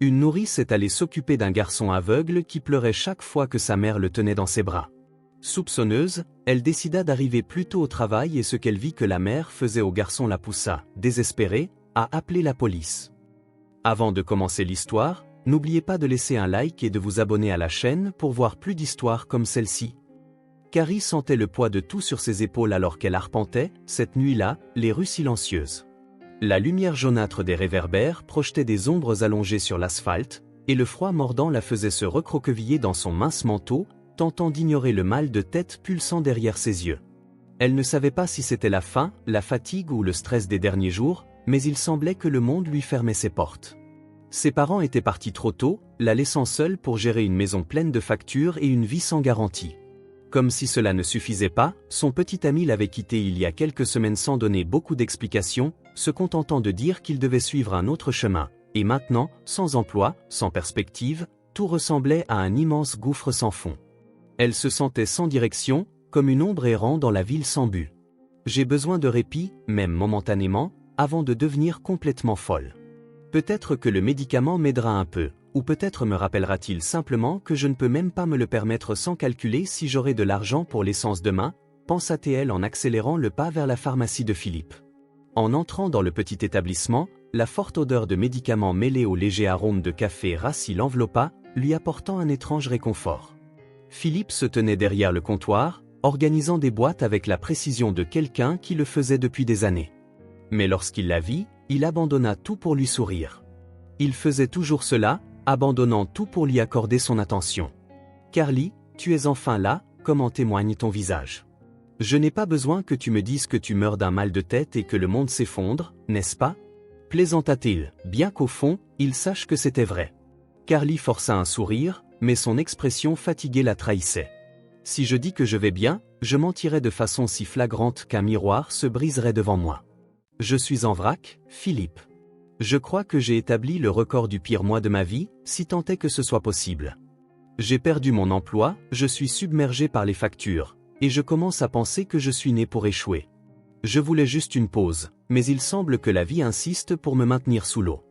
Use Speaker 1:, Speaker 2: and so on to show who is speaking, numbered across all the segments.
Speaker 1: Une nourrice est allée s'occuper d'un garçon aveugle qui pleurait chaque fois que sa mère le tenait dans ses bras. Soupçonneuse, elle décida d'arriver plus tôt au travail et ce qu'elle vit que la mère faisait au garçon la poussa, désespérée, à appeler la police. Avant de commencer l'histoire, n'oubliez pas de laisser un like et de vous abonner à la chaîne pour voir plus d'histoires comme celle-ci. Carrie sentait le poids de tout sur ses épaules alors qu'elle arpentait, cette nuit-là, les rues silencieuses. La lumière jaunâtre des réverbères projetait des ombres allongées sur l'asphalte, et le froid mordant la faisait se recroqueviller dans son mince manteau, tentant d'ignorer le mal de tête pulsant derrière ses yeux. Elle ne savait pas si c'était la faim, la fatigue ou le stress des derniers jours, mais il semblait que le monde lui fermait ses portes. Ses parents étaient partis trop tôt, la laissant seule pour gérer une maison pleine de factures et une vie sans garantie. Comme si cela ne suffisait pas, son petit ami l'avait quitté il y a quelques semaines sans donner beaucoup d'explications, se contentant de dire qu'il devait suivre un autre chemin. Et maintenant, sans emploi, sans perspective, tout ressemblait à un immense gouffre sans fond. Elle se sentait sans direction, comme une ombre errant dans la ville sans but. J'ai besoin de répit, même momentanément, avant de devenir complètement folle. Peut-être que le médicament m'aidera un peu, ou peut-être me rappellera-t-il simplement que je ne peux même pas me le permettre sans calculer si j'aurai de l'argent pour l'essence demain, pensa-t-elle en accélérant le pas vers la pharmacie de Philippe. En entrant dans le petit établissement, la forte odeur de médicaments mêlée au léger arôme de café rassis l'enveloppa, lui apportant un étrange réconfort. Philippe se tenait derrière le comptoir, organisant des boîtes avec la précision de quelqu'un qui le faisait depuis des années. Mais lorsqu'il la vit, il abandonna tout pour lui sourire. Il faisait toujours cela, abandonnant tout pour lui accorder son attention. « Carly, tu es enfin là, comme en témoigne ton visage. Je n'ai pas besoin que tu me dises que tu meurs d'un mal de tête et que le monde s'effondre, n'est-ce pas ?» plaisanta-t-il, bien qu'au fond, il sache que c'était vrai. Carly força un sourire, mais son expression fatiguée la trahissait. « Si je dis que je vais bien, je mentirais de façon si flagrante qu'un miroir se briserait devant moi. Je suis en vrac, Philippe. Je crois que j'ai établi le record du pire mois de ma vie, si tant est que ce soit possible. J'ai perdu mon emploi, je suis submergé par les factures, et je commence à penser que je suis né pour échouer. Je voulais juste une pause, mais il semble que la vie insiste pour me maintenir sous l'eau. »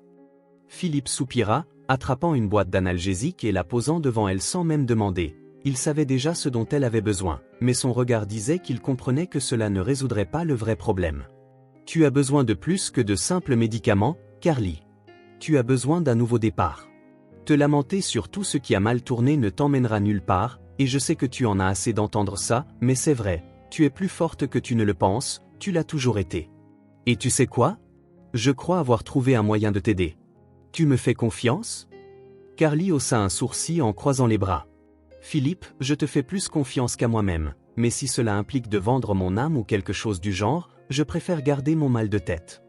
Speaker 1: Philippe soupira, attrapant une boîte d'analgésiques et la posant devant elle sans même demander. Il savait déjà ce dont elle avait besoin, mais son regard disait qu'il comprenait que cela ne résoudrait pas le vrai problème. « Tu as besoin de plus que de simples médicaments, Carly. Tu as besoin d'un nouveau départ. Te lamenter sur tout ce qui a mal tourné ne t'emmènera nulle part, et je sais que tu en as assez d'entendre ça, mais c'est vrai, tu es plus forte que tu ne le penses, tu l'as toujours été. Et tu sais quoi? Je crois avoir trouvé un moyen de t'aider. Tu me fais confiance? » Carly haussa un sourcil en croisant les bras. « Philippe, je te fais plus confiance qu'à moi-même, mais si cela implique de vendre mon âme ou quelque chose du genre, je préfère garder mon mal de tête. »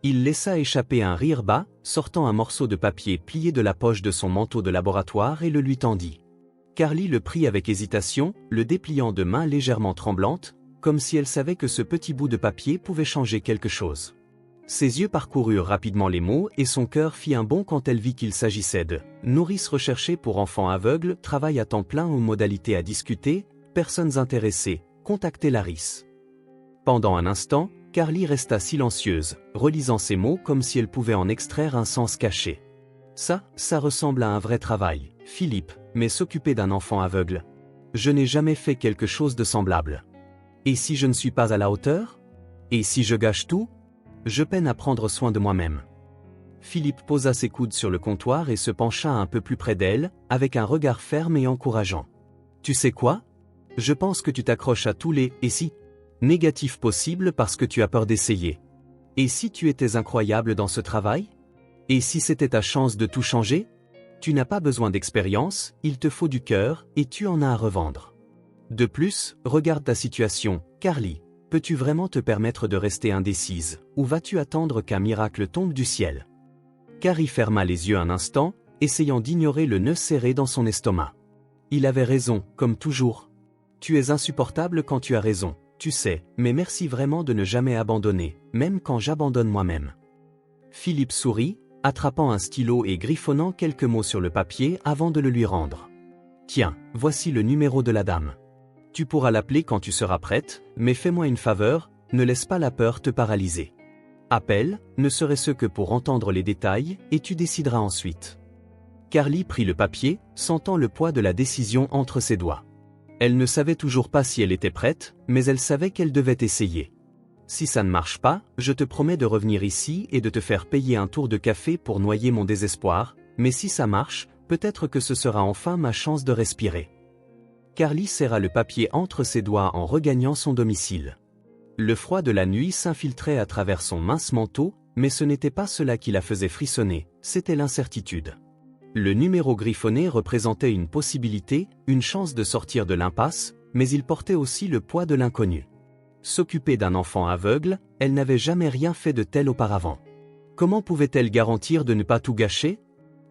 Speaker 1: Il laissa échapper un rire bas, sortant un morceau de papier plié de la poche de son manteau de laboratoire et le lui tendit. Carly le prit avec hésitation, le dépliant de mains légèrement tremblantes, comme si elle savait que ce petit bout de papier pouvait changer quelque chose. Ses yeux parcoururent rapidement les mots et son cœur fit un bond quand elle vit qu'il s'agissait de « nourrice recherchée pour enfants aveugles, travail à temps plein aux modalités à discuter, personnes intéressées, contactez Laris. » Pendant un instant, Carly resta silencieuse, relisant ces mots comme si elle pouvait en extraire un sens caché. Ça ressemble à un vrai travail, Philippe, mais s'occuper d'un enfant aveugle. Je n'ai jamais fait quelque chose de semblable. Et si je ne suis pas à la hauteur? Et si je gâche tout? Je peine à prendre soin de moi-même. Philippe posa ses coudes sur le comptoir et se pencha un peu plus près d'elle, avec un regard ferme et encourageant. Tu sais quoi? Je pense que tu t'accroches à tous les « et si » négatifs possibles parce que tu as peur d'essayer. Et si tu étais incroyable dans ce travail? Et si c'était ta chance de tout changer? Tu n'as pas besoin d'expérience, il te faut du cœur, et tu en as à revendre. De plus, regarde ta situation, Carly. Peux-tu vraiment te permettre de rester indécise, ou vas-tu attendre qu'un miracle tombe du ciel? Carly ferma les yeux un instant, essayant d'ignorer le nœud serré dans son estomac. Il avait raison, comme toujours. Tu es insupportable quand tu as raison. Tu sais, mais merci vraiment de ne jamais abandonner, même quand j'abandonne moi-même. Philippe sourit, attrapant un stylo et griffonnant quelques mots sur le papier avant de le lui rendre. Tiens, voici le numéro de la dame. Tu pourras l'appeler quand tu seras prête, mais fais-moi une faveur, ne laisse pas la peur te paralyser. Appelle, ne serait-ce que pour entendre les détails, et tu décideras ensuite. Carly prit le papier, sentant le poids de la décision entre ses doigts. Elle ne savait toujours pas si elle était prête, mais elle savait qu'elle devait essayer. Si ça ne marche pas, je te promets de revenir ici et de te faire payer un tour de café pour noyer mon désespoir, mais si ça marche, peut-être que ce sera enfin ma chance de respirer. Carly serra le papier entre ses doigts en regagnant son domicile. Le froid de la nuit s'infiltrait à travers son mince manteau, mais ce n'était pas cela qui la faisait frissonner, c'était l'incertitude. Le numéro griffonné représentait une possibilité, une chance de sortir de l'impasse, mais il portait aussi le poids de l'inconnu. S'occuper d'un enfant aveugle, elle n'avait jamais rien fait de tel auparavant. Comment pouvait-elle garantir de ne pas tout gâcher?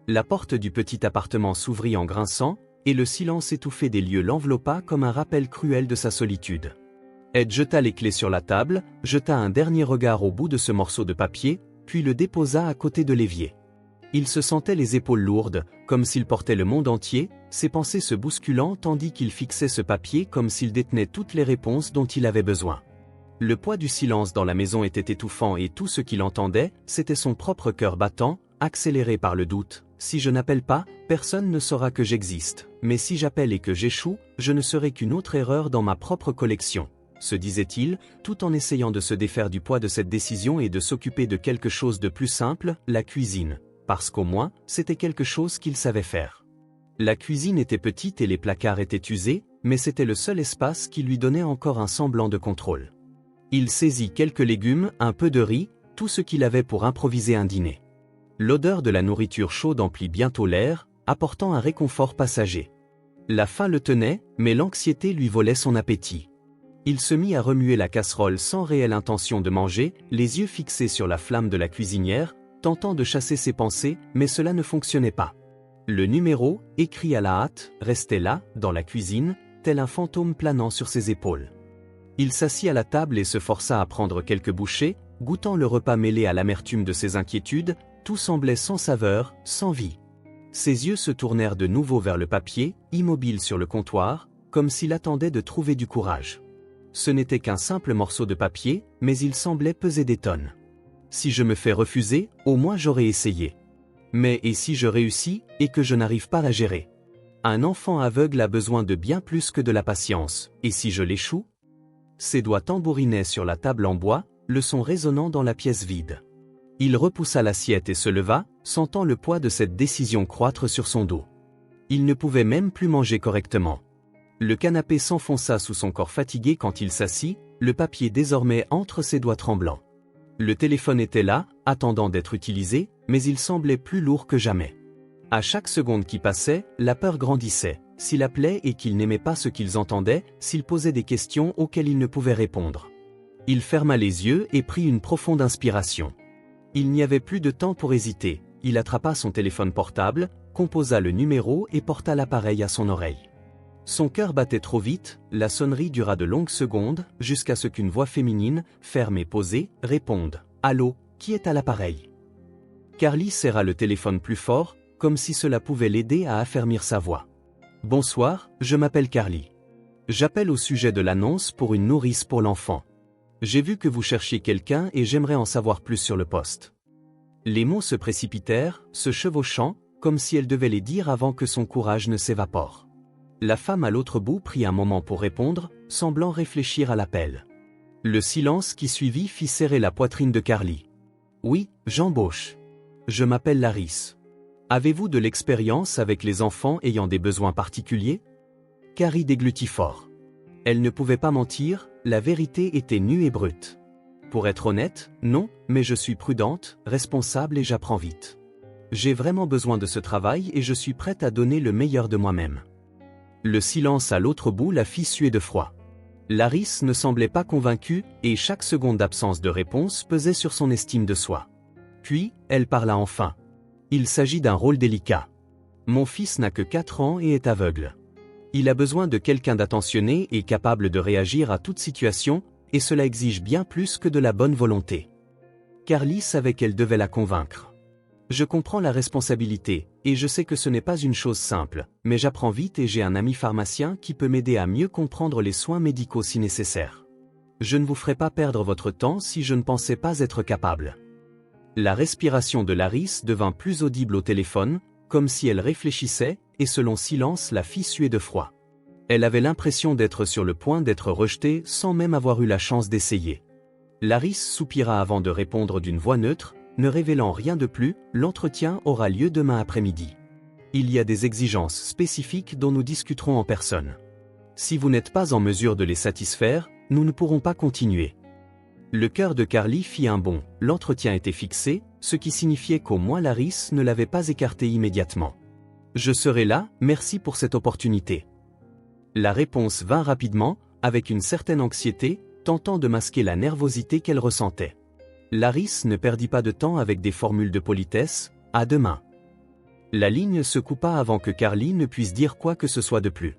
Speaker 1: La porte du petit appartement s'ouvrit en grinçant, et le silence étouffé des lieux l'enveloppa comme un rappel cruel de sa solitude. Ed jeta les clés sur la table, jeta un dernier regard au bout de ce morceau de papier, puis le déposa à côté de l'évier. Il se sentait les épaules lourdes, comme s'il portait le monde entier, ses pensées se bousculant tandis qu'il fixait ce papier comme s'il détenait toutes les réponses dont il avait besoin. Le poids du silence dans la maison était étouffant et tout ce qu'il entendait, c'était son propre cœur battant, accéléré par le doute. Si je n'appelle pas, personne ne saura que j'existe, mais si j'appelle et que j'échoue, je ne serai qu'une autre erreur dans ma propre collection, se disait-il, tout en essayant de se défaire du poids de cette décision et de s'occuper de quelque chose de plus simple, la cuisine. Parce qu'au moins, c'était quelque chose qu'il savait faire. La cuisine était petite et les placards étaient usés, mais c'était le seul espace qui lui donnait encore un semblant de contrôle. Il saisit quelques légumes, un peu de riz, tout ce qu'il avait pour improviser un dîner. L'odeur de la nourriture chaude emplit bientôt l'air, apportant un réconfort passager. La faim le tenait, mais l'anxiété lui volait son appétit. Il se mit à remuer la casserole sans réelle intention de manger, les yeux fixés sur la flamme de la cuisinière, tentant de chasser ses pensées, mais cela ne fonctionnait pas. Le numéro, écrit à la hâte, restait là, dans la cuisine, tel un fantôme planant sur ses épaules. Il s'assit à la table et se força à prendre quelques bouchées, goûtant le repas mêlé à l'amertume de ses inquiétudes, tout semblait sans saveur, sans vie. Ses yeux se tournèrent de nouveau vers le papier, immobile sur le comptoir, comme s'il attendait de trouver du courage. Ce n'était qu'un simple morceau de papier, mais il semblait peser des tonnes. Si je me fais refuser, au moins j'aurai essayé. Mais et si je réussis, et que je n'arrive pas à gérer? Un enfant aveugle a besoin de bien plus que de la patience, et si je l'échoue? Ses doigts tambourinaient sur la table en bois, le son résonnant dans la pièce vide. Il repoussa l'assiette et se leva, sentant le poids de cette décision croître sur son dos. Il ne pouvait même plus manger correctement. Le canapé s'enfonça sous son corps fatigué quand il s'assit, le papier désormais entre ses doigts tremblants. Le téléphone était là, attendant d'être utilisé, mais il semblait plus lourd que jamais. À chaque seconde qui passait, la peur grandissait. S'il appelait et qu'il n'aimait pas ce qu'ils entendaient, s'il posait des questions auxquelles il ne pouvait répondre. Il ferma les yeux et prit une profonde inspiration. Il n'y avait plus de temps pour hésiter. Il attrapa son téléphone portable, composa le numéro et porta l'appareil à son oreille. Son cœur battait trop vite, la sonnerie dura de longues secondes, jusqu'à ce qu'une voix féminine, ferme et posée, réponde « Allô, qui est à l'appareil ?» Carly serra le téléphone plus fort, comme si cela pouvait l'aider à affermir sa voix. « Bonsoir, je m'appelle Carly. J'appelle au sujet de l'annonce pour une nourrice pour l'enfant. J'ai vu que vous cherchiez quelqu'un et j'aimerais en savoir plus sur le poste. » Les mots se précipitèrent, se chevauchant, comme si elle devait les dire avant que son courage ne s'évapore. La femme à l'autre bout prit un moment pour répondre, semblant réfléchir à l'appel. Le silence qui suivit fit serrer la poitrine de Carly. « Oui, j'embauche. Je m'appelle Laris. Avez-vous de l'expérience avec les enfants ayant des besoins particuliers ?» Carly déglutit fort. Elle ne pouvait pas mentir, la vérité était nue et brute. Pour être honnête, non, mais je suis prudente, responsable et j'apprends vite. J'ai vraiment besoin de ce travail et je suis prête à donner le meilleur de moi-même. Le silence à l'autre bout la fit suer de froid. Laris ne semblait pas convaincue et chaque seconde d'absence de réponse pesait sur son estime de soi. Puis, elle parla enfin. Il s'agit d'un rôle délicat. Mon fils n'a que 4 ans et est aveugle. Il a besoin de quelqu'un d'attentionné et capable de réagir à toute situation, et cela exige bien plus que de la bonne volonté. Carly savait qu'elle devait la convaincre. Je comprends la responsabilité, et je sais que ce n'est pas une chose simple, mais j'apprends vite et j'ai un ami pharmacien qui peut m'aider à mieux comprendre les soins médicaux si nécessaire. Je ne vous ferai pas perdre votre temps si je ne pensais pas être capable. La respiration de Laris devint plus audible au téléphone, comme si elle réfléchissait, et selon silence la fit suer de froid. Elle avait l'impression d'être sur le point d'être rejetée sans même avoir eu la chance d'essayer. Laris soupira avant de répondre d'une voix neutre, ne révélant rien de plus, l'entretien aura lieu demain après-midi. Il y a des exigences spécifiques dont nous discuterons en personne. Si vous n'êtes pas en mesure de les satisfaire, nous ne pourrons pas continuer. Le cœur de Carly fit un bond, l'entretien était fixé, ce qui signifiait qu'au moins Laris ne l'avait pas écarté immédiatement. Je serai là, merci pour cette opportunité. La réponse vint rapidement, avec une certaine anxiété, tentant de masquer la nervosité qu'elle ressentait. Laris ne perdit pas de temps avec des formules de politesse, à demain. La ligne se coupa avant que Carly ne puisse dire quoi que ce soit de plus.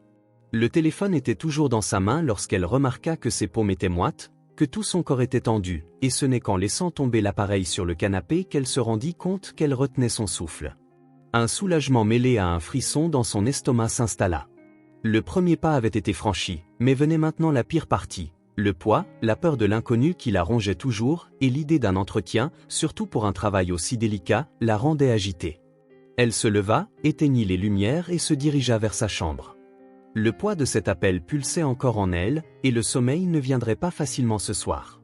Speaker 1: Le téléphone était toujours dans sa main lorsqu'elle remarqua que ses paumes étaient moites, que tout son corps était tendu, et ce n'est qu'en laissant tomber l'appareil sur le canapé qu'elle se rendit compte qu'elle retenait son souffle. Un soulagement mêlé à un frisson dans son estomac s'installa. Le premier pas avait été franchi, mais venait maintenant la pire partie. Le poids, la peur de l'inconnu qui la rongeait toujours, et l'idée d'un entretien, surtout pour un travail aussi délicat, la rendait agitée. Elle se leva, éteignit les lumières et se dirigea vers sa chambre. Le poids de cet appel pulsait encore en elle, et le sommeil ne viendrait pas facilement ce soir.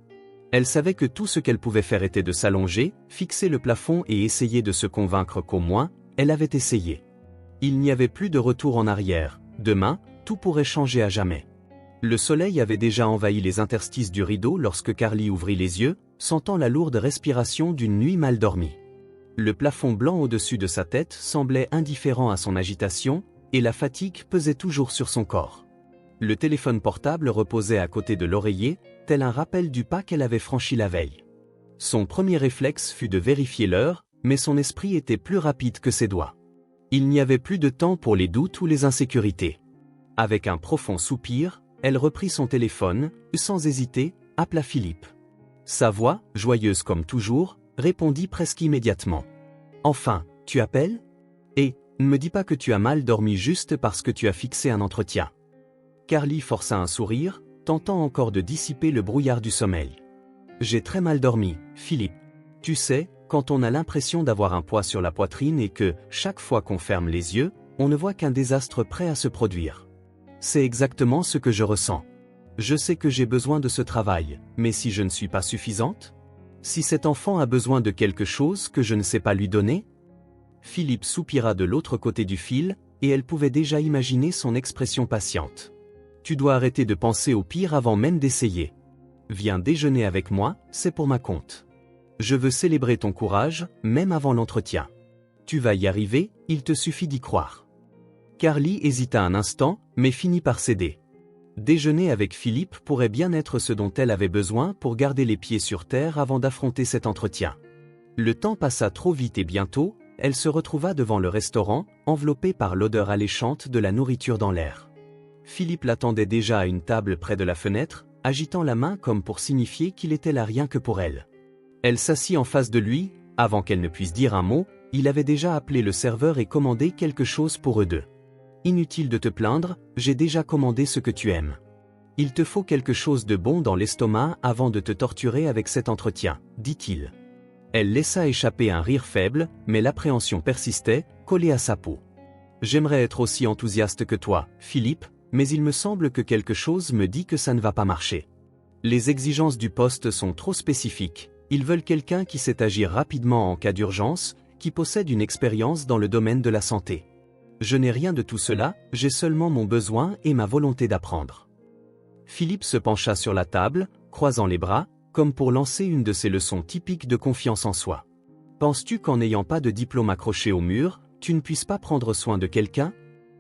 Speaker 1: Elle savait que tout ce qu'elle pouvait faire était de s'allonger, fixer le plafond et essayer de se convaincre qu'au moins, elle avait essayé. Il n'y avait plus de retour en arrière, demain, tout pourrait changer à jamais. Le soleil avait déjà envahi les interstices du rideau lorsque Carly ouvrit les yeux, sentant la lourde respiration d'une nuit mal dormie. Le plafond blanc au-dessus de sa tête semblait indifférent à son agitation, et la fatigue pesait toujours sur son corps. Le téléphone portable reposait à côté de l'oreiller, tel un rappel du pas qu'elle avait franchi la veille. Son premier réflexe fut de vérifier l'heure, mais son esprit était plus rapide que ses doigts. Il n'y avait plus de temps pour les doutes ou les insécurités. Avec un profond soupir, elle reprit son téléphone, sans hésiter, appela Philippe. Sa voix, joyeuse comme toujours, répondit presque immédiatement. « Enfin, tu appelles ? Et, ne me dis pas que tu as mal dormi juste parce que tu as fixé un entretien. » Carly força un sourire, tentant encore de dissiper le brouillard du sommeil. « J'ai très mal dormi, Philippe. Tu sais, quand on a l'impression d'avoir un poids sur la poitrine et que, chaque fois qu'on ferme les yeux, on ne voit qu'un désastre prêt à se produire. C'est exactement ce que je ressens. Je sais que j'ai besoin de ce travail, mais si je ne suis pas suffisante ? Si cet enfant a besoin de quelque chose que je ne sais pas lui donner ? » Philippe soupira de l'autre côté du fil, et elle pouvait déjà imaginer son expression patiente. « Tu dois arrêter de penser au pire avant même d'essayer. Viens déjeuner avec moi, c'est pour ma compte. Je veux célébrer ton courage, même avant l'entretien. Tu vas y arriver, il te suffit d'y croire. » Carly hésita un instant, mais finit par céder. Déjeuner avec Philippe pourrait bien être ce dont elle avait besoin pour garder les pieds sur terre avant d'affronter cet entretien. Le temps passa trop vite et bientôt, elle se retrouva devant le restaurant, enveloppée par l'odeur alléchante de la nourriture dans l'air. Philippe l'attendait déjà à une table près de la fenêtre, agitant la main comme pour signifier qu'il était là rien que pour elle. Elle s'assit en face de lui, avant qu'elle ne puisse dire un mot, il avait déjà appelé le serveur et commandé quelque chose pour eux deux. « Inutile de te plaindre, j'ai déjà commandé ce que tu aimes. Il te faut quelque chose de bon dans l'estomac avant de te torturer avec cet entretien, » dit-il. Elle laissa échapper un rire faible, mais l'appréhension persistait, collée à sa peau. « J'aimerais être aussi enthousiaste que toi, Philippe, mais il me semble que quelque chose me dit que ça ne va pas marcher. Les exigences du poste sont trop spécifiques, ils veulent quelqu'un qui sait agir rapidement en cas d'urgence, qui possède une expérience dans le domaine de la santé. Je n'ai rien de tout cela, j'ai seulement mon besoin et ma volonté d'apprendre. » Philippe se pencha sur la table, croisant les bras, comme pour lancer une de ces leçons typiques de confiance en soi. « Penses-tu qu'en n'ayant pas de diplôme accroché au mur, tu ne puisses pas prendre soin de quelqu'un ?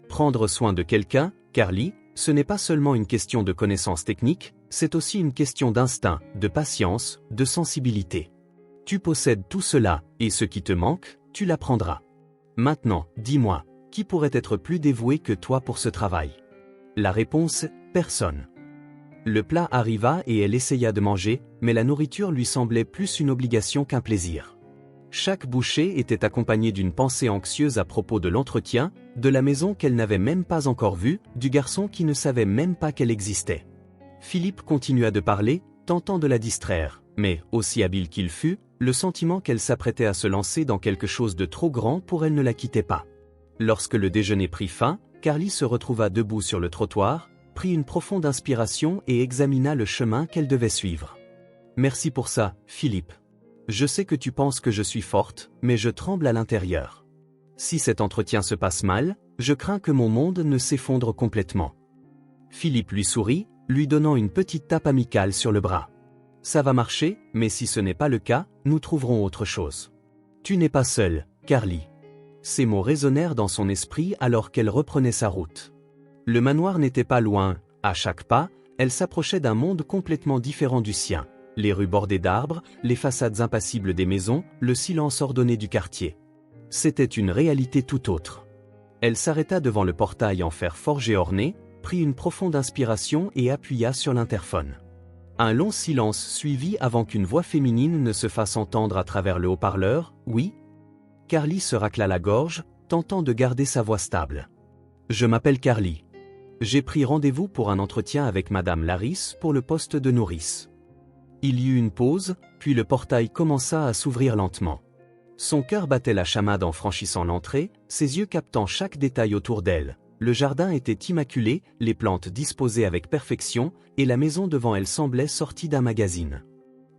Speaker 1: Prendre soin de quelqu'un, Carly, ce n'est pas seulement une question de connaissances techniques, c'est aussi une question d'instinct, de patience, de sensibilité. Tu possèdes tout cela, et ce qui te manque, tu l'apprendras. Maintenant, dis-moi, qui pourrait être plus dévoué que toi pour ce travail ? » La réponse, personne. Le plat arriva et elle essaya de manger, mais la nourriture lui semblait plus une obligation qu'un plaisir. Chaque bouchée était accompagnée d'une pensée anxieuse à propos de l'entretien, de la maison qu'elle n'avait même pas encore vue, du garçon qui ne savait même pas qu'elle existait. Philippe continua de parler, tentant de la distraire, mais, aussi habile qu'il fût, le sentiment qu'elle s'apprêtait à se lancer dans quelque chose de trop grand pour elle ne la quittait pas. Lorsque le déjeuner prit fin, Carly se retrouva debout sur le trottoir, prit une profonde inspiration et examina le chemin qu'elle devait suivre. « Merci pour ça, Philippe. Je sais que tu penses que je suis forte, mais je tremble à l'intérieur. Si cet entretien se passe mal, je crains que mon monde ne s'effondre complètement. » Philippe lui sourit, lui donnant une petite tape amicale sur le bras. « Ça va marcher, mais si ce n'est pas le cas, nous trouverons autre chose. Tu n'es pas seule, Carly. » Ces mots résonnèrent dans son esprit alors qu'elle reprenait sa route. Le manoir n'était pas loin, à chaque pas, elle s'approchait d'un monde complètement différent du sien. Les rues bordées d'arbres, les façades impassibles des maisons, le silence ordonné du quartier. C'était une réalité tout autre. Elle s'arrêta devant le portail en fer forgé orné, prit une profonde inspiration et appuya sur l'interphone. Un long silence suivit avant qu'une voix féminine ne se fasse entendre à travers le haut-parleur. « Oui ?» Carly se racla la gorge, tentant de garder sa voix stable. « Je m'appelle Carly. J'ai pris rendez-vous pour un entretien avec Madame Laris pour le poste de nourrice. » Il y eut une pause, puis le portail commença à s'ouvrir lentement. Son cœur battait la chamade en franchissant l'entrée, ses yeux captant chaque détail autour d'elle. Le jardin était immaculé, les plantes disposées avec perfection, et la maison devant elle semblait sortie d'un magazine.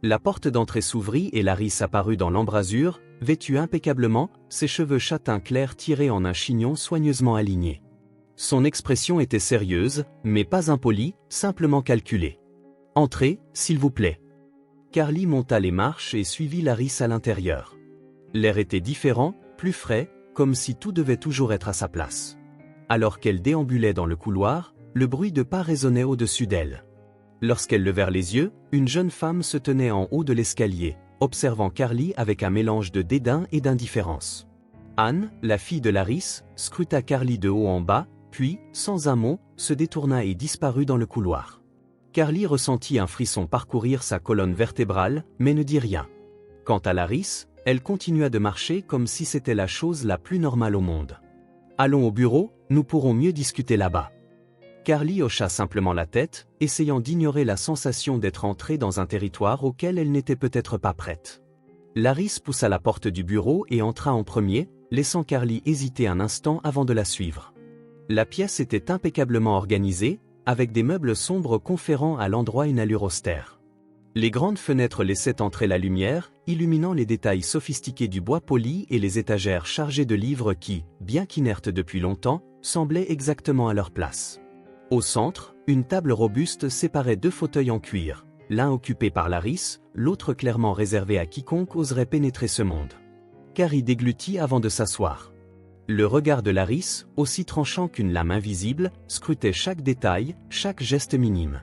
Speaker 1: La porte d'entrée s'ouvrit et Laris apparut dans l'embrasure, vêtue impeccablement, ses cheveux châtains clairs tirés en un chignon soigneusement aligné. Son expression était sérieuse, mais pas impolie, simplement calculée. « Entrez, s'il vous plaît. » Carly monta les marches et suivit Laris à l'intérieur. L'air était différent, plus frais, comme si tout devait toujours être à sa place. Alors qu'elle déambulait dans le couloir, le bruit de pas résonnait au-dessus d'elle. Lorsqu'elle levèrent les yeux, une jeune femme se tenait en haut de l'escalier, observant Carly avec un mélange de dédain et d'indifférence. Anne, la fille de Laris, scruta Carly de haut en bas, puis, sans un mot, se détourna et disparut dans le couloir. Carly ressentit un frisson parcourir sa colonne vertébrale, mais ne dit rien. Quant à Laris, elle continua de marcher comme si c'était la chose la plus normale au monde. « Allons au bureau, nous pourrons mieux discuter là-bas. » Carly hocha simplement la tête, essayant d'ignorer la sensation d'être entrée dans un territoire auquel elle n'était peut-être pas prête. Laris poussa la porte du bureau et entra en premier, laissant Carly hésiter un instant avant de la suivre. La pièce était impeccablement organisée, avec des meubles sombres conférant à l'endroit une allure austère. Les grandes fenêtres laissaient entrer la lumière, illuminant les détails sophistiqués du bois poli et les étagères chargées de livres qui, bien qu'inertes depuis longtemps, semblaient exactement à leur place. Au centre, une table robuste séparait deux fauteuils en cuir, l'un occupé par Laris, l'autre clairement réservé à quiconque oserait pénétrer ce monde. Carly déglutit avant de s'asseoir. Le regard de Laris, aussi tranchant qu'une lame invisible, scrutait chaque détail, chaque geste minime.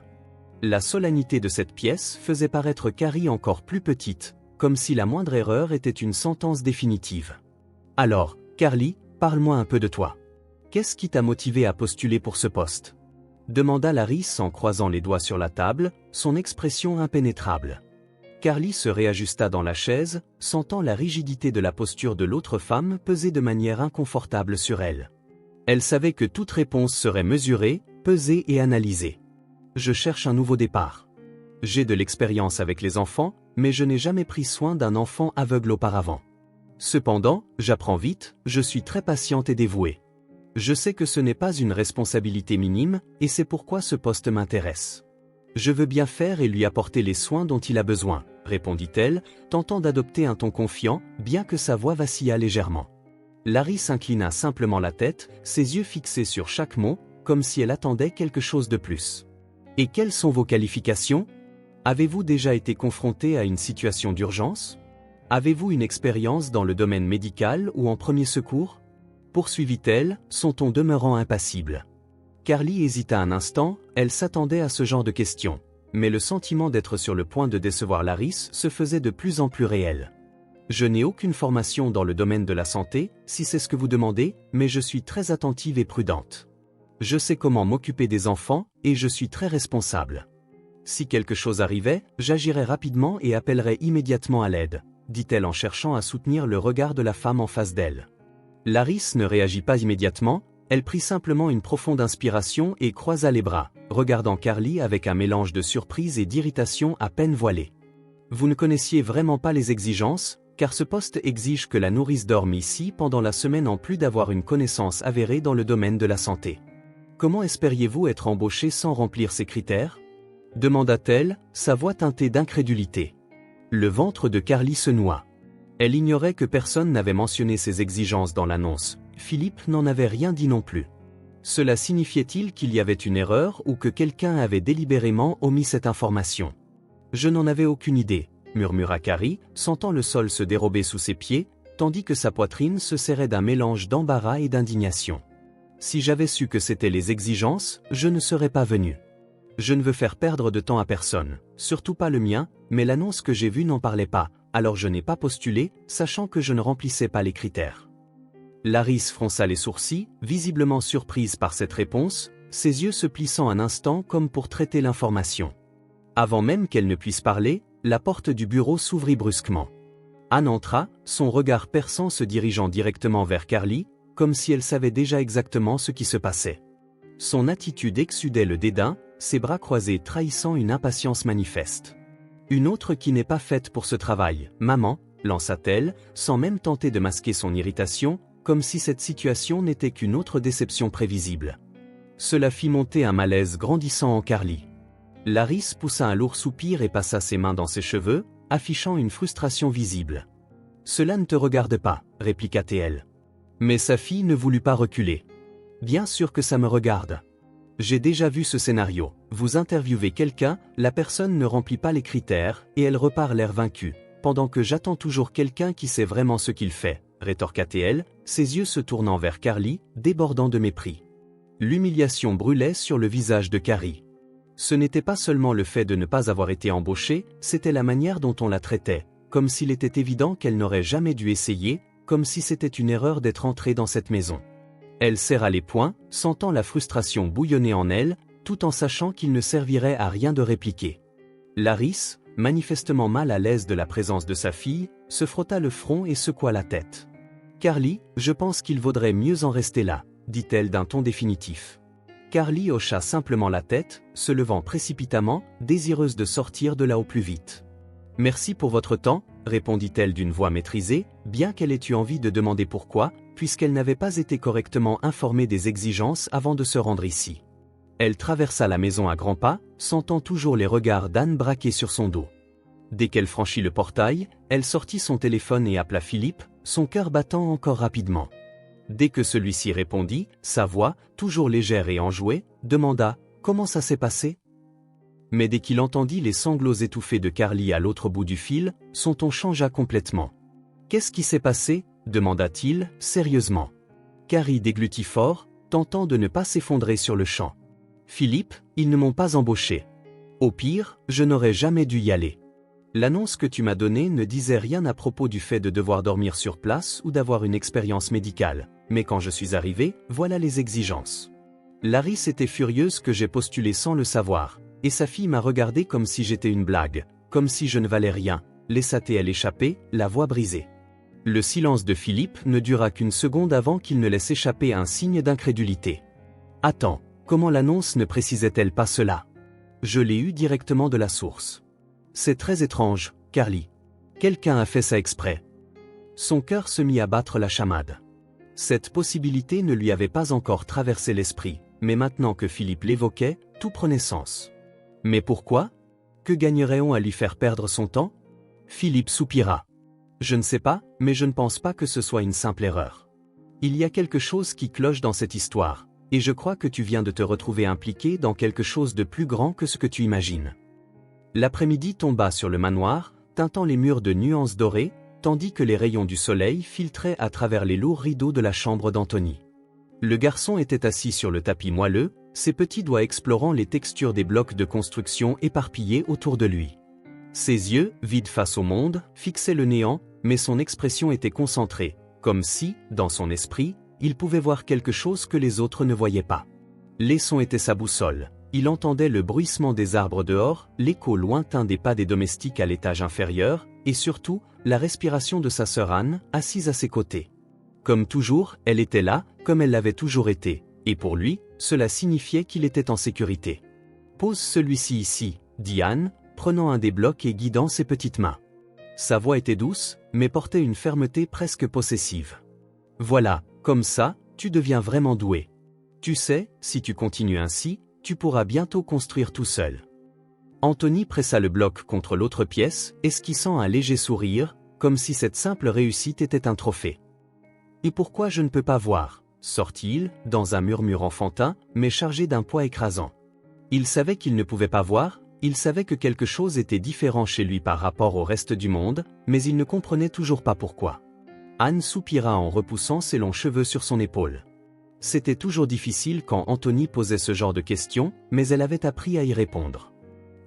Speaker 1: La solennité de cette pièce faisait paraître Carly encore plus petite, comme si la moindre erreur était une sentence définitive. « Alors, Carly, parle-moi un peu de toi. Qu'est-ce qui t'a motivé à postuler pour ce poste ?» demanda Laris en croisant les doigts sur la table, son expression impénétrable. Carly se réajusta dans la chaise, sentant la rigidité de la posture de l'autre femme peser de manière inconfortable sur elle. Elle savait que toute réponse serait mesurée, pesée et analysée. « Je cherche un nouveau départ. J'ai de l'expérience avec les enfants, mais je n'ai jamais pris soin d'un enfant aveugle auparavant. Cependant, j'apprends vite, je suis très patiente et dévouée. Je sais que ce n'est pas une responsabilité minime, et c'est pourquoi ce poste m'intéresse. Je veux bien faire et lui apporter les soins dont il a besoin, répondit-elle, tentant d'adopter un ton confiant, bien que sa voix vacillât légèrement. Laris inclina simplement la tête, ses yeux fixés sur chaque mot, comme si elle attendait quelque chose de plus. « Et quelles sont vos qualifications ? Avez-vous déjà été confronté à une situation d'urgence ? Avez-vous une expérience dans le domaine médical ou en premier secours ?» poursuivit-elle, son ton demeurant impassible. Carly hésita un instant, elle s'attendait à ce genre de questions. Mais le sentiment d'être sur le point de décevoir Laris se faisait de plus en plus réel. « Je n'ai aucune formation dans le domaine de la santé, si c'est ce que vous demandez, mais je suis très attentive et prudente. Je sais comment m'occuper des enfants, et je suis très responsable. Si quelque chose arrivait, j'agirais rapidement et appellerais immédiatement à l'aide, » dit-elle en cherchant à soutenir le regard de la femme en face d'elle. Laris ne réagit pas immédiatement, Elle prit simplement une profonde inspiration et croisa les bras, regardant Carly avec un mélange de surprise et d'irritation à peine voilée. Vous ne connaissiez vraiment pas les exigences, car ce poste exige que la nourrice dorme ici pendant la semaine en plus d'avoir une connaissance avérée dans le domaine de la santé. Comment espériez-vous être embauché sans remplir ces critères ? Demanda-t-elle, sa voix teintée d'incrédulité. Le ventre de Carly se noua. Elle ignorait que personne n'avait mentionné ces exigences dans l'annonce. Philippe n'en avait rien dit non plus. Cela signifiait-il qu'il y avait une erreur ou que quelqu'un avait délibérément omis cette information ? Je n'en avais aucune idée, murmura Carly, sentant le sol se dérober sous ses pieds, tandis que sa poitrine se serrait d'un mélange d'embarras et d'indignation. Si j'avais su que c'étaient les exigences, je ne serais pas venu. Je ne veux faire perdre de temps à personne, surtout pas le mien, mais l'annonce que j'ai vue n'en parlait pas, alors je n'ai pas postulé, sachant que je ne remplissais pas les critères. Laris fronça les sourcils, visiblement surprise par cette réponse, ses yeux se plissant un instant comme pour traiter l'information. Avant même qu'elle ne puisse parler, la porte du bureau s'ouvrit brusquement. Anne entra, son regard perçant se dirigeant directement vers Carly, comme si elle savait déjà exactement ce qui se passait. Son attitude exsudait le dédain, ses bras croisés trahissant une impatience manifeste. Une autre qui n'est pas faite pour ce travail, maman, lança-t-elle, sans même tenter de masquer son irritation, comme si cette situation n'était qu'une autre déception prévisible. Cela fit monter un malaise grandissant en Carly. Laris poussa un lourd soupir et passa ses mains dans ses cheveux, affichant une frustration visible. « Cela ne te regarde pas, répliqua-t-elle. Mais sa fille ne voulut pas reculer. « Bien sûr que ça me regarde. J'ai déjà vu ce scénario. Vous interviewez quelqu'un, la personne ne remplit pas les critères, et elle repart l'air vaincue, pendant que j'attends toujours quelqu'un qui sait vraiment ce qu'il fait, rétorqua-t-elle, ses yeux se tournant vers Carly, débordant de mépris. L'humiliation brûlait sur le visage de Carly. Ce n'était pas seulement le fait de ne pas avoir été embauchée, c'était la manière dont on la traitait, comme s'il était évident qu'elle n'aurait jamais dû essayer, comme si c'était une erreur d'être entrée dans cette maison. Elle serra les poings, sentant la frustration bouillonner en elle, tout en sachant qu'il ne servirait à rien de répliquer. Laris, manifestement mal à l'aise de la présence de sa fille, se frotta le front et secoua la tête. « Carly, je pense qu'il vaudrait mieux en rester là, » dit-elle d'un ton définitif. Carly hocha simplement la tête, se levant précipitamment, désireuse de sortir de là au plus vite. « Merci pour votre temps, » répondit-elle d'une voix maîtrisée, bien qu'elle ait eu envie de demander pourquoi, puisqu'elle n'avait pas été correctement informée des exigences avant de se rendre ici. Elle traversa la maison à grands pas, sentant toujours les regards d'Anne braqués sur son dos. Dès qu'elle franchit le portail, elle sortit son téléphone et appela Philippe, son cœur battant encore rapidement. Dès que celui-ci répondit, sa voix, toujours légère et enjouée, demanda « Comment ça s'est passé ?» Mais dès qu'il entendit les sanglots étouffés de Carly à l'autre bout du fil, son ton changea complètement. « Qu'est-ce qui s'est passé ?» demanda-t-il, sérieusement. Carly déglutit fort, tentant de ne pas s'effondrer sur le champ. « Philippe, ils ne m'ont pas embauché. Au pire, je n'aurais jamais dû y aller. L'annonce que tu m'as donnée ne disait rien à propos du fait de devoir dormir sur place ou d'avoir une expérience médicale, mais quand je suis arrivé, voilà les exigences. » Laris était furieuse que j'ai postulé sans le savoir, et sa fille m'a regardé comme si j'étais une blague, comme si je ne valais rien, laissa-t-elle échapper, la voix brisée. Le silence de Philippe ne dura qu'une seconde avant qu'il ne laisse échapper un signe d'incrédulité. « Attends, comment l'annonce ne précisait-elle pas cela ? Je l'ai eu directement de la source. C'est très étrange, Carly. Quelqu'un a fait ça exprès. » Son cœur se mit à battre la chamade. Cette possibilité ne lui avait pas encore traversé l'esprit, mais maintenant que Philippe l'évoquait, tout prenait sens. Mais pourquoi ? Que gagnerait-on à lui faire perdre son temps ? Philippe soupira. Je ne sais pas, mais je ne pense pas que ce soit une simple erreur. Il y a quelque chose qui cloche dans cette histoire, et je crois que tu viens de te retrouver impliqué dans quelque chose de plus grand que ce que tu imagines. L'après-midi tomba sur le manoir, teintant les murs de nuances dorées, tandis que les rayons du soleil filtraient à travers les lourds rideaux de la chambre d'Anthony. Le garçon était assis sur le tapis moelleux, ses petits doigts explorant les textures des blocs de construction éparpillés autour de lui. Ses yeux, vides face au monde, fixaient le néant, mais son expression était concentrée, comme si, dans son esprit, il pouvait voir quelque chose que les autres ne voyaient pas. Les sons étaient sa boussole. Il entendait le bruissement des arbres dehors, l'écho lointain des pas des domestiques à l'étage inférieur, et surtout, la respiration de sa sœur Anne, assise à ses côtés. Comme toujours, elle était là, comme elle l'avait toujours été, et pour lui, cela signifiait qu'il était en sécurité. Pose celui-ci ici, dit Anne, prenant un des blocs et guidant ses petites mains. Sa voix était douce, mais portait une fermeté presque possessive. Voilà, comme ça, tu deviens vraiment doué. Tu sais, si tu continues ainsi, tu pourras bientôt construire tout seul. Anthony pressa le bloc contre l'autre pièce, esquissant un léger sourire, comme si cette simple réussite était un trophée. Et pourquoi je ne peux pas voir, sortit-il, dans un murmure enfantin, mais chargé d'un poids écrasant. Il savait qu'il ne pouvait pas voir, il savait que quelque chose était différent chez lui par rapport au reste du monde, mais il ne comprenait toujours pas pourquoi. Anne soupira en repoussant ses longs cheveux sur son épaule. C'était toujours difficile quand Anthony posait ce genre de questions, mais elle avait appris à y répondre.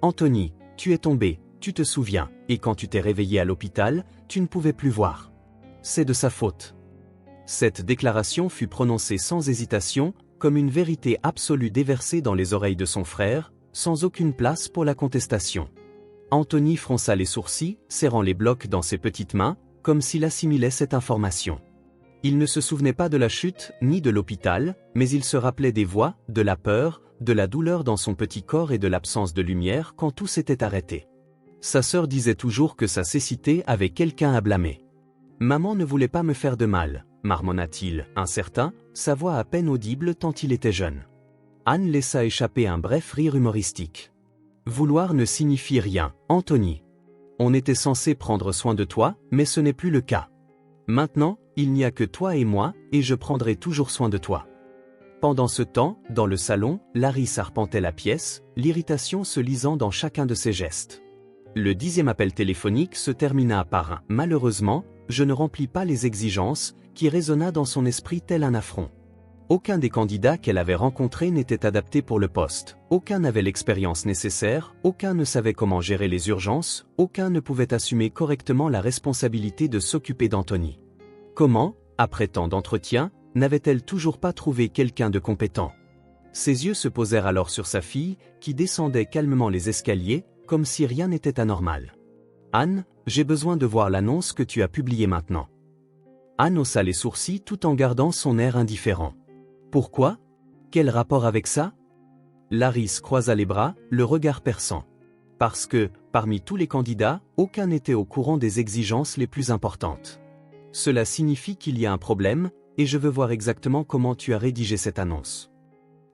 Speaker 1: Anthony, tu es tombé, tu te souviens, et quand tu t'es réveillé à l'hôpital, tu ne pouvais plus voir. C'est de sa faute. Cette déclaration fut prononcée sans hésitation, comme une vérité absolue déversée dans les oreilles de son frère, sans aucune place pour la contestation. Anthony fronça les sourcils, serrant les blocs dans ses petites mains, comme s'il assimilait cette information. Il ne se souvenait pas de la chute, ni de l'hôpital, mais il se rappelait des voix, de la peur, de la douleur dans son petit corps et de l'absence de lumière quand tout s'était arrêté. Sa sœur disait toujours que sa cécité avait quelqu'un à blâmer. « Maman ne voulait pas me faire de mal », marmonna-t-il, incertain, sa voix à peine audible tant il était jeune. Anne laissa échapper un bref rire humoristique. « Vouloir ne signifie rien, Anthony. On était censé prendre soin de toi, mais ce n'est plus le cas. Maintenant, il n'y a que toi et moi, et je prendrai toujours soin de toi. » Pendant ce temps, dans le salon, Larry arpentait la pièce, l'irritation se lisant dans chacun de ses gestes. Le 10e appel téléphonique se termina par un « malheureusement, je ne remplis pas les exigences » qui résonna dans son esprit tel un affront. Aucun des candidats qu'elle avait rencontrés n'était adapté pour le poste, aucun n'avait l'expérience nécessaire, aucun ne savait comment gérer les urgences, aucun ne pouvait assumer correctement la responsabilité de s'occuper d'Anthony. Comment, après tant d'entretiens, n'avait-elle toujours pas trouvé quelqu'un de compétent? Ses yeux se posèrent alors sur sa fille, qui descendait calmement les escaliers, comme si rien n'était anormal. « Anne, j'ai besoin de voir l'annonce que tu as publiée maintenant. » Anne haussa les sourcils tout en gardant son air indifférent. « Pourquoi? Quel rapport avec ça ?» Larry croisa les bras, le regard perçant. « Parce que, parmi tous les candidats, aucun n'était au courant des exigences les plus importantes. Cela signifie qu'il y a un problème, et je veux voir exactement comment tu as rédigé cette annonce. »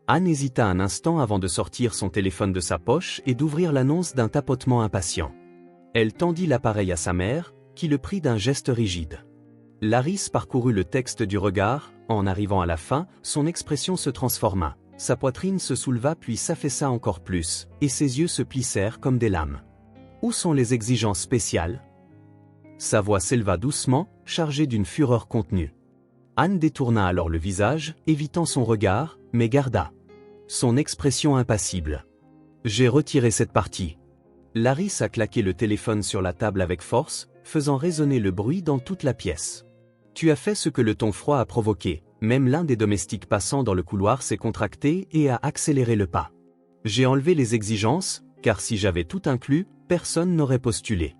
Speaker 1: Anne hésita un instant avant de sortir son téléphone de sa poche et d'ouvrir l'annonce d'un tapotement impatient. Elle tendit l'appareil à sa mère, qui le prit d'un geste rigide. Larry parcourut le texte du regard, en arrivant à la fin, son expression se transforma, sa poitrine se souleva puis s'affaissa encore plus, et ses yeux se plissèrent comme des lames. « Où sont les exigences spéciales ?» Sa voix s'éleva doucement, chargée d'une fureur contenue. Anne détourna alors le visage, évitant son regard, mais garda son expression impassible. « J'ai retiré cette partie. » Larry a claqué le téléphone sur la table avec force, faisant résonner le bruit dans toute la pièce. Tu as fait ce que le ton froid a provoqué, même l'un des domestiques passant dans le couloir s'est contracté et a accéléré le pas. J'ai enlevé les exigences, car si j'avais tout inclus, personne n'aurait postulé.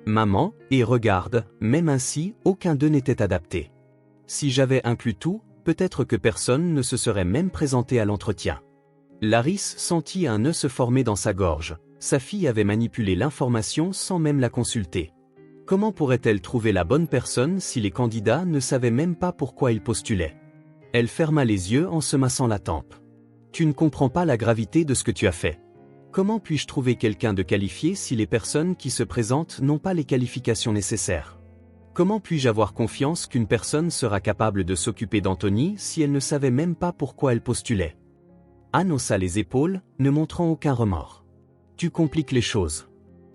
Speaker 1: Maman, et regarde, même ainsi, aucun d'eux n'était adapté. Si j'avais inclus tout, peut-être que personne ne se serait même présenté à l'entretien. Larry sentit un nœud se former dans sa gorge. Sa fille avait manipulé l'information sans même la consulter. Comment pourrait-elle trouver la bonne personne si les candidats ne savaient même pas pourquoi ils postulaient? Elle ferma les yeux en se massant la tempe. Tu ne comprends pas la gravité de ce que tu as fait. Comment puis-je trouver quelqu'un de qualifié si les personnes qui se présentent n'ont pas les qualifications nécessaires? Comment puis-je avoir confiance qu'une personne sera capable de s'occuper d'Anthony si elle ne savait même pas pourquoi elle postulait? Anne haussa les épaules, ne montrant aucun remords. Tu compliques les choses.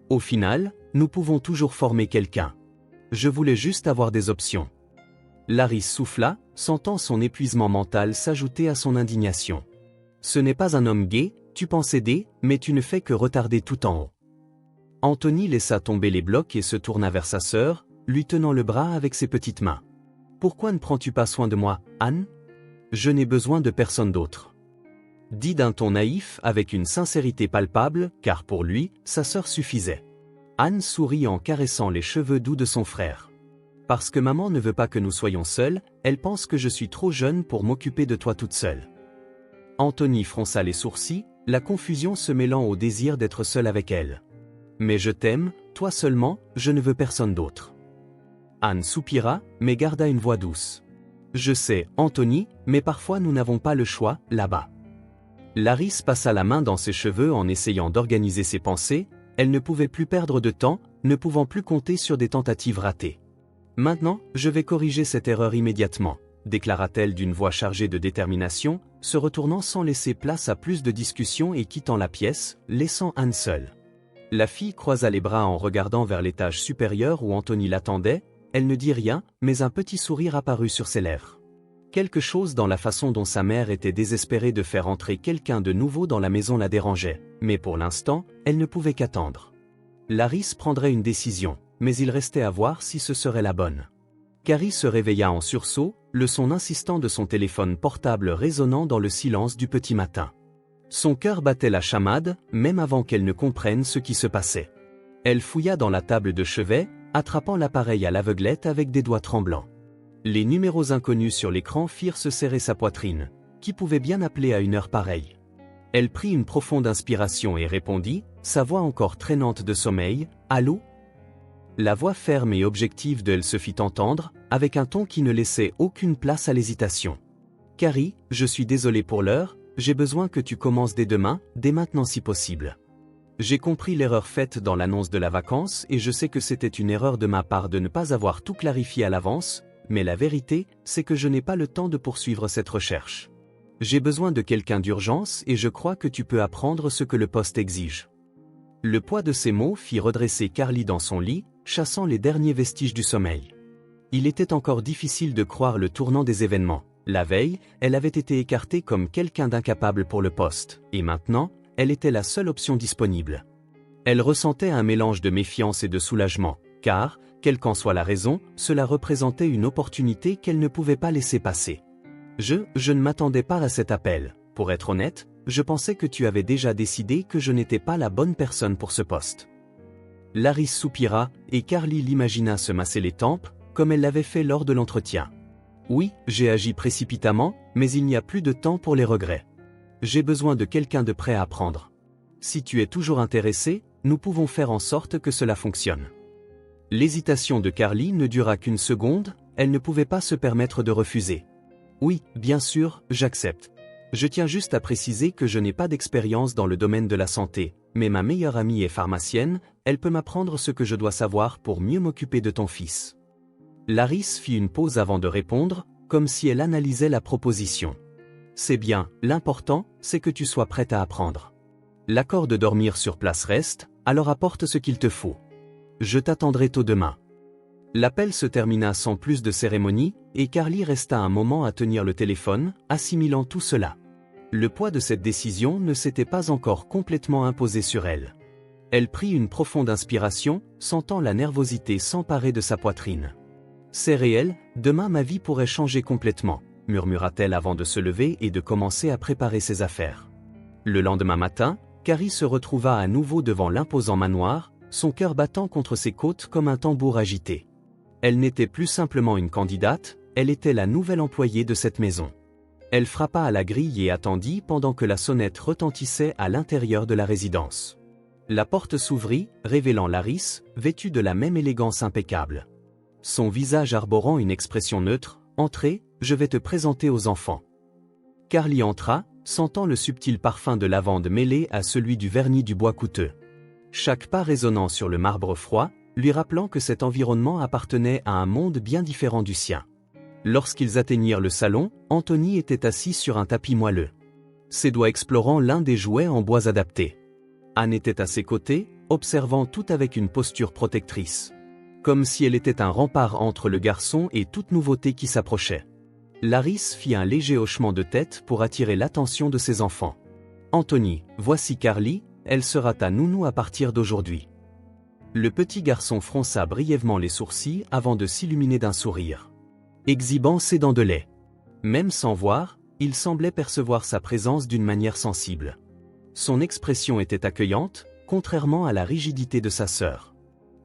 Speaker 1: Au final, nous pouvons toujours former quelqu'un. Je voulais juste avoir des options. Larry souffla, sentant son épuisement mental s'ajouter à son indignation. Ce n'est pas un homme gai, tu penses aider, mais tu ne fais que retarder tout en haut. Anthony laissa tomber les blocs et se tourna vers sa sœur, lui tenant le bras avec ses petites mains. Pourquoi ne prends-tu pas soin de moi, Anne? Je n'ai besoin de personne d'autre. Dit d'un ton naïf avec une sincérité palpable, car pour lui, sa sœur suffisait. Anne sourit en caressant les cheveux doux de son frère. Parce que maman ne veut pas que nous soyons seuls, elle pense que je suis trop jeune pour m'occuper de toi toute seule. Anthony fronça les sourcils, la confusion se mêlant au désir d'être seul avec elle. Mais je t'aime, toi seulement, je ne veux personne d'autre. Anne soupira, mais garda une voix douce. Je sais, Anthony, mais parfois nous n'avons pas le choix, là-bas. Laris passa la main dans ses cheveux en essayant d'organiser ses pensées, elle ne pouvait plus perdre de temps, ne pouvant plus compter sur des tentatives ratées. Maintenant, je vais corriger cette erreur immédiatement, déclara-t-elle d'une voix chargée de détermination, se retournant sans laisser place à plus de discussions et quittant la pièce, laissant Anne seule. La fille croisa les bras en regardant vers l'étage supérieur où Anthony l'attendait, elle ne dit rien, mais un petit sourire apparut sur ses lèvres. Quelque chose dans la façon dont sa mère était désespérée de faire entrer quelqu'un de nouveau dans la maison la dérangeait, mais pour l'instant, elle ne pouvait qu'attendre. Laris prendrait une décision, mais il restait à voir si ce serait la bonne. Carrie se réveilla en sursaut, le son insistant de son téléphone portable résonnant dans le silence du petit matin. Son cœur battait la chamade, même avant qu'elle ne comprenne ce qui se passait. Elle fouilla dans la table de chevet, attrapant l'appareil à l'aveuglette avec des doigts tremblants. Les numéros inconnus sur l'écran firent se serrer sa poitrine. Qui pouvait bien appeler à une heure pareille? Elle prit une profonde inspiration et répondit, sa voix encore traînante de sommeil, « Allô ?» La voix ferme et objective d'elle se fit entendre, avec un ton qui ne laissait aucune place à l'hésitation. « Carrie, je suis désolé pour l'heure, j'ai besoin que tu commences dès demain, dès maintenant si possible. J'ai compris l'erreur faite dans l'annonce de la vacance et je sais que c'était une erreur de ma part de ne pas avoir tout clarifié à l'avance, mais la vérité, c'est que je n'ai pas le temps de poursuivre cette recherche. J'ai besoin de quelqu'un d'urgence et je crois que tu peux apprendre ce que le poste exige. » Le poids de ces mots fit redresser Carly dans son lit, chassant les derniers vestiges du sommeil. Il était encore difficile de croire le tournant des événements. La veille, elle avait été écartée comme quelqu'un d'incapable pour le poste, et maintenant, elle était la seule option disponible. Elle ressentait un mélange de méfiance et de soulagement, car, quelle qu'en soit la raison, cela représentait une opportunité qu'elle ne pouvait pas laisser passer. Je ne m'attendais pas à cet appel. Pour être honnête, je pensais que tu avais déjà décidé que je n'étais pas la bonne personne pour ce poste. Laris soupira, et Carly l'imagina se masser les tempes, comme elle l'avait fait lors de l'entretien. Oui, j'ai agi précipitamment, mais il n'y a plus de temps pour les regrets. J'ai besoin de quelqu'un de prêt à apprendre. Si tu es toujours intéressé, nous pouvons faire en sorte que cela fonctionne. L'hésitation de Carly ne dura qu'une seconde, elle ne pouvait pas se permettre de refuser. Oui, bien sûr, j'accepte. Je tiens juste à préciser que je n'ai pas d'expérience dans le domaine de la santé, mais ma meilleure amie est pharmacienne, elle peut m'apprendre ce que je dois savoir pour mieux m'occuper de ton fils. Laris fit une pause avant de répondre, comme si elle analysait la proposition. C'est bien, l'important, c'est que tu sois prête à apprendre. L'accord de dormir sur place reste, alors apporte ce qu'il te faut. Je t'attendrai tôt demain. L'appel se termina sans plus de cérémonie, et Carly resta un moment à tenir le téléphone, assimilant tout cela. Le poids de cette décision ne s'était pas encore complètement imposé sur elle. Elle prit une profonde inspiration, sentant la nervosité s'emparer de sa poitrine. C'est réel, demain ma vie pourrait changer complètement, murmura-t-elle avant de se lever et de commencer à préparer ses affaires. Le lendemain matin, Carrie se retrouva à nouveau devant l'imposant manoir, son cœur battant contre ses côtes comme un tambour agité. Elle n'était plus simplement une candidate, elle était la nouvelle employée de cette maison. Elle frappa à la grille et attendit pendant que la sonnette retentissait à l'intérieur de la résidence. La porte s'ouvrit, révélant Laris, vêtue de la même élégance impeccable. Son visage arborant une expression neutre, « Entrez, je vais te présenter aux enfants. » Carly entra, sentant le subtil parfum de lavande mêlé à celui du vernis du bois coûteux. Chaque pas résonnant sur le marbre froid, lui rappelant que cet environnement appartenait à un monde bien différent du sien. Lorsqu'ils atteignirent le salon, Anthony était assis sur un tapis moelleux. Ses doigts explorant l'un des jouets en bois adaptés. Anne était à ses côtés, observant tout avec une posture protectrice. Comme si elle était un rempart entre le garçon et toute nouveauté qui s'approchait. Laris fit un léger hochement de tête pour attirer l'attention de ses enfants. « Anthony, voici Carly, elle sera ta nounou à partir d'aujourd'hui. » Le petit garçon fronça brièvement les sourcils avant de s'illuminer d'un sourire. Exhibant ses dents de lait. Même sans voir, il semblait percevoir sa présence d'une manière sensible. Son expression était accueillante, contrairement à la rigidité de sa sœur.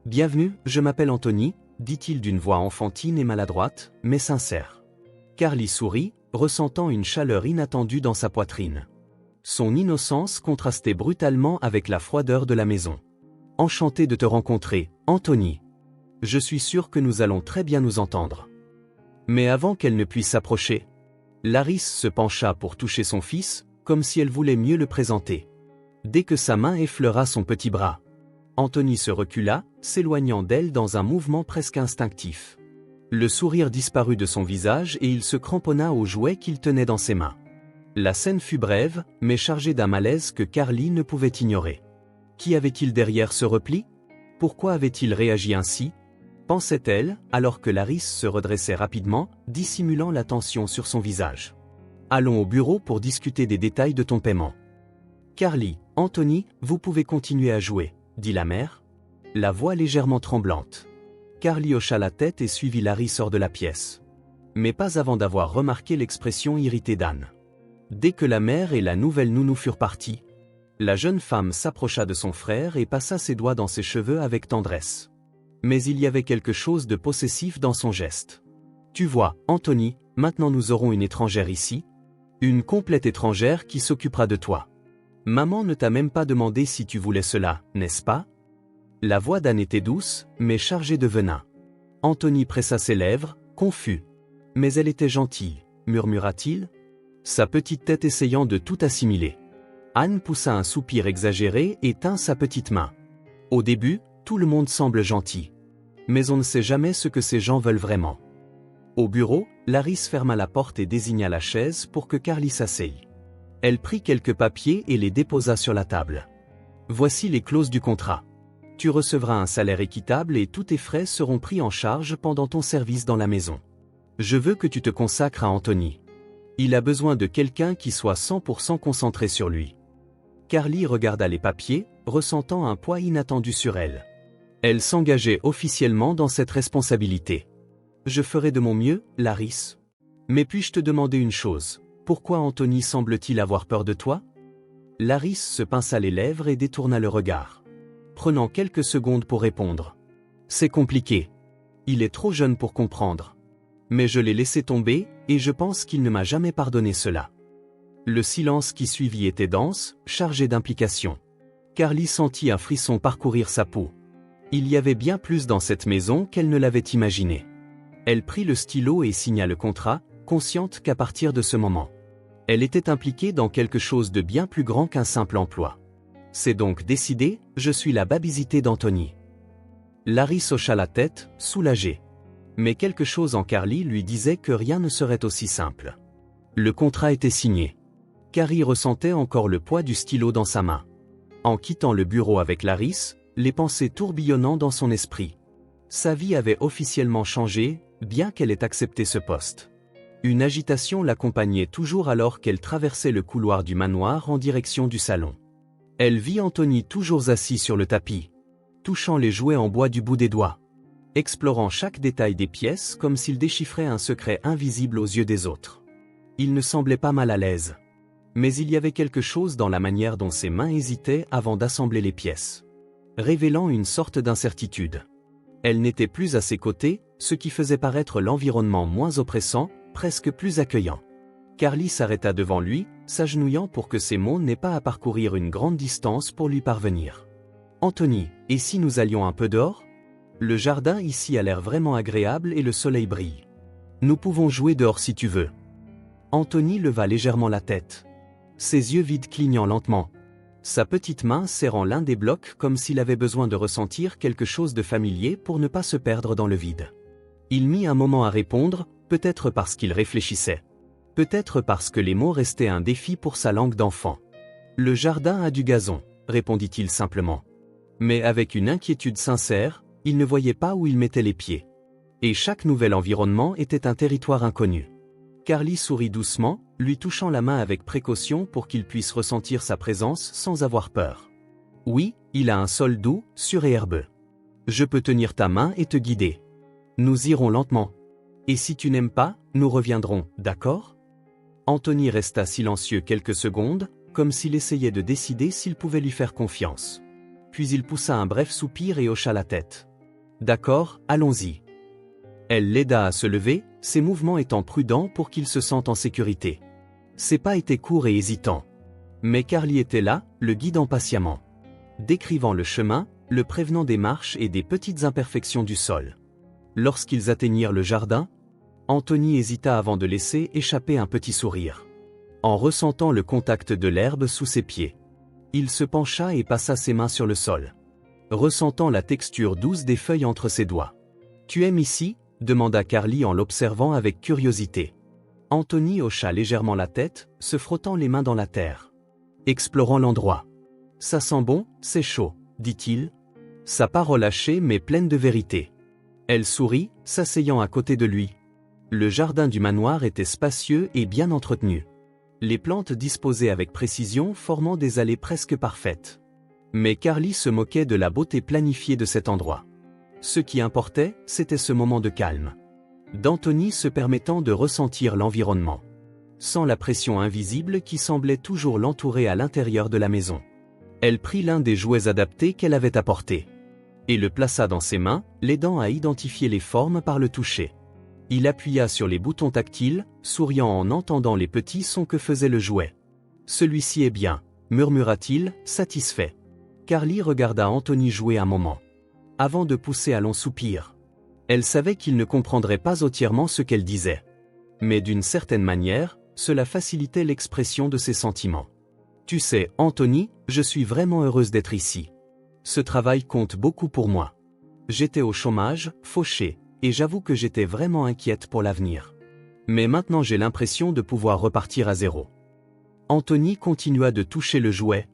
Speaker 1: « Bienvenue, je m'appelle Anthony, dit-il d'une voix enfantine et maladroite, mais sincère. Carly sourit, ressentant une chaleur inattendue dans sa poitrine. Son innocence contrastait brutalement avec la froideur de la maison. « Enchanté de te rencontrer, Anthony. Je suis sûr que nous allons très bien nous entendre. » Mais avant qu'elle ne puisse s'approcher, Laris se pencha pour toucher son fils, comme si elle voulait mieux le présenter. Dès que sa main effleura son petit bras, Anthony se recula, s'éloignant d'elle dans un mouvement presque instinctif. Le sourire disparut de son visage et il se cramponna au jouet qu'il tenait dans ses mains. La scène fut brève, mais chargée d'un malaise que Carly ne pouvait ignorer. Qui avait-il derrière ce repli? Pourquoi avait-il réagi ainsi? Pensait-elle, alors que Laris se redressait rapidement, dissimulant la tension sur son visage. Allons au bureau pour discuter des détails de ton paiement. Carly, Anthony, vous pouvez continuer à jouer, dit la mère, la voix légèrement tremblante. Carly hocha la tête et suivit Laris hors de la pièce. Mais pas avant d'avoir remarqué l'expression irritée d'Anne. Dès que la mère et la nouvelle nounou furent partis, la jeune femme s'approcha de son frère et passa ses doigts dans ses cheveux avec tendresse. Mais il y avait quelque chose de possessif dans son geste. Tu vois, Anthony, maintenant nous aurons une étrangère ici. Une complète étrangère qui s'occupera de toi. Maman ne t'a même pas demandé si tu voulais cela, n'est-ce pas? La voix d'Anne était douce, mais chargée de venin. Anthony pressa ses lèvres, confus. Mais elle était gentille, murmura-t-il, sa petite tête essayant de tout assimiler. Anne poussa un soupir exagéré et tint sa petite main. Au début, tout le monde semble gentil. Mais on ne sait jamais ce que ces gens veulent vraiment. Au bureau, Laris ferma la porte et désigna la chaise pour que Carly s'asseye. Elle prit quelques papiers et les déposa sur la table. Voici les clauses du contrat. Tu recevras un salaire équitable et tous tes frais seront pris en charge pendant ton service dans la maison. Je veux que tu te consacres à Anthony. Il a besoin de quelqu'un qui soit 100% concentré sur lui. Carly regarda les papiers, ressentant un poids inattendu sur elle. Elle s'engageait officiellement dans cette responsabilité. Je ferai de mon mieux, Laris. Mais puis-je te demander une chose? Pourquoi Anthony semble-t-il avoir peur de toi? Laris se pinça les lèvres et détourna le regard, prenant quelques secondes pour répondre. C'est compliqué. Il est trop jeune pour comprendre. Mais je l'ai laissé tomber, et je pense qu'il ne m'a jamais pardonné cela. Le silence qui suivit était dense, chargé d'implications. Carly sentit un frisson parcourir sa peau. Il y avait bien plus dans cette maison qu'elle ne l'avait imaginé. Elle prit le stylo et signa le contrat, consciente qu'à partir de ce moment, elle était impliquée dans quelque chose de bien plus grand qu'un simple emploi. C'est donc décidé, je suis la babysité d'Anthony. Laris hocha la tête, soulagée. Mais quelque chose en Carly lui disait que rien ne serait aussi simple. Le contrat était signé. Carly ressentait encore le poids du stylo dans sa main. En quittant le bureau avec Laris, les pensées tourbillonnant dans son esprit. Sa vie avait officiellement changé, bien qu'elle ait accepté ce poste. Une agitation l'accompagnait toujours alors qu'elle traversait le couloir du manoir en direction du salon. Elle vit Anthony toujours assis sur le tapis, touchant les jouets en bois du bout des doigts, explorant chaque détail des pièces comme s'il déchiffrait un secret invisible aux yeux des autres. Il ne semblait pas mal à l'aise. Mais il y avait quelque chose dans la manière dont ses mains hésitaient avant d'assembler les pièces, révélant une sorte d'incertitude. Elle n'était plus à ses côtés, ce qui faisait paraître l'environnement moins oppressant, presque plus accueillant. Carly s'arrêta devant lui, s'agenouillant pour que ses mots n'aient pas à parcourir une grande distance pour lui parvenir. « Anthony, et si nous allions un peu dehors? Le jardin ici a l'air vraiment agréable et le soleil brille. Nous pouvons jouer dehors si tu veux. » Anthony leva légèrement la tête, ses yeux vides clignant lentement, sa petite main serrant l'un des blocs comme s'il avait besoin de ressentir quelque chose de familier pour ne pas se perdre dans le vide. Il mit un moment à répondre, peut-être parce qu'il réfléchissait. Peut-être parce que les mots restaient un défi pour sa langue d'enfant. « Le jardin a du gazon », répondit-il simplement. Mais avec une inquiétude sincère, il ne voyait pas où il mettait les pieds. Et chaque nouvel environnement était un territoire inconnu. Carly sourit doucement, lui touchant la main avec précaution pour qu'il puisse ressentir sa présence sans avoir peur. « Oui, il a un sol doux, sûr et herbeux. Je peux tenir ta main et te guider. Nous irons lentement. Et si tu n'aimes pas, nous reviendrons, d'accord ?» Anthony resta silencieux quelques secondes, comme s'il essayait de décider s'il pouvait lui faire confiance. Puis il poussa un bref soupir et hocha la tête. « D'accord, allons-y. » Elle l'aida à se lever, ses mouvements étant prudents pour qu'il se sente en sécurité. Ses pas étaient courts et hésitants. Mais Carly était là, le guidant patiemment. Décrivant le chemin, le prévenant des marches et des petites imperfections du sol. Lorsqu'ils atteignirent le jardin, Anthony hésita avant de laisser échapper un petit sourire. En ressentant le contact de l'herbe sous ses pieds, il se pencha et passa ses mains sur le sol, ressentant la texture douce des feuilles entre ses doigts. « Tu aimes ici ?» demanda Carly en l'observant avec curiosité. Anthony hocha légèrement la tête, se frottant les mains dans la terre, explorant l'endroit. « Ça sent bon, c'est chaud, » dit-il. Sa parole hachée mais pleine de vérité. Elle sourit, s'asseyant à côté de lui. Le jardin du manoir était spacieux et bien entretenu. Les plantes disposées avec précision formant des allées presque parfaites. Mais Carly se moquait de la beauté planifiée de cet endroit. Ce qui importait, c'était ce moment de calme, d'Anthony se permettant de ressentir l'environnement, sans la pression invisible qui semblait toujours l'entourer à l'intérieur de la maison. Elle prit l'un des jouets adaptés qu'elle avait apportés et le plaça dans ses mains, l'aidant à identifier les formes par le toucher. Il appuya sur les boutons tactiles, souriant en entendant les petits sons que faisait le jouet. « Celui-ci est bien », murmura-t-il, satisfait. Carly regarda Anthony jouer un moment, avant de pousser un long soupir. Elle savait qu'il ne comprendrait pas entièrement ce qu'elle disait. Mais d'une certaine manière, cela facilitait l'expression de ses sentiments. « Tu sais, Anthony, je suis vraiment heureuse d'être ici. Ce travail compte beaucoup pour moi. J'étais au chômage, fauchée, et j'avoue que j'étais vraiment inquiète pour l'avenir. Mais maintenant j'ai l'impression de pouvoir repartir à zéro. » Anthony continua de toucher le jouet,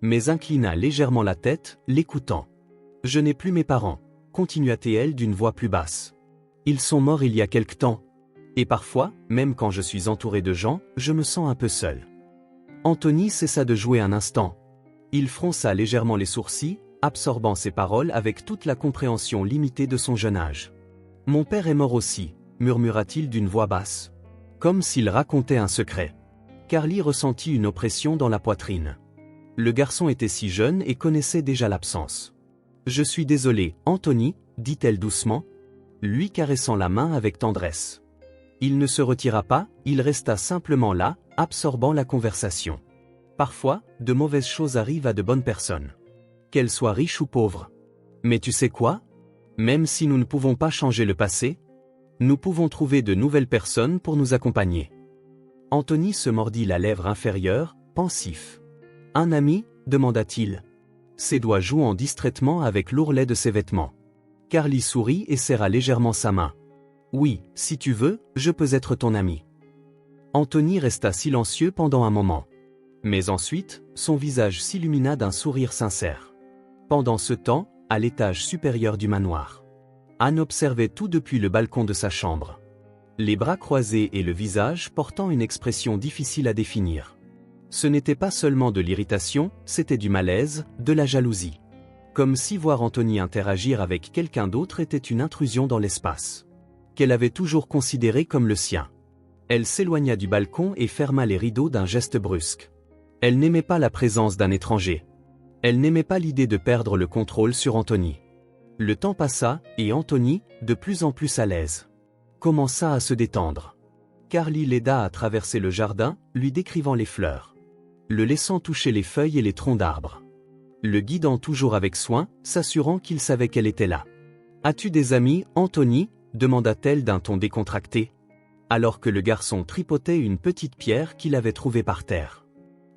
Speaker 1: mais inclina légèrement la tête, l'écoutant. « Je n'ai plus mes parents, » continua-t-elle d'une voix plus basse. « Ils sont morts il y a quelque temps. Et parfois, même quand je suis entouré de gens, je me sens un peu seul. » Anthony cessa de jouer un instant. Il fronça légèrement les sourcils, absorbant ses paroles avec toute la compréhension limitée de son jeune âge. « Mon père est mort aussi, » murmura-t-il d'une voix basse, comme s'il racontait un secret. Carly ressentit une oppression dans la poitrine. Le garçon était si jeune et connaissait déjà l'absence. « Je suis désolée, Anthony, » dit-elle doucement, lui caressant la main avec tendresse. Il ne se retira pas, il resta simplement là, absorbant la conversation. Parfois, de mauvaises choses arrivent à de bonnes personnes, qu'elles soient riches ou pauvres. Mais tu sais quoi? Même si nous ne pouvons pas changer le passé, nous pouvons trouver de nouvelles personnes pour nous accompagner. Anthony se mordit la lèvre inférieure, pensif. « Un ami ?» demanda-t-il, ses doigts jouant distraitement avec l'ourlet de ses vêtements. Carly sourit et serra légèrement sa main. « Oui, si tu veux, je peux être ton ami. » Anthony resta silencieux pendant un moment. Mais ensuite, son visage s'illumina d'un sourire sincère. Pendant ce temps, à l'étage supérieur du manoir, Anne observait tout depuis le balcon de sa chambre, les bras croisés et le visage portant une expression difficile à définir. Ce n'était pas seulement de l'irritation, c'était du malaise, de la jalousie. Comme si voir Anthony interagir avec quelqu'un d'autre était une intrusion dans l'espace qu'elle avait toujours considéré comme le sien. Elle s'éloigna du balcon et ferma les rideaux d'un geste brusque. Elle n'aimait pas la présence d'un étranger. Elle n'aimait pas l'idée de perdre le contrôle sur Anthony. Le temps passa, et Anthony, de plus en plus à l'aise, commença à se détendre. Carly l'aida à traverser le jardin, lui décrivant les fleurs, le laissant toucher les feuilles et les troncs d'arbres, le guidant toujours avec soin, s'assurant qu'il savait qu'elle était là. « As-tu des amis, Anthony ?» demanda-t-elle d'un ton décontracté, alors que le garçon tripotait une petite pierre qu'il avait trouvée par terre.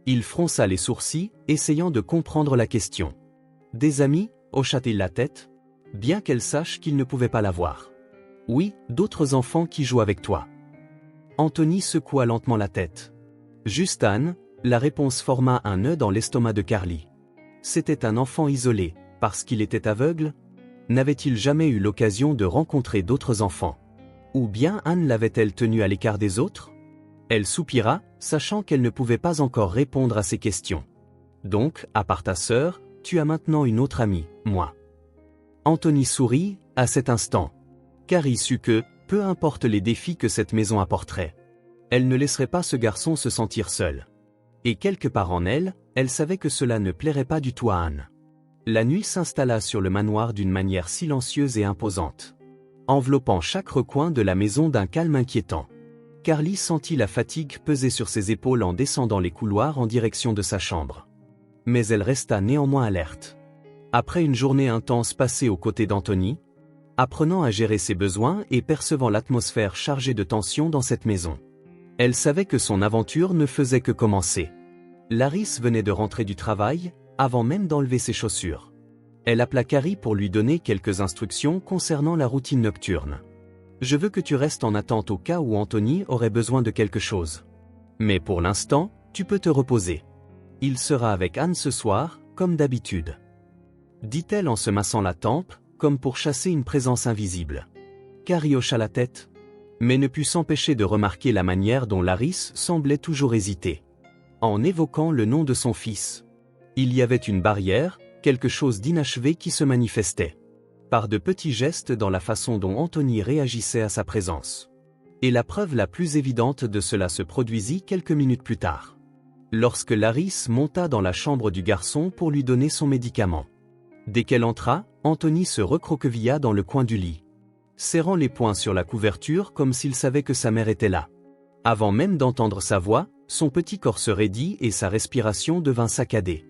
Speaker 1: Il fronça les sourcils, essayant de comprendre la question. « Des amis ?» hocha-t-il la tête, bien qu'elle sache qu'il ne pouvait pas l'avoir. « Oui, d'autres enfants qui jouent avec toi. » Anthony secoua lentement la tête. « Juste Anne ?» La réponse forma un nœud dans l'estomac de Carly. C'était un enfant isolé, parce qu'il était aveugle? N'avait-il jamais eu l'occasion de rencontrer d'autres enfants? Ou bien Anne l'avait-elle tenu à l'écart des autres? Elle soupira, sachant qu'elle ne pouvait pas encore répondre à ces questions. « Donc, à part ta sœur, tu as maintenant une autre amie, moi. » Anthony sourit, à cet instant, car il sut que, peu importe les défis que cette maison apporterait, elle ne laisserait pas ce garçon se sentir seul. Et quelque part en elle, elle savait que cela ne plairait pas du tout à Anne. La nuit s'installa sur le manoir d'une manière silencieuse et imposante. enveloppant chaque recoin de la maison d'un calme inquiétant. Carly sentit la fatigue peser sur ses épaules en descendant les couloirs en direction de sa chambre. Mais elle resta néanmoins alerte. Après une journée intense passée aux côtés d'Anthony, apprenant à gérer ses besoins et percevant l'atmosphère chargée de tension dans cette maison, elle savait que son aventure ne faisait que commencer. Laris venait de rentrer du travail, avant même d'enlever ses chaussures. Elle appela Carrie pour lui donner quelques instructions concernant la routine nocturne. « Je veux que tu restes en attente au cas où Anthony aurait besoin de quelque chose. Mais pour l'instant, tu peux te reposer. Il sera avec Anne ce soir, comme d'habitude. » dit-elle en se massant la tempe, comme pour chasser une présence invisible. Carrie hocha la tête, mais ne put s'empêcher de remarquer la manière dont Laris semblait toujours hésiter. En évoquant le nom de son fils, il y avait une barrière, quelque chose d'inachevé qui se manifestait. Par de petits gestes dans la façon dont Anthony réagissait à sa présence. Et la preuve la plus évidente de cela se produisit quelques minutes plus tard. Lorsque Laris monta dans la chambre du garçon pour lui donner son médicament. Dès qu'elle entra, Anthony se recroquevilla dans le coin du lit, serrant les poings sur la couverture comme s'il savait que sa mère était là. Avant même d'entendre sa voix, son petit corps se raidit et sa respiration devint saccadée.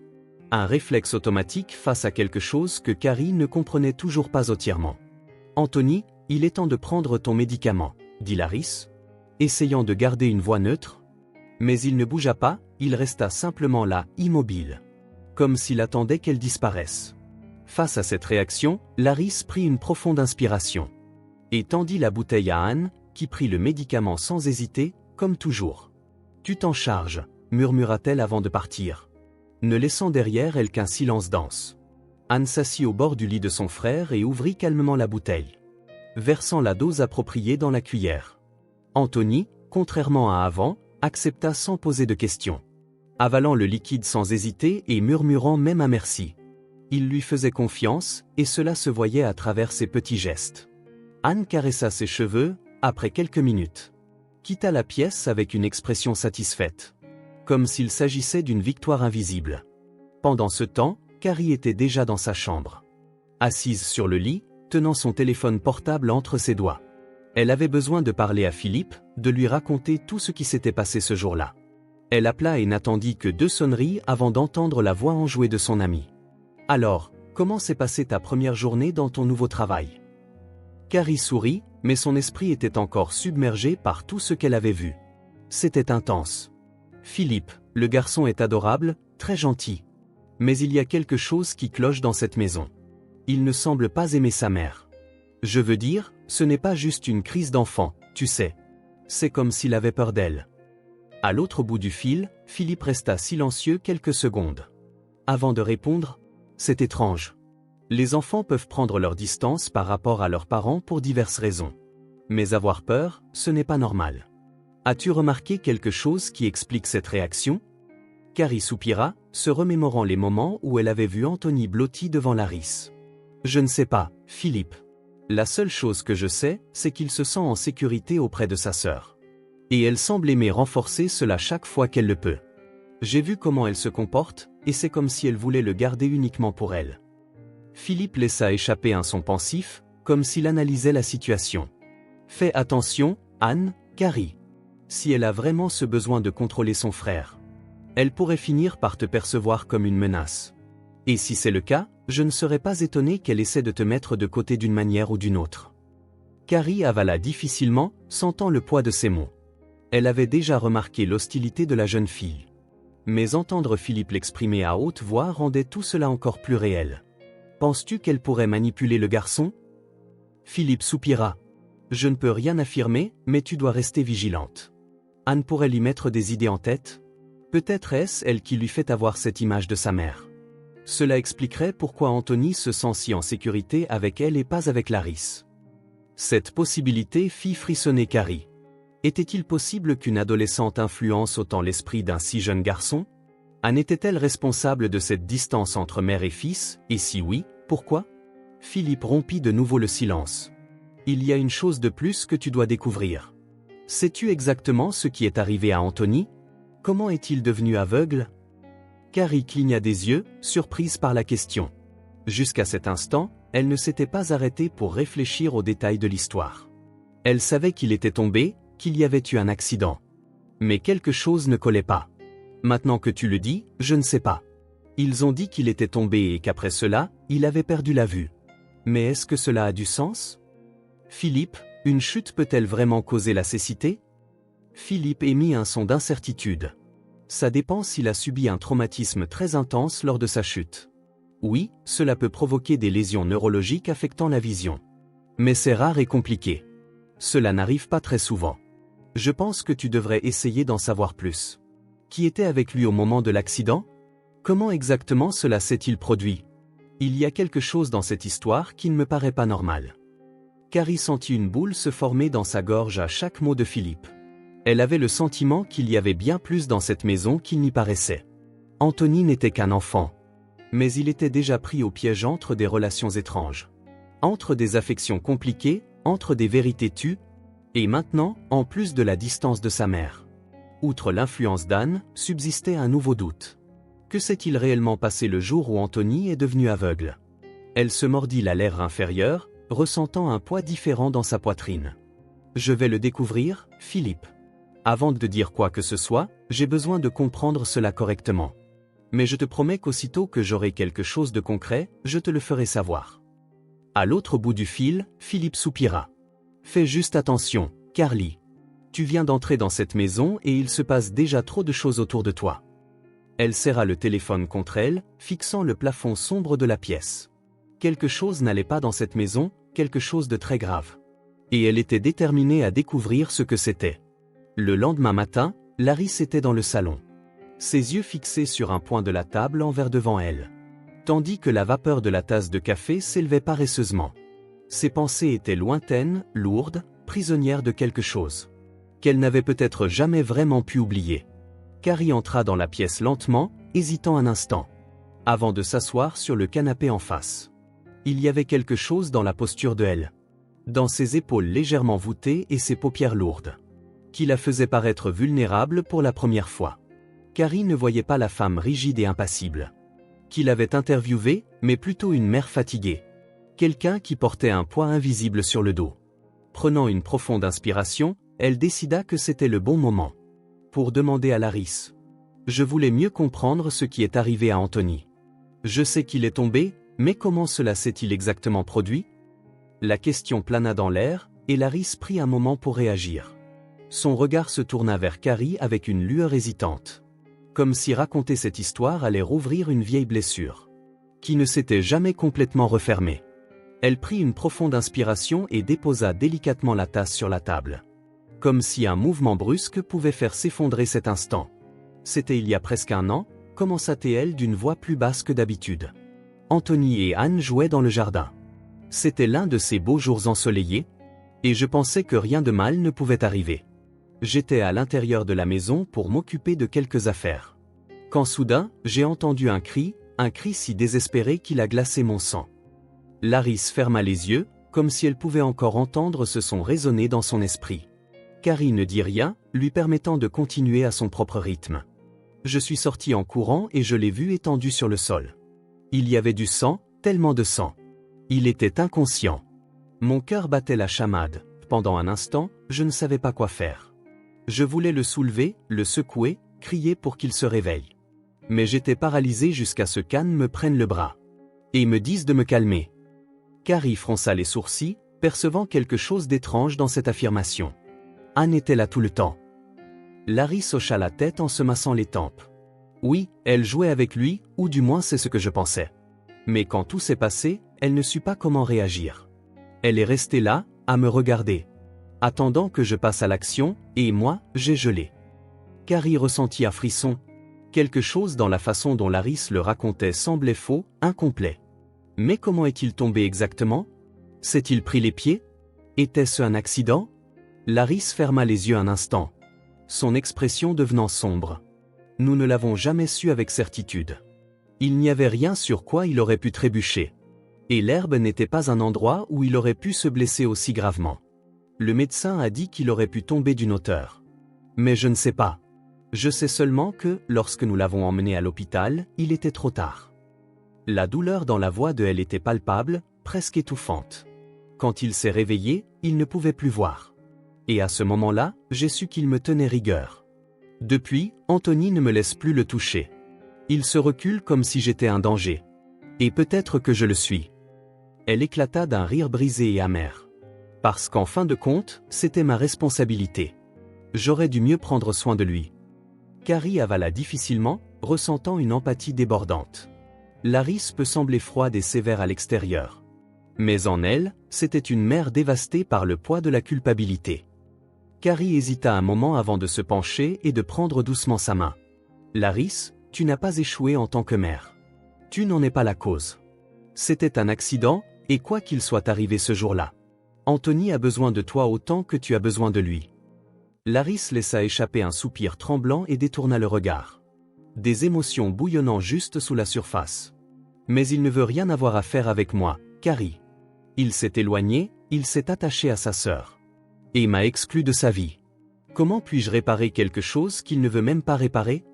Speaker 1: Un réflexe automatique face à quelque chose que Carrie ne comprenait toujours pas entièrement. « Anthony, il est temps de prendre ton médicament, » dit Laris, essayant de garder une voix neutre. Mais il ne bougea pas, il resta simplement là, immobile, comme s'il attendait qu'elle disparaisse. Face à cette réaction, Laris prit une profonde inspiration et tendit la bouteille à Anne, qui prit le médicament sans hésiter, comme toujours. « Tu t'en charges, » murmura-t-elle avant de partir, ne laissant derrière elle qu'un silence dense. Anne s'assit au bord du lit de son frère et ouvrit calmement la bouteille, versant la dose appropriée dans la cuillère. Anthony, contrairement à avant, accepta sans poser de questions, avalant le liquide sans hésiter et murmurant même un merci. Il lui faisait confiance, et cela se voyait à travers ses petits gestes. Anne caressa ses cheveux, après quelques minutes, quitta la pièce avec une expression satisfaite, comme s'il s'agissait d'une victoire invisible. Pendant ce temps, Carrie était déjà dans sa chambre, assise sur le lit, tenant son téléphone portable entre ses doigts. Elle avait besoin de parler à Philippe, de lui raconter tout ce qui s'était passé ce jour-là. Elle appela et n'attendit que 2 sonneries avant d'entendre la voix enjouée de son ami. « Alors, comment s'est passée ta première journée dans ton nouveau travail ?» Carrie sourit, mais son esprit était encore submergé par tout ce qu'elle avait vu. C'était intense. « Philippe, le garçon est adorable, très gentil. Mais il y a quelque chose qui cloche dans cette maison. Il ne semble pas aimer sa mère. Je veux dire, ce n'est pas juste une crise d'enfant, tu sais. C'est comme s'il avait peur d'elle. » À l'autre bout du fil, Philippe resta silencieux quelques secondes. Avant de répondre, « C'est étrange. Les enfants peuvent prendre leur distance par rapport à leurs parents pour diverses raisons. Mais avoir peur, ce n'est pas normal. As-tu remarqué quelque chose qui explique cette réaction ?» Carrie soupira, se remémorant les moments où elle avait vu Anthony blotti devant Laris. « Je ne sais pas, Philippe. La seule chose que je sais, c'est qu'il se sent en sécurité auprès de sa sœur. Et elle semble aimer renforcer cela chaque fois qu'elle le peut. J'ai vu comment elle se comporte, et c'est comme si elle voulait le garder uniquement pour elle. » Philippe laissa échapper un son pensif, comme s'il analysait la situation. « Fais attention, Anne, Carrie. Si elle a vraiment ce besoin de contrôler son frère, elle pourrait finir par te percevoir comme une menace. Et si c'est le cas, je ne serais pas étonné qu'elle essaie de te mettre de côté d'une manière ou d'une autre. » Carrie avala difficilement, sentant le poids de ses mots. Elle avait déjà remarqué l'hostilité de la jeune fille. Mais entendre Philippe l'exprimer à haute voix rendait tout cela encore plus réel. « Penses-tu qu'elle pourrait manipuler le garçon ?» Philippe soupira. « Je ne peux rien affirmer, mais tu dois rester vigilante. Anne pourrait lui mettre des idées en tête. Peut-être est-ce elle qui lui fait avoir cette image de sa mère. Cela expliquerait pourquoi Anthony se sent si en sécurité avec elle et pas avec Laris. » Cette possibilité fit frissonner Carrie. Était-il possible qu'une adolescente influence autant l'esprit d'un si jeune garçon? Anne était-elle responsable de cette distance entre mère et fils, et si oui, pourquoi? Philippe rompit de nouveau le silence. « Il y a une chose de plus que tu dois découvrir. Sais-tu exactement ce qui est arrivé à Anthony? Comment est-il devenu aveugle ?» Carrie cligna des yeux, surprise par la question. Jusqu'à cet instant, elle ne s'était pas arrêtée pour réfléchir aux détails de l'histoire. Elle savait qu'il était tombé, qu'il y avait eu un accident. Mais quelque chose ne collait pas. Maintenant que tu le dis, je ne sais pas. Ils ont dit qu'il était tombé et qu'après cela, il avait perdu la vue. Mais est-ce que cela a du sens? Philippe, une chute peut-elle vraiment causer la cécité? Philippe émit un son d'incertitude. Ça dépend s'il a subi un traumatisme très intense lors de sa chute. Oui, cela peut provoquer des lésions neurologiques affectant la vision. Mais c'est rare et compliqué. Cela n'arrive pas très souvent. Je pense que tu devrais essayer d'en savoir plus. Qui était avec lui au moment de l'accident? Comment exactement cela s'est-il produit? Il y a quelque chose dans cette histoire qui ne me paraît pas normal. Carrie sentit une boule se former dans sa gorge à chaque mot de Philippe. Elle avait le sentiment qu'il y avait bien plus dans cette maison qu'il n'y paraissait. Anthony n'était qu'un enfant. Mais il était déjà pris au piège entre des relations étranges. Entre des affections compliquées, entre des vérités tues, et maintenant, en plus de la distance de sa mère. Outre l'influence d'Anne, subsistait un nouveau doute. Que s'est-il réellement passé le jour où Anthony est devenu aveugle? Elle se mordit la lèvre inférieure, ressentant un poids différent dans sa poitrine. Je vais le découvrir, Philippe. Avant de dire quoi que ce soit, j'ai besoin de comprendre cela correctement. Mais je te promets qu'aussitôt que j'aurai quelque chose de concret, je te le ferai savoir. À l'autre bout du fil, Philippe soupira. Fais juste attention, Carly. Tu viens d'entrer dans cette maison et il se passe déjà trop de choses autour de toi. Elle serra le téléphone contre elle, fixant le plafond sombre de la pièce. Quelque chose n'allait pas dans cette maison, quelque chose de très grave. Et elle était déterminée à découvrir ce que c'était. Le lendemain matin, Laris était dans le salon. Ses yeux fixés sur un point de la table en vers devant elle. Tandis que la vapeur de la tasse de café s'élevait paresseusement. Ses pensées étaient lointaines, lourdes, prisonnières de quelque chose. Qu'elle n'avait peut-être jamais vraiment pu oublier. Carrie entra dans la pièce lentement, hésitant un instant. Avant de s'asseoir sur le canapé en face. Il y avait quelque chose dans la posture de elle. Dans ses épaules légèrement voûtées et ses paupières lourdes. Qui la faisait paraître vulnérable pour la première fois. Carrie ne voyait pas la femme rigide et impassible. Qui l'avait interviewée, mais plutôt une mère fatiguée. Quelqu'un qui portait un poids invisible sur le dos. Prenant une profonde inspiration, elle décida que c'était le bon moment. Pour demander à Laris. Je voulais mieux comprendre ce qui est arrivé à Anthony. Je sais qu'il est tombé, mais comment cela s'est-il exactement produit? La question plana dans l'air, et Laris prit un moment pour réagir. Son regard se tourna vers Carrie avec une lueur hésitante. Comme si raconter cette histoire allait rouvrir une vieille blessure. Qui ne s'était jamais complètement refermée. Elle prit une profonde inspiration et déposa délicatement la tasse sur la table. Comme si un mouvement brusque pouvait faire s'effondrer cet instant. C'était il y a presque un an, commença-t-elle d'une voix plus basse que d'habitude. Anthony et Anne jouaient dans le jardin. C'était l'un de ces beaux jours ensoleillés, et je pensais que rien de mal ne pouvait arriver. J'étais à l'intérieur de la maison pour m'occuper de quelques affaires. Quand soudain, j'ai entendu un cri si désespéré qu'il a glacé mon sang. Laris ferma les yeux, comme si elle pouvait encore entendre ce son résonner dans son esprit. Carrie ne dit rien, lui permettant de continuer à son propre rythme. Je suis sorti en courant et je l'ai vu étendu sur le sol. Il y avait du sang, tellement de sang. Il était inconscient. Mon cœur battait la chamade. Pendant un instant, je ne savais pas quoi faire. Je voulais le soulever, le secouer, crier pour qu'il se réveille. Mais j'étais paralysé jusqu'à ce qu'Anne me prenne le bras. Et me dise de me calmer. Carrie fronça les sourcils, percevant quelque chose d'étrange dans cette affirmation. Anne était là tout le temps. Laris hocha la tête en se massant les tempes. Oui, elle jouait avec lui, ou du moins c'est ce que je pensais. Mais quand tout s'est passé, elle ne sut pas comment réagir. Elle est restée là, à me regarder. Attendant que je passe à l'action, et moi, j'ai gelé. Carrie ressentit un frisson. Quelque chose dans la façon dont Laris le racontait semblait faux, incomplet. Mais comment est-il tombé exactement? S'est-il pris les pieds? Était-ce un accident? Laris ferma les yeux un instant. Son expression devenant sombre. Nous ne l'avons jamais su avec certitude. Il n'y avait rien sur quoi il aurait pu trébucher. Et l'herbe n'était pas un endroit où il aurait pu se blesser aussi gravement. Le médecin a dit qu'il aurait pu tomber d'une hauteur. Mais je ne sais pas. Je sais seulement que, lorsque nous l'avons emmené à l'hôpital, il était trop tard. La douleur dans la voix de elle était palpable, presque étouffante. Quand il s'est réveillé, il ne pouvait plus voir. Et à ce moment-là, j'ai su qu'il me tenait rigueur. Depuis, Anthony ne me laisse plus le toucher. Il se recule comme si j'étais un danger. Et peut-être que je le suis. Elle éclata d'un rire brisé et amer. Parce qu'en fin de compte, c'était ma responsabilité. J'aurais dû mieux prendre soin de lui. Carrie avala difficilement, ressentant une empathie débordante. Laris peut sembler froide et sévère à l'extérieur. Mais en elle, c'était une mère dévastée par le poids de la culpabilité. Carrie hésita un moment avant de se pencher et de prendre doucement sa main. Laris, tu n'as pas échoué en tant que mère. Tu n'en es pas la cause. C'était un accident, et quoi qu'il soit arrivé ce jour-là, Anthony a besoin de toi autant que tu as besoin de lui. Laris laissa échapper un soupir tremblant et détourna le regard. Des émotions bouillonnant juste sous la surface. Mais il ne veut rien avoir à faire avec moi, Carrie. Il s'est éloigné, il s'est attaché à sa sœur. Et m'a exclu de sa vie. Comment puis-je réparer quelque chose qu'il ne veut même pas réparer?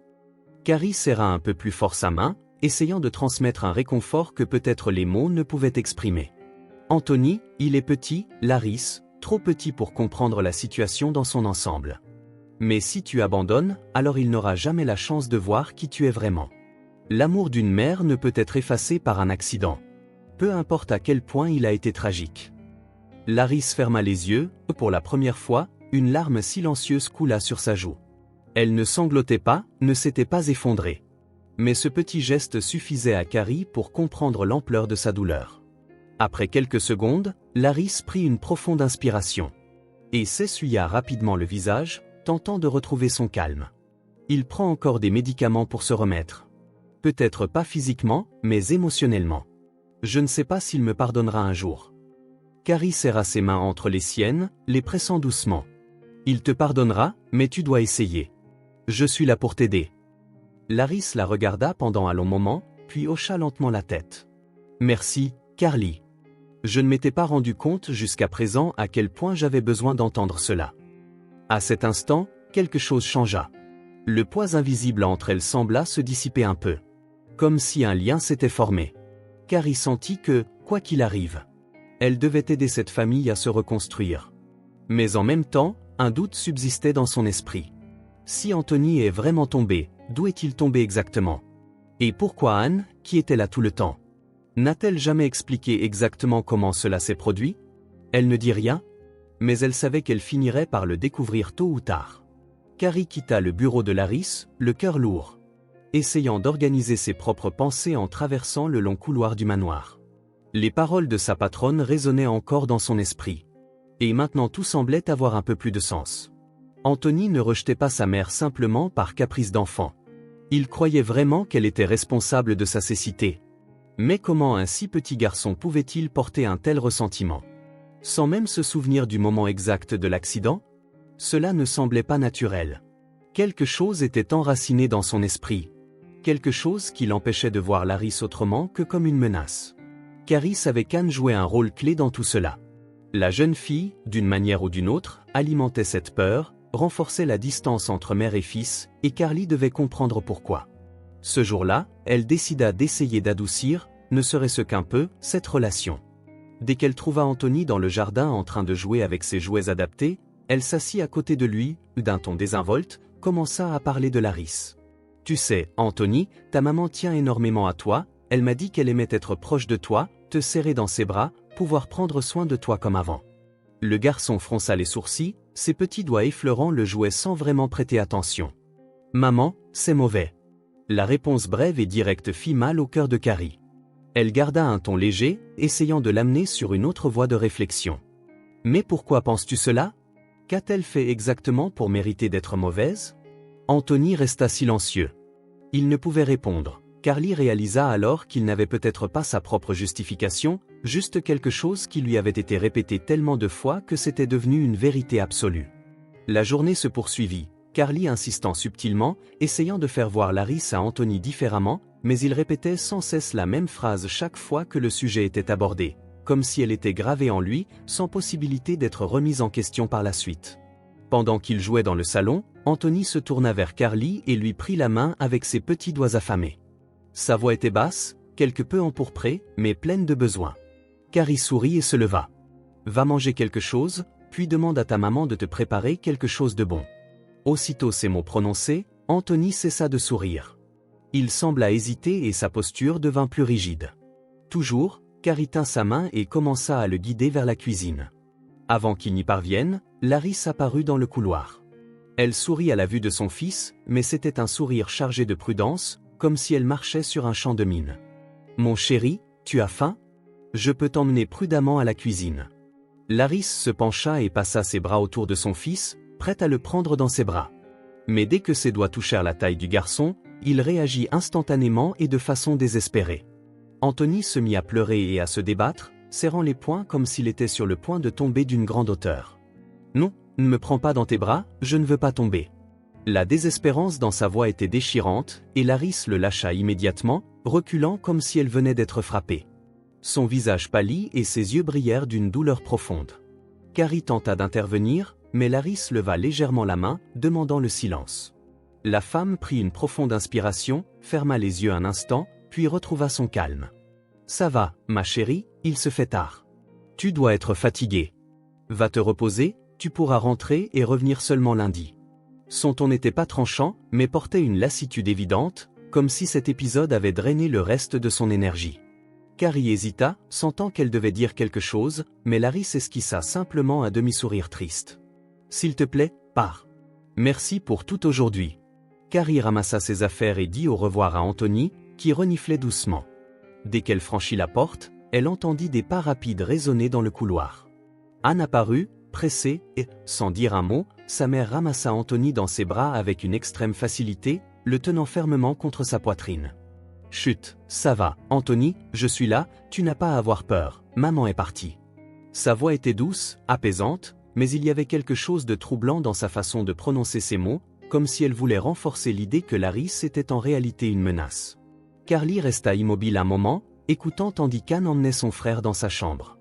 Speaker 1: Carrie serra un peu plus fort sa main, essayant de transmettre un réconfort que peut-être les mots ne pouvaient exprimer. Anthony, il est petit, Laris, trop petit pour comprendre la situation dans son ensemble. Mais si tu abandonnes, alors il n'aura jamais la chance de voir qui tu es vraiment. L'amour d'une mère ne peut être effacé par un accident. Peu importe à quel point il a été tragique. Laris ferma les yeux, pour la première fois, une larme silencieuse coula sur sa joue. Elle ne sanglotait pas, ne s'était pas effondrée. Mais ce petit geste suffisait à Carrie pour comprendre l'ampleur de sa douleur. Après quelques secondes, Laris prit une profonde inspiration. Et s'essuya rapidement le visage, tentant de retrouver son calme. Il prend encore des médicaments pour se remettre. Peut-être pas physiquement, mais émotionnellement. Je ne sais pas s'il me pardonnera un jour. Carrie serra ses mains entre les siennes, les pressant doucement. Il te pardonnera, mais tu dois essayer. Je suis là pour t'aider. Laris la regarda pendant un long moment, puis hocha lentement la tête. Merci, Carly. Je ne m'étais pas rendu compte jusqu'à présent à quel point j'avais besoin d'entendre cela. À cet instant, quelque chose changea. Le poids invisible entre elles sembla se dissiper un peu. Comme si un lien s'était formé. Carrie sentit que, quoi qu'il arrive, elle devait aider cette famille à se reconstruire. Mais en même temps, un doute subsistait dans son esprit. Si Anthony est vraiment tombé, d'où est-il tombé exactement? Et pourquoi Anne, qui était là tout le temps? N'a-t-elle jamais expliqué exactement comment cela s'est produit? Elle ne dit rien, mais elle savait qu'elle finirait par le découvrir tôt ou tard. Carrie quitta le bureau de Laris, le cœur lourd, essayant d'organiser ses propres pensées en traversant le long couloir du manoir. Les paroles de sa patronne résonnaient encore dans son esprit. Et maintenant tout semblait avoir un peu plus de sens. Anthony ne rejetait pas sa mère simplement par caprice d'enfant. Il croyait vraiment qu'elle était responsable de sa cécité. Mais comment un si petit garçon pouvait-il porter un tel ressentiment? Sans même se souvenir du moment exact de l'accident? Cela ne semblait pas naturel. Quelque chose était enraciné dans son esprit. Quelque chose qui l'empêchait de voir Laris autrement que comme une menace. Carrie savait qu'Anne jouait un rôle clé dans tout cela. La jeune fille, d'une manière ou d'une autre, alimentait cette peur, renforçait la distance entre mère et fils, et Carly devait comprendre pourquoi. Ce jour-là, elle décida d'essayer d'adoucir, ne serait-ce qu'un peu, cette relation. Dès qu'elle trouva Anthony dans le jardin en train de jouer avec ses jouets adaptés, elle s'assit à côté de lui, d'un ton désinvolte, commença à parler de Laris. « Tu sais, Anthony, ta maman tient énormément à toi, elle m'a dit qu'elle aimait être proche de toi, te serrer dans ses bras, pouvoir prendre soin de toi comme avant. » Le garçon fronça les sourcils, ses petits doigts effleurant le jouet sans vraiment prêter attention. « Maman, c'est mauvais. » La réponse brève et directe fit mal au cœur de Carrie. Elle garda un ton léger, essayant de l'amener sur une autre voie de réflexion. « Mais pourquoi penses-tu cela? Qu'a-t-elle fait exactement pour mériter d'être mauvaise? » Anthony resta silencieux. Il ne pouvait répondre. Carly réalisa alors qu'il n'avait peut-être pas sa propre justification, juste quelque chose qui lui avait été répété tellement de fois que c'était devenu une vérité absolue. La journée se poursuivit, Carly insistant subtilement, essayant de faire voir Laris à Anthony différemment, mais il répétait sans cesse la même phrase chaque fois que le sujet était abordé, comme si elle était gravée en lui, sans possibilité d'être remise en question par la suite. Pendant qu'il jouait dans le salon, Anthony se tourna vers Carly et lui prit la main avec ses petits doigts affamés. Sa voix était basse, quelque peu empourprée, mais pleine de besoin. Carrie sourit et se leva. Va manger quelque chose, puis demande à ta maman de te préparer quelque chose de bon. Aussitôt ces mots prononcés, Anthony cessa de sourire. Il sembla hésiter et sa posture devint plus rigide. Toujours, Carrie tint sa main et commença à le guider vers la cuisine. Avant qu'il n'y parvienne, Laris apparut dans le couloir. Elle sourit à la vue de son fils, mais c'était un sourire chargé de prudence, comme si elle marchait sur un champ de mine. « Mon chéri, tu as faim ? Je peux t'emmener prudemment à la cuisine. » Laris se pencha et passa ses bras autour de son fils, prête à le prendre dans ses bras. Mais dès que ses doigts touchèrent la taille du garçon, il réagit instantanément et de façon désespérée. Anthony se mit à pleurer et à se débattre, serrant les poings comme s'il était sur le point de tomber d'une grande hauteur. « Non, ne me prends pas dans tes bras, je ne veux pas tomber. » La désespérance dans sa voix était déchirante, et Laris le lâcha immédiatement, reculant comme si elle venait d'être frappée. Son visage pâlit et ses yeux brillèrent d'une douleur profonde. Carrie tenta d'intervenir, mais Laris leva légèrement la main, demandant le silence. La femme prit une profonde inspiration, ferma les yeux un instant, puis retrouva son calme. « Ça va, ma chérie, il se fait tard. Tu dois être fatiguée. Va te reposer, tu pourras rentrer et revenir seulement lundi. » Son ton n'était pas tranchant, mais portait une lassitude évidente, comme si cet épisode avait drainé le reste de son énergie. Carrie hésita, sentant qu'elle devait dire quelque chose, mais Laris esquissa simplement un demi-sourire triste. « S'il te plaît, pars. Merci pour tout aujourd'hui. » Carrie ramassa ses affaires et dit au revoir à Anthony, qui reniflait doucement. Dès qu'elle franchit la porte, elle entendit des pas rapides résonner dans le couloir. Anne apparut, pressée, et, sans dire un mot, sa mère ramassa Anthony dans ses bras avec une extrême facilité, le tenant fermement contre sa poitrine. « Chut, ça va, Anthony, je suis là, tu n'as pas à avoir peur, maman est partie. » Sa voix était douce, apaisante, mais il y avait quelque chose de troublant dans sa façon de prononcer ces mots, comme si elle voulait renforcer l'idée que Laris était en réalité une menace. Carlie resta immobile un moment, écoutant tandis qu'Anne emmenait son frère dans sa chambre.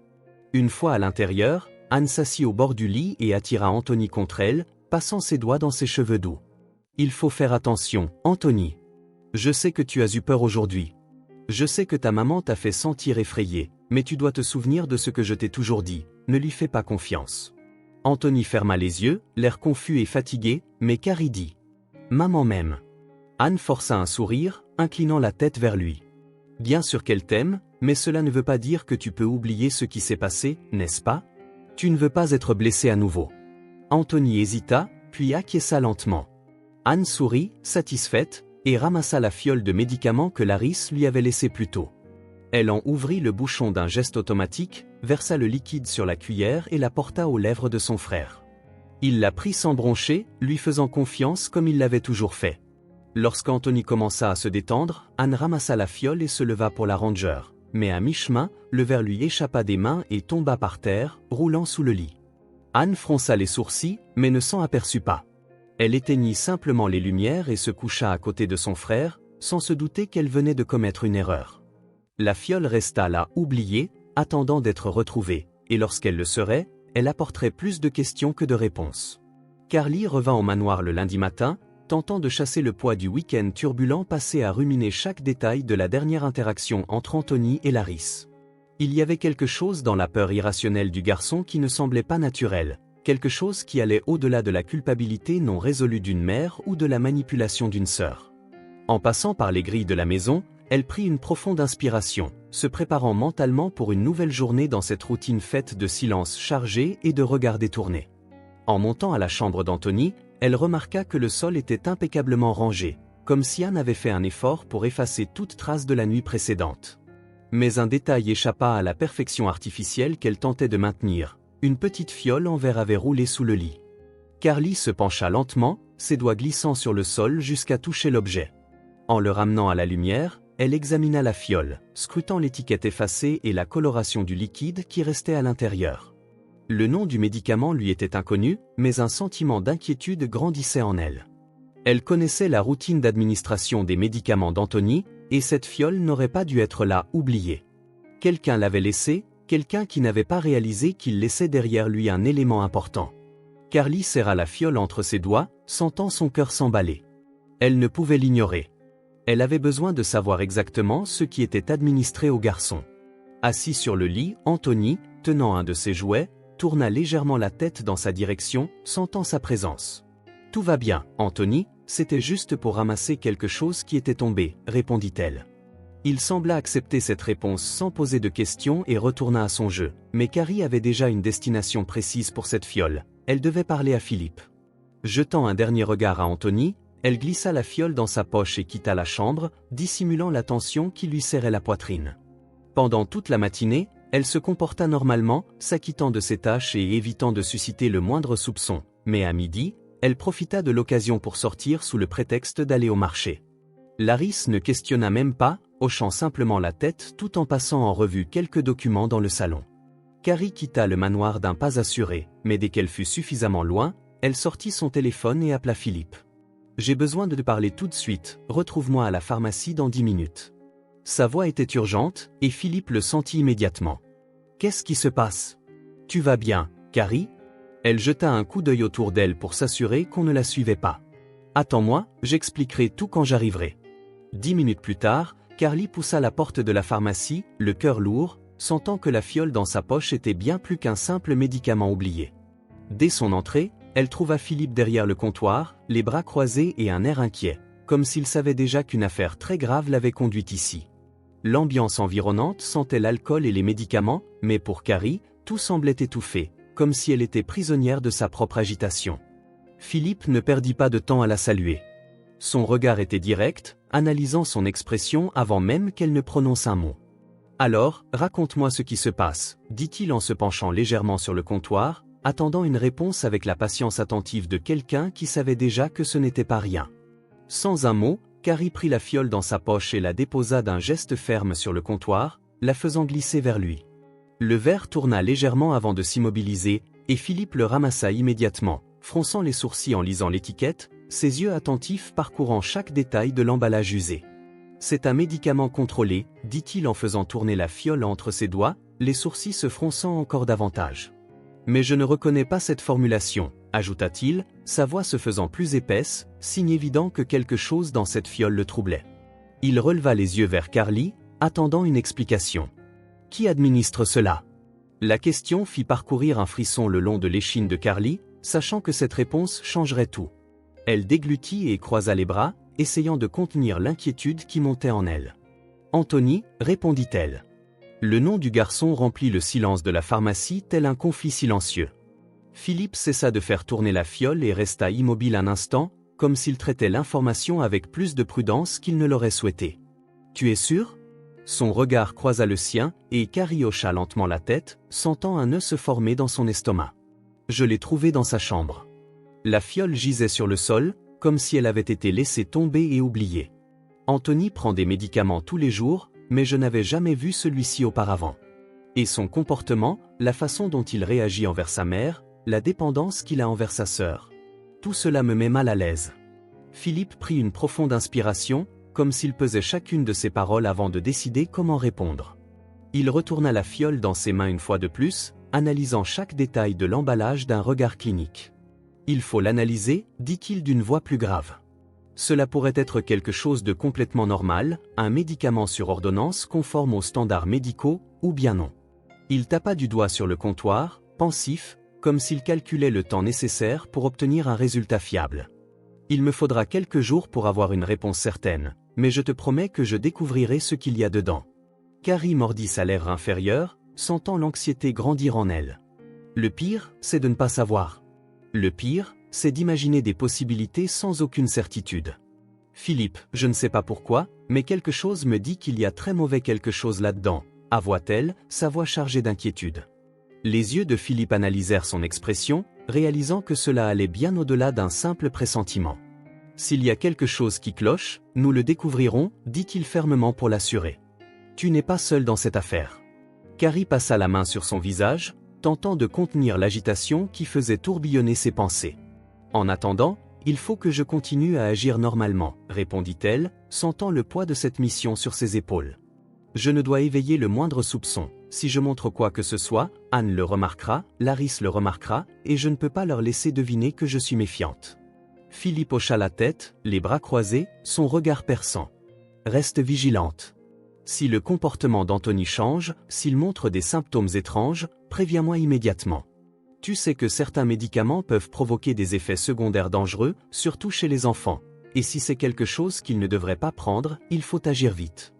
Speaker 1: Une fois à l'intérieur, Anne s'assit au bord du lit et attira Anthony contre elle, passant ses doigts dans ses cheveux doux. « Il faut faire attention, Anthony. Je sais que tu as eu peur aujourd'hui. Je sais que ta maman t'a fait sentir effrayé, mais tu dois te souvenir de ce que je t'ai toujours dit, ne lui fais pas confiance. » Anthony ferma les yeux, l'air confus et fatigué, mais Carrie dit « Maman m'aime. » Anne força un sourire, inclinant la tête vers lui. « Bien sûr qu'elle t'aime, mais cela ne veut pas dire que tu peux oublier ce qui s'est passé, n'est-ce pas? Tu ne veux pas être blessé à nouveau. » Anthony hésita, puis acquiesça lentement. Anne sourit, satisfaite, et ramassa la fiole de médicaments que Laris lui avait laissée plus tôt. Elle en ouvrit le bouchon d'un geste automatique, versa le liquide sur la cuillère et la porta aux lèvres de son frère. Il la prit sans broncher, lui faisant confiance comme il l'avait toujours fait. Lorsqu'Anthony commença à se détendre, Anne ramassa la fiole et se leva pour la ranger, mais à mi-chemin, le verre lui échappa des mains et tomba par terre, roulant sous le lit. Anne fronça les sourcils, mais ne s'en aperçut pas. Elle éteignit simplement les lumières et se coucha à côté de son frère, sans se douter qu'elle venait de commettre une erreur. La fiole resta là, oubliée, attendant d'être retrouvée, et lorsqu'elle le serait, elle apporterait plus de questions que de réponses. Carlie revint au manoir le lundi matin, tentant de chasser le poids du week-end turbulent passé à ruminer chaque détail de la dernière interaction entre Anthony et Laris. Il y avait quelque chose dans la peur irrationnelle du garçon qui ne semblait pas naturel, quelque chose qui allait au-delà de la culpabilité non résolue d'une mère ou de la manipulation d'une sœur. En passant par les grilles de la maison, elle prit une profonde inspiration, se préparant mentalement pour une nouvelle journée dans cette routine faite de silence chargé et de regards détournés. En montant à la chambre d'Anthony, elle remarqua que le sol était impeccablement rangé, comme si Anne avait fait un effort pour effacer toute trace de la nuit précédente. Mais un détail échappa à la perfection artificielle qu'elle tentait de maintenir, une petite fiole en verre avait roulé sous le lit. Carlie se pencha lentement, ses doigts glissant sur le sol jusqu'à toucher l'objet. En le ramenant à la lumière, elle examina la fiole, scrutant l'étiquette effacée et la coloration du liquide qui restait à l'intérieur. Le nom du médicament lui était inconnu, mais un sentiment d'inquiétude grandissait en elle. Elle connaissait la routine d'administration des médicaments d'Anthony, et cette fiole n'aurait pas dû être là, oubliée. Quelqu'un l'avait laissée, quelqu'un qui n'avait pas réalisé qu'il laissait derrière lui un élément important. Carlie serra la fiole entre ses doigts, sentant son cœur s'emballer. Elle ne pouvait l'ignorer. Elle avait besoin de savoir exactement ce qui était administré au garçon. Assis sur le lit, Anthony, tenant un de ses jouets, tourna légèrement la tête dans sa direction, sentant sa présence. « Tout va bien, Anthony, c'était juste pour ramasser quelque chose qui était tombé, » répondit-elle. Il sembla accepter cette réponse sans poser de questions et retourna à son jeu, mais Carrie avait déjà une destination précise pour cette fiole, elle devait parler à Philippe. Jetant un dernier regard à Anthony, elle glissa la fiole dans sa poche et quitta la chambre, dissimulant la tension qui lui serrait la poitrine. Pendant toute la matinée, elle se comporta normalement, s'acquittant de ses tâches et évitant de susciter le moindre soupçon, mais à midi, elle profita de l'occasion pour sortir sous le prétexte d'aller au marché. Laris ne questionna même pas, hochant simplement la tête tout en passant en revue quelques documents dans le salon. Carrie quitta le manoir d'un pas assuré, mais dès qu'elle fut suffisamment loin, elle sortit son téléphone et appela Philippe. « J'ai besoin de te parler tout de suite, retrouve-moi à la pharmacie dans 10 minutes. » Sa voix était urgente, et Philippe le sentit immédiatement. « Qu'est-ce qui se passe ? Tu vas bien, Carrie ?» Elle jeta un coup d'œil autour d'elle pour s'assurer qu'on ne la suivait pas. « Attends-moi, j'expliquerai tout quand j'arriverai. » 10 minutes plus tard, Carrie poussa la porte de la pharmacie, le cœur lourd, sentant que la fiole dans sa poche était bien plus qu'un simple médicament oublié. Dès son entrée, elle trouva Philippe derrière le comptoir, les bras croisés et un air inquiet, comme s'il savait déjà qu'une affaire très grave l'avait conduite ici. L'ambiance environnante sentait l'alcool et les médicaments, mais pour Carrie, tout semblait étouffé, comme si elle était prisonnière de sa propre agitation. Philippe ne perdit pas de temps à la saluer. Son regard était direct, analysant son expression avant même qu'elle ne prononce un mot. « Alors, raconte-moi ce qui se passe », dit-il en se penchant légèrement sur le comptoir, attendant une réponse avec la patience attentive de quelqu'un qui savait déjà que ce n'était pas rien. Sans un mot, Carrie prit la fiole dans sa poche et la déposa d'un geste ferme sur le comptoir, la faisant glisser vers lui. Le verre tourna légèrement avant de s'immobiliser, et Philippe le ramassa immédiatement, fronçant les sourcils en lisant l'étiquette, ses yeux attentifs parcourant chaque détail de l'emballage usé. « C'est un médicament contrôlé, » dit-il en faisant tourner la fiole entre ses doigts, les sourcils se fronçant encore davantage. « Mais je ne reconnais pas cette formulation, » ajouta-t-il, sa voix se faisant plus épaisse, signe évident que quelque chose dans cette fiole le troublait. Il releva les yeux vers Carrie, attendant une explication. « Qui administre cela ?» La question fit parcourir un frisson le long de l'échine de Carrie, sachant que cette réponse changerait tout. Elle déglutit et croisa les bras, essayant de contenir l'inquiétude qui montait en elle. « Anthony » répondit-elle. Le nom du garçon remplit le silence de la pharmacie tel un conflit silencieux. Philippe cessa de faire tourner la fiole et resta immobile un instant, comme s'il traitait l'information avec plus de prudence qu'il ne l'aurait souhaité. « Tu es sûr ?» Son regard croisa le sien, et Carrie hocha lentement la tête, sentant un nœud se former dans son estomac. « Je l'ai trouvé dans sa chambre. » La fiole gisait sur le sol, comme si elle avait été laissée tomber et oubliée. Anthony prend des médicaments tous les jours, mais je n'avais jamais vu celui-ci auparavant. Et son comportement, la façon dont il réagit envers sa mère, la dépendance qu'il a envers sa sœur. Tout cela me met mal à l'aise. Philippe prit une profonde inspiration, comme s'il pesait chacune de ses paroles avant de décider comment répondre. Il retourna la fiole dans ses mains une fois de plus, analysant chaque détail de l'emballage d'un regard clinique. « Il faut l'analyser », dit-il d'une voix plus grave. Cela pourrait être quelque chose de complètement normal, un médicament sur ordonnance conforme aux standards médicaux, ou bien non. Il tapa du doigt sur le comptoir, pensif, comme s'il calculait le temps nécessaire pour obtenir un résultat fiable. « Il me faudra quelques jours pour avoir une réponse certaine, mais je te promets que je découvrirai ce qu'il y a dedans. » Carrie mordit sa lèvre inférieure, sentant l'anxiété grandir en elle. « Le pire, c'est de ne pas savoir. Le pire, c'est d'imaginer des possibilités sans aucune certitude. Philippe, je ne sais pas pourquoi, mais quelque chose me dit qu'il y a très mauvais quelque chose là-dedans, » avoua-t-elle, sa voix chargée d'inquiétude. Les yeux de Philippe analysèrent son expression, réalisant que cela allait bien au-delà d'un simple pressentiment. « S'il y a quelque chose qui cloche, nous le découvrirons, » dit-il fermement pour l'assurer. « Tu n'es pas seul dans cette affaire. » Carrie passa la main sur son visage, tentant de contenir l'agitation qui faisait tourbillonner ses pensées. « En attendant, il faut que je continue à agir normalement, » répondit-elle, sentant le poids de cette mission sur ses épaules. « Je ne dois éveiller le moindre soupçon. Si je montre quoi que ce soit, Anne le remarquera, Laris le remarquera, et je ne peux pas leur laisser deviner que je suis méfiante. » Philippe hocha la tête, les bras croisés, son regard perçant. « Reste vigilante. Si le comportement d'Anthony change, s'il montre des symptômes étranges, préviens-moi immédiatement. Tu sais que certains médicaments peuvent provoquer des effets secondaires dangereux, surtout chez les enfants. Et si c'est quelque chose qu'il ne devrait pas prendre, il faut agir vite.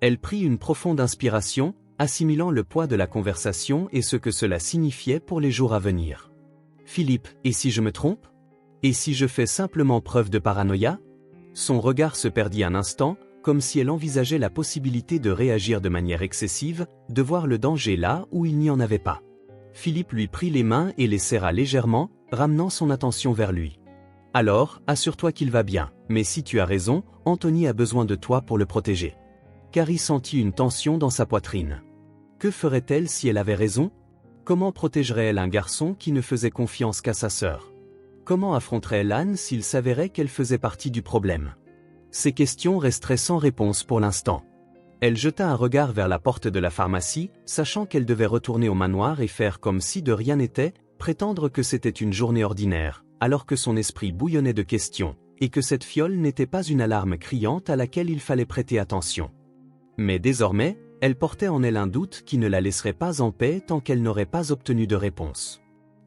Speaker 1: Elle prit une profonde inspiration, assimilant le poids de la conversation et ce que cela signifiait pour les jours à venir. Philippe, et si je me trompe? Et si je fais simplement preuve de paranoïa? Son regard se perdit un instant, comme si elle envisageait la possibilité de réagir de manière excessive, de voir le danger là où il n'y en avait pas. Philippe lui prit les mains et les serra légèrement, ramenant son attention vers lui. Alors, assure-toi qu'il va bien, mais si tu as raison, Anthony a besoin de toi pour le protéger. Carrie sentit une tension dans sa poitrine. Que ferait-elle si elle avait raison? Comment protégerait-elle un garçon qui ne faisait confiance qu'à sa sœur? Comment affronterait-elle Anne s'il s'avérait qu'elle faisait partie du problème? Ces questions resteraient sans réponse pour l'instant. Elle jeta un regard vers la porte de la pharmacie, sachant qu'elle devait retourner au manoir et faire comme si de rien n'était, prétendre que c'était une journée ordinaire, alors que son esprit bouillonnait de questions, et que cette fiole n'était pas une alarme criante à laquelle il fallait prêter attention. Mais désormais, elle portait en elle un doute qui ne la laisserait pas en paix tant qu'elle n'aurait pas obtenu de réponse.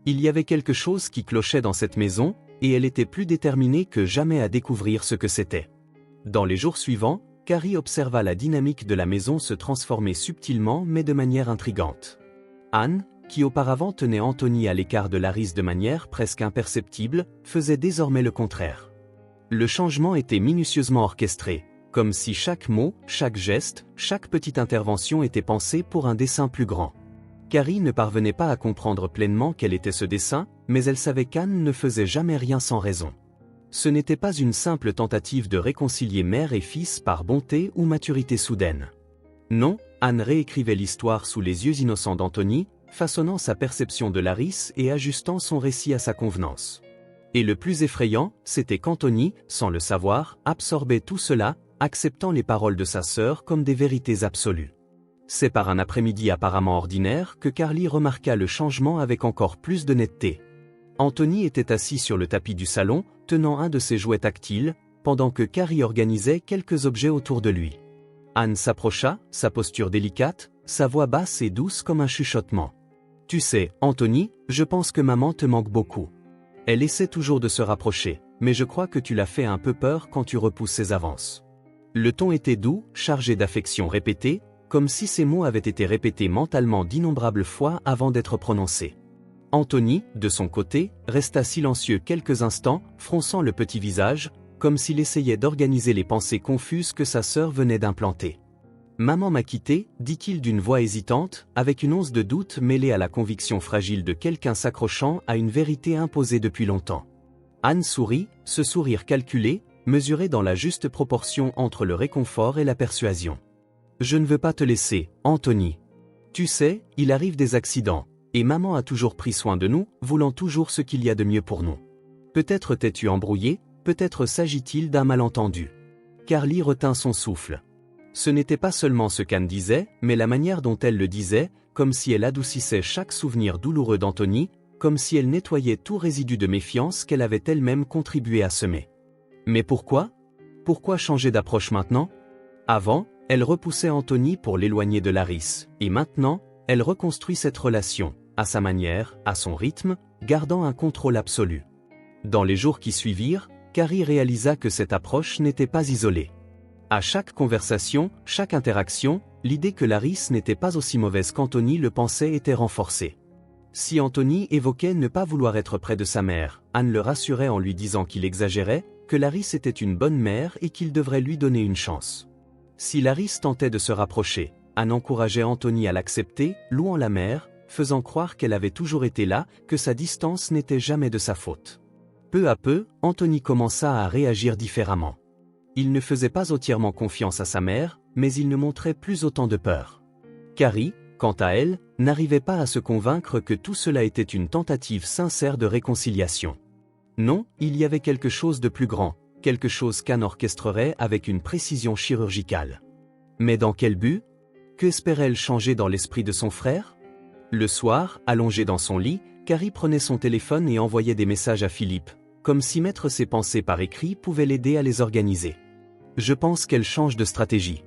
Speaker 1: Il y avait quelque chose qui clochait dans cette maison, et elle était plus déterminée que jamais à découvrir ce que c'était. Dans les jours suivants, Carrie observa la dynamique de la maison se transformer subtilement mais de manière intrigante. Anne, qui auparavant tenait Anthony à l'écart de Laris de manière presque imperceptible, faisait désormais le contraire. Le changement était minutieusement orchestré, comme si chaque mot, chaque geste, chaque petite intervention était pensée pour un dessein plus grand. Carrie ne parvenait pas à comprendre pleinement quel était ce dessein, mais elle savait qu'Anne ne faisait jamais rien sans raison. Ce n'était pas une simple tentative de réconcilier mère et fils par bonté ou maturité soudaine. Non, Anne réécrivait l'histoire sous les yeux innocents d'Anthony, façonnant sa perception de Laris et ajustant son récit à sa convenance. Et le plus effrayant, c'était qu'Anthony, sans le savoir, absorbait tout cela, acceptant les paroles de sa sœur comme des vérités absolues. C'est par un après-midi apparemment ordinaire que Carly remarqua le changement avec encore plus de netteté. Anthony était assis sur le tapis du salon, tenant un de ses jouets tactiles, pendant que Carrie organisait quelques objets autour de lui. Anne s'approcha, sa posture délicate, sa voix basse et douce comme un chuchotement. « Tu sais, Anthony, je pense que maman te manque beaucoup. Elle essaie toujours de se rapprocher, mais je crois que tu l'as fait un peu peur quand tu repousses ses avances. » Le ton était doux, chargé d'affection répétée, comme si ces mots avaient été répétés mentalement d'innombrables fois avant d'être prononcés. Anthony, de son côté, resta silencieux quelques instants, fronçant le petit visage, comme s'il essayait d'organiser les pensées confuses que sa sœur venait d'implanter. « Maman m'a quitté », dit-il d'une voix hésitante, avec une once de doute mêlée à la conviction fragile de quelqu'un s'accrochant à une vérité imposée depuis longtemps. Anne sourit, ce sourire calculé, mesuré dans la juste proportion entre le réconfort et la persuasion. « Je ne veux pas te laisser, Anthony. Tu sais, il arrive des accidents. Et maman a toujours pris soin de nous, voulant toujours ce qu'il y a de mieux pour nous. Peut-être t'es-tu embrouillé, peut-être s'agit-il d'un malentendu. » Carly retint son souffle. Ce n'était pas seulement ce qu'Anne disait, mais la manière dont elle le disait, comme si elle adoucissait chaque souvenir douloureux d'Anthony, comme si elle nettoyait tout résidu de méfiance qu'elle avait elle-même contribué à semer. Mais pourquoi? Pourquoi changer d'approche maintenant? Avant, elle repoussait Anthony pour l'éloigner de Laris, et maintenant, elle reconstruit cette relation, à sa manière, à son rythme, gardant un contrôle absolu. Dans les jours qui suivirent, Carrie réalisa que cette approche n'était pas isolée. À chaque conversation, chaque interaction, l'idée que Laris n'était pas aussi mauvaise qu'Anthony le pensait était renforcée. Si Anthony évoquait ne pas vouloir être près de sa mère, Anne le rassurait en lui disant qu'il exagérait, que Laris était une bonne mère et qu'il devrait lui donner une chance. Si Laris tentait de se rapprocher, Anne encourageait Anthony à l'accepter, louant la mère, faisant croire qu'elle avait toujours été là, que sa distance n'était jamais de sa faute. Peu à peu, Anthony commença à réagir différemment. Il ne faisait pas entièrement confiance à sa mère, mais il ne montrait plus autant de peur. Carrie, quant à elle, n'arrivait pas à se convaincre que tout cela était une tentative sincère de réconciliation. Non, il y avait quelque chose de plus grand, quelque chose qu'Anne orchestrerait avec une précision chirurgicale. Mais dans quel but? Que espérait-elle changer dans l'esprit de son frère? Le soir, allongée dans son lit, Carrie prenait son téléphone et envoyait des messages à Philippe, comme si mettre ses pensées par écrit pouvait l'aider à les organiser. Je pense qu'elle change de stratégie.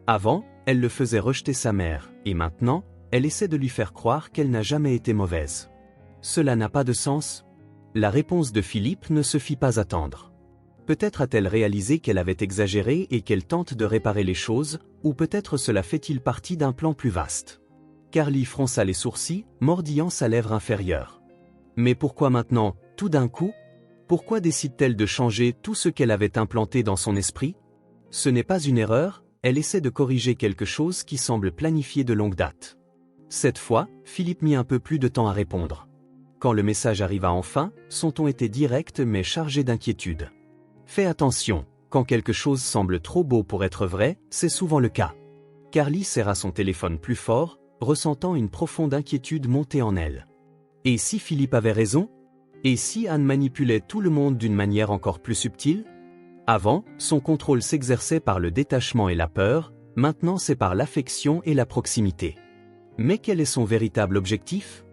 Speaker 1: Avant, elle le faisait rejeter sa mère, et maintenant, elle essaie de lui faire croire qu'elle n'a jamais été mauvaise. Cela n'a pas de sens? La réponse de Philippe ne se fit pas attendre. Peut-être a-t-elle réalisé qu'elle avait exagéré et qu'elle tente de réparer les choses, ou peut-être cela fait-il partie d'un plan plus vaste. Carly fronça les sourcils, mordillant sa lèvre inférieure. Mais pourquoi maintenant, tout d'un coup? Pourquoi décide-t-elle de changer tout ce qu'elle avait implanté dans son esprit? Ce n'est pas une erreur, elle essaie de corriger quelque chose qui semble planifié de longue date. Cette fois, Philippe mit un peu plus de temps à répondre. Quand le message arriva enfin, son ton était direct mais chargé d'inquiétude. Fais attention, quand quelque chose semble trop beau pour être vrai, c'est souvent le cas. Carly serra son téléphone plus fort, ressentant une profonde inquiétude monter en elle. Et si Philippe avait raison? Et si Anne manipulait tout le monde d'une manière encore plus subtile? Avant, son contrôle s'exerçait par le détachement et la peur, maintenant c'est par l'affection et la proximité. Mais quel est son véritable objectif?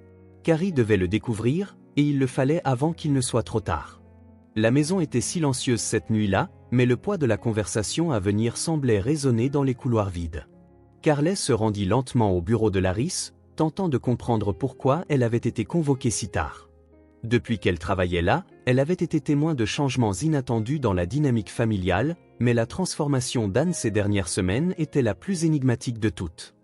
Speaker 1: Carrie devait le découvrir, et il le fallait avant qu'il ne soit trop tard. La maison était silencieuse cette nuit-là, mais le poids de la conversation à venir semblait résonner dans les couloirs vides. Carly se rendit lentement au bureau de Laris, tentant de comprendre pourquoi elle avait été convoquée si tard. Depuis qu'elle travaillait là, elle avait été témoin de changements inattendus dans la dynamique familiale, mais la transformation d'Anne ces dernières semaines était la plus énigmatique de toutes.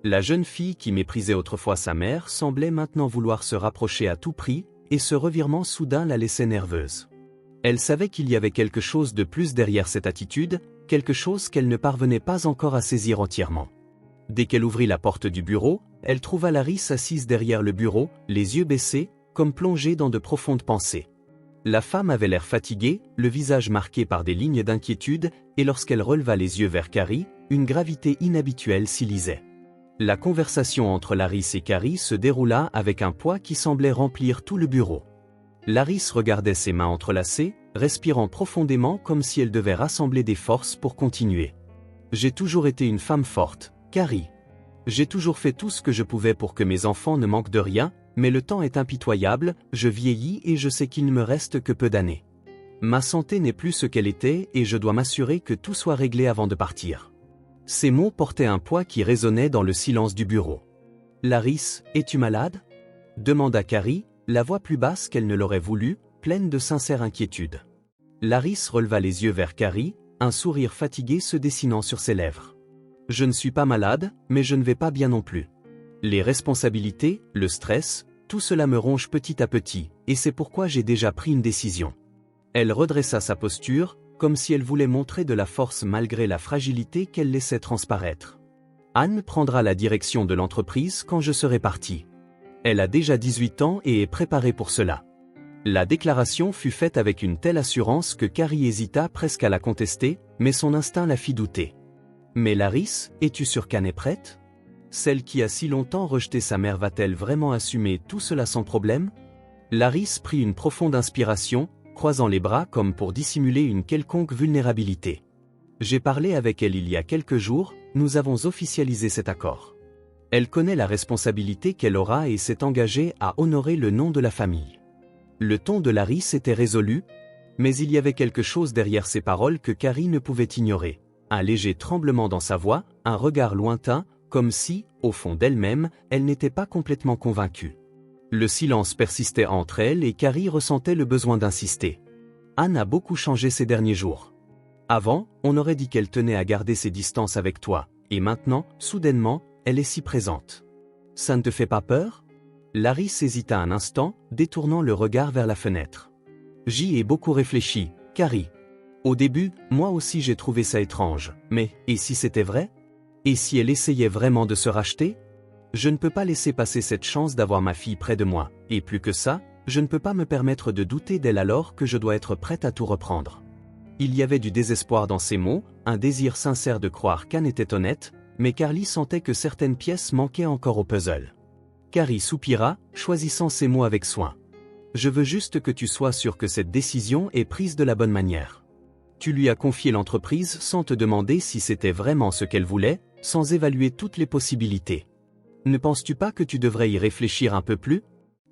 Speaker 1: La jeune fille qui méprisait autrefois sa mère semblait maintenant vouloir se rapprocher à tout prix, et ce revirement soudain la laissait nerveuse. Elle savait qu'il y avait quelque chose de plus derrière cette attitude, quelque chose qu'elle ne parvenait pas encore à saisir entièrement. Dès qu'elle ouvrit la porte du bureau, elle trouva Laris assise derrière le bureau, les yeux baissés, comme plongée dans de profondes pensées. La femme avait l'air fatiguée, le visage marqué par des lignes d'inquiétude, et lorsqu'elle releva les yeux vers Carrie, une gravité inhabituelle s'y lisait. La conversation entre Laris et Carrie se déroula avec un poids qui semblait remplir tout le bureau. Laris regardait ses mains entrelacées, respirant profondément comme si elle devait rassembler des forces pour continuer. « J'ai toujours été une femme forte, Carrie. J'ai toujours fait tout ce que je pouvais pour que mes enfants ne manquent de rien, mais le temps est impitoyable, je vieillis et je sais qu'il ne me reste que peu d'années. Ma santé n'est plus ce qu'elle était et je dois m'assurer que tout soit réglé avant de partir. » Ces mots portaient un poids qui résonnait dans le silence du bureau. « Laris, es-tu malade ?» demanda Carrie, la voix plus basse qu'elle ne l'aurait voulu, pleine de sincère inquiétude. Laris releva les yeux vers Carrie, un sourire fatigué se dessinant sur ses lèvres. « Je ne suis pas malade, mais je ne vais pas bien non plus. Les responsabilités, le stress, tout cela me ronge petit à petit, et c'est pourquoi j'ai déjà pris une décision. » Elle redressa sa posture, comme si elle voulait montrer de la force malgré la fragilité qu'elle laissait transparaître. « Anne prendra la direction de l'entreprise quand je serai partie. Elle a déjà 18 ans et est préparée pour cela. » La déclaration fut faite avec une telle assurance que Carrie hésita presque à la contester, mais son instinct la fit douter. « Mais Laris, es-tu sûre qu'Anne est prête? Celle qui a si longtemps rejeté sa mère va-t-elle vraiment assumer tout cela sans problème? » Laris prit une profonde inspiration, croisant les bras comme pour dissimuler une quelconque vulnérabilité. « J'ai parlé avec elle il y a quelques jours, nous avons officialisé cet accord. Elle connaît la responsabilité qu'elle aura et s'est engagée à honorer le nom de la famille. » Le ton de Laris était résolu, mais il y avait quelque chose derrière ces paroles que Carrie ne pouvait ignorer. Un léger tremblement dans sa voix, un regard lointain, comme si, au fond d'elle-même, elle n'était pas complètement convaincue. Le silence persistait entre elle et Carrie ressentait le besoin d'insister. « Anne a beaucoup changé ces derniers jours. Avant, on aurait dit qu'elle tenait à garder ses distances avec toi, et maintenant, soudainement, elle est si présente. Ça ne te fait pas peur ?» Laris hésita un instant, détournant le regard vers la fenêtre. « J'y ai beaucoup réfléchi, Carrie. Au début, moi aussi j'ai trouvé ça étrange, mais, et si c'était vrai? Et si elle essayait vraiment de se racheter? Je ne peux pas laisser passer cette chance d'avoir ma fille près de moi, et plus que ça, je ne peux pas me permettre de douter d'elle alors que je dois être prête à tout reprendre. » Il y avait du désespoir dans ces mots, un désir sincère de croire qu'Anne était honnête, mais Carly sentait que certaines pièces manquaient encore au puzzle. Carrie soupira, choisissant ses mots avec soin. « Je veux juste que tu sois sûr que cette décision est prise de la bonne manière. Tu lui as confié l'entreprise sans te demander si c'était vraiment ce qu'elle voulait, sans évaluer toutes les possibilités. Ne penses-tu pas que tu devrais y réfléchir un peu plus ?»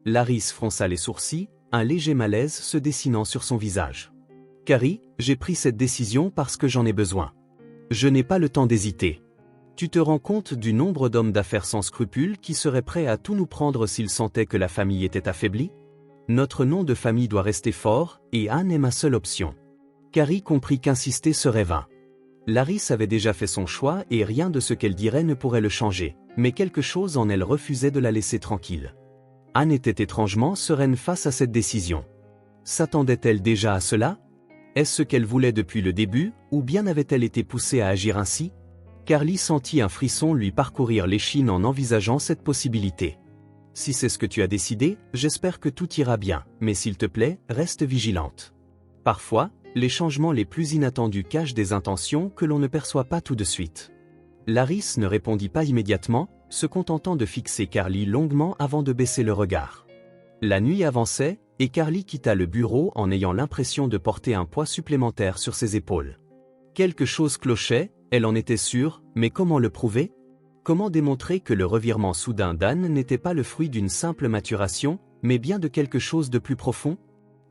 Speaker 1: Laris fronça les sourcils, un léger malaise se dessinant sur son visage. « Carrie, j'ai pris cette décision parce que j'en ai besoin. Je n'ai pas le temps d'hésiter. Tu te rends compte du nombre d'hommes d'affaires sans scrupules qui seraient prêts à tout nous prendre s'ils sentaient que la famille était affaiblie? Notre nom de famille doit rester fort, et Anne est ma seule option. Carrie comprit qu'insister serait vain. Laris avait déjà fait son choix et rien de ce qu'elle dirait ne pourrait le changer, mais quelque chose en elle refusait de la laisser tranquille. Anne était étrangement sereine face à cette décision. S'attendait-elle déjà à cela? Est-ce ce qu'elle voulait depuis le début, ou bien avait-elle été poussée à agir ainsi? Carly sentit un frisson lui parcourir l'échine en envisageant cette possibilité. Si c'est ce que tu as décidé, j'espère que tout ira bien, mais s'il te plaît, reste vigilante. Parfois, les changements les plus inattendus cachent des intentions que l'on ne perçoit pas tout de suite. Laris ne répondit pas immédiatement, se contentant de fixer Carly longuement avant de baisser le regard. La nuit avançait, et Carly quitta le bureau en ayant l'impression de porter un poids supplémentaire sur ses épaules. Quelque chose clochait, elle en était sûre, mais comment le prouver? Comment démontrer que le revirement soudain d'Anne n'était pas le fruit d'une simple maturation, mais bien de quelque chose de plus profond?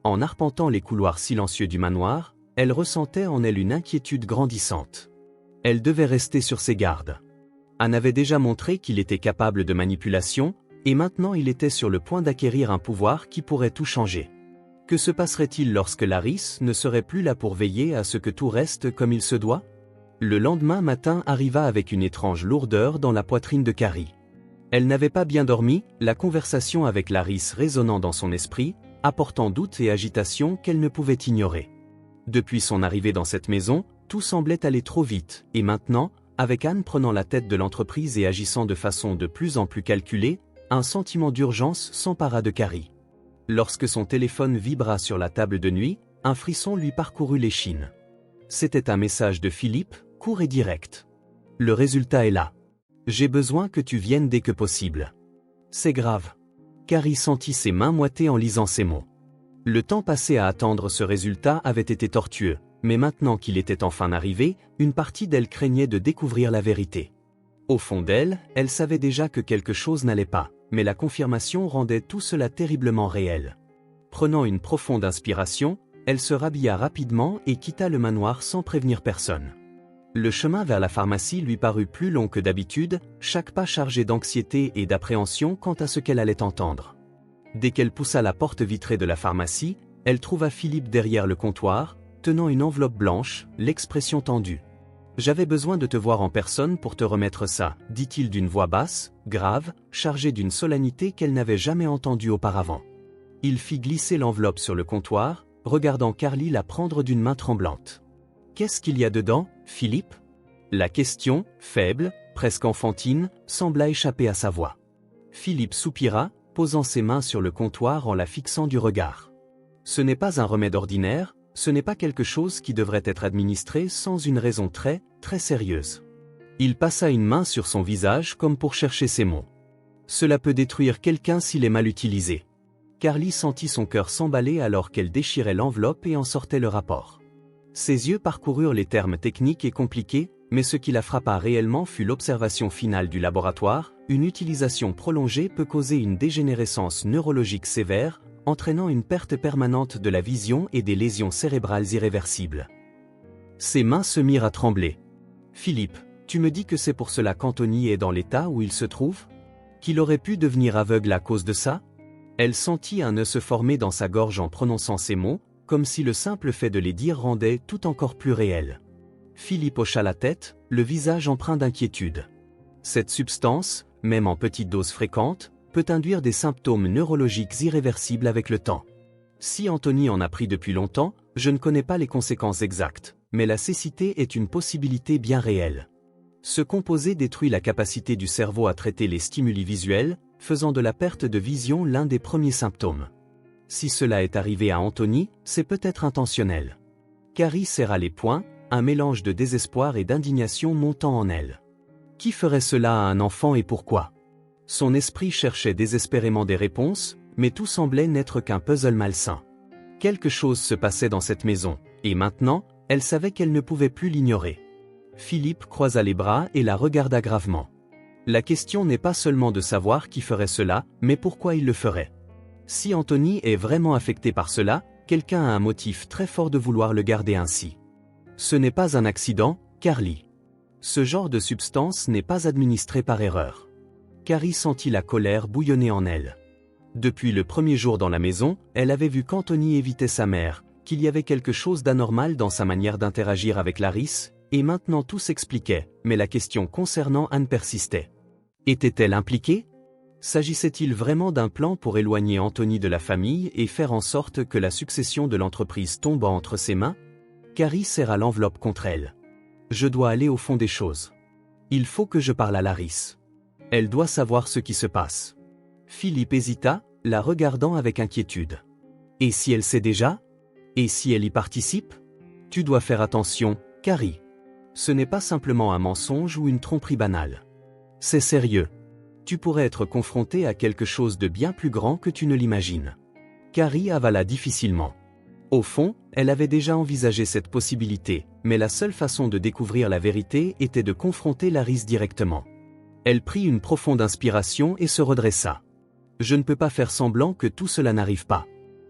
Speaker 1: En arpentant les couloirs silencieux du manoir, elle ressentait en elle une inquiétude grandissante. Elle devait rester sur ses gardes. Anne avait déjà montré qu'il était capable de manipulation, et maintenant il était sur le point d'acquérir un pouvoir qui pourrait tout changer. Que se passerait-il lorsque Laris ne serait plus là pour veiller à ce que tout reste comme il se doit? Le lendemain matin arriva avec une étrange lourdeur dans la poitrine de Carrie. Elle n'avait pas bien dormi, la conversation avec Laris résonnant dans son esprit, apportant doute et agitation qu'elle ne pouvait ignorer. Depuis son arrivée dans cette maison, tout semblait aller trop vite, et maintenant, avec Anne prenant la tête de l'entreprise et agissant de façon de plus en plus calculée, un sentiment d'urgence s'empara de Carrie. Lorsque son téléphone vibra sur la table de nuit, un frisson lui parcourut l'échine. C'était un message de Philippe, court et direct. Le résultat est là. J'ai besoin que tu viennes dès que possible. C'est grave. Carrie sentit ses mains moiter en lisant ces mots. Le temps passé à attendre ce résultat avait été tortueux, mais maintenant qu'il était enfin arrivé, une partie d'elle craignait de découvrir la vérité. Au fond d'elle, elle savait déjà que quelque chose n'allait pas, mais la confirmation rendait tout cela terriblement réel. Prenant une profonde inspiration, elle se rhabilla rapidement et quitta le manoir sans prévenir personne. Le chemin vers la pharmacie lui parut plus long que d'habitude, chaque pas chargé d'anxiété et d'appréhension quant à ce qu'elle allait entendre. Dès qu'elle poussa la porte vitrée de la pharmacie, elle trouva Philippe derrière le comptoir, tenant une enveloppe blanche, l'expression tendue. « J'avais besoin de te voir en personne pour te remettre ça », dit-il d'une voix basse, grave, chargée d'une solennité qu'elle n'avait jamais entendue auparavant. Il fit glisser l'enveloppe sur le comptoir, regardant Carly la prendre d'une main tremblante. « Qu'est-ce qu'il y a dedans, Philippe ?» La question, faible, presque enfantine, sembla échapper à sa voix. Philippe soupira, posant ses mains sur le comptoir en la fixant du regard. « Ce n'est pas un remède ordinaire, ce n'est pas quelque chose qui devrait être administré sans une raison très, très sérieuse. » Il passa une main sur son visage comme pour chercher ses mots. « Cela peut détruire quelqu'un s'il est mal utilisé. » Carly sentit son cœur s'emballer alors qu'elle déchirait l'enveloppe et en sortait le rapport. Ses yeux parcoururent les termes techniques et compliqués, mais ce qui la frappa réellement fut l'observation finale du laboratoire. Une utilisation prolongée peut causer une dégénérescence neurologique sévère, entraînant une perte permanente de la vision et des lésions cérébrales irréversibles. Ses mains se mirent à trembler. « Philippe, tu me dis que c'est pour cela qu'Anthony est dans l'état où il se trouve? Qu'il aurait pu devenir aveugle à cause de ça? » Elle sentit un nœud se former dans sa gorge en prononçant ces mots, comme si le simple fait de les dire rendait tout encore plus réel. Philippe hocha la tête, le visage empreint d'inquiétude. Cette substance, même en petite dose fréquente, peut induire des symptômes neurologiques irréversibles avec le temps. Si Anthony en a pris depuis longtemps, je ne connais pas les conséquences exactes, mais la cécité est une possibilité bien réelle. Ce composé détruit la capacité du cerveau à traiter les stimuli visuels, faisant de la perte de vision l'un des premiers symptômes. Si cela est arrivé à Anthony, c'est peut-être intentionnel. Carrie serra les poings, un mélange de désespoir et d'indignation montant en elle. Qui ferait cela à un enfant et pourquoi? Son esprit cherchait désespérément des réponses, mais tout semblait n'être qu'un puzzle malsain. Quelque chose se passait dans cette maison, et maintenant, elle savait qu'elle ne pouvait plus l'ignorer. Philippe croisa les bras et la regarda gravement. La question n'est pas seulement de savoir qui ferait cela, mais pourquoi il le ferait. Si Anthony est vraiment affecté par cela, quelqu'un a un motif très fort de vouloir le garder ainsi. Ce n'est pas un accident, Carly. Ce genre de substance n'est pas administré par erreur. Carrie sentit la colère bouillonner en elle. Depuis le premier jour dans la maison, elle avait vu qu'Anthony évitait sa mère, qu'il y avait quelque chose d'anormal dans sa manière d'interagir avec Laris, et maintenant tout s'expliquait, mais la question concernant Anne persistait. Était-elle impliquée? S'agissait-il vraiment d'un plan pour éloigner Anthony de la famille et faire en sorte que la succession de l'entreprise tombe entre ses mains? Carrie serra l'enveloppe contre elle. Je dois aller au fond des choses. Il faut que je parle à Laris. Elle doit savoir ce qui se passe. Philippe hésita, la regardant avec inquiétude. Et si elle sait déjà? Et si elle y participe? Tu dois faire attention, Carrie. Ce n'est pas simplement un mensonge ou une tromperie banale. C'est sérieux. Tu pourrais être confronté à quelque chose de bien plus grand que tu ne l'imagines. Carrie avala difficilement. Au fond, elle avait déjà envisagé cette possibilité, mais la seule façon de découvrir la vérité était de confronter Laris directement. Elle prit une profonde inspiration et se redressa. Je ne peux pas faire semblant que tout cela n'arrive pas.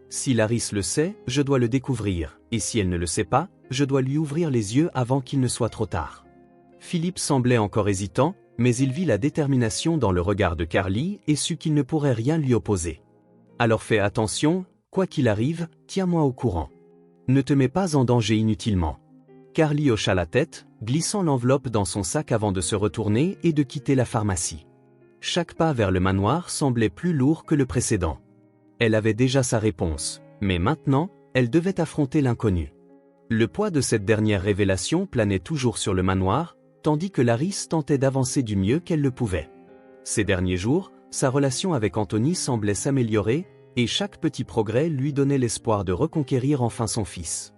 Speaker 1: Si Laris le sait, je dois le découvrir, et si elle ne le sait pas, je dois lui ouvrir les yeux avant qu'il ne soit trop tard. Philippe semblait encore hésitant, mais il vit la détermination dans le regard de Carly et sut qu'il ne pourrait rien lui opposer. Alors fais attention, quoi qu'il arrive, tiens-moi au courant. Ne te mets pas en danger inutilement. Carly hocha la tête, glissant l'enveloppe dans son sac avant de se retourner et de quitter la pharmacie. Chaque pas vers le manoir semblait plus lourd que le précédent. Elle avait déjà sa réponse, mais maintenant, elle devait affronter l'inconnu. Le poids de cette dernière révélation planait toujours sur le manoir, tandis que Laris tentait d'avancer du mieux qu'elle le pouvait. Ces derniers jours, sa relation avec Anthony semblait s'améliorer, et chaque petit progrès lui donnait l'espoir de reconquérir enfin son fils.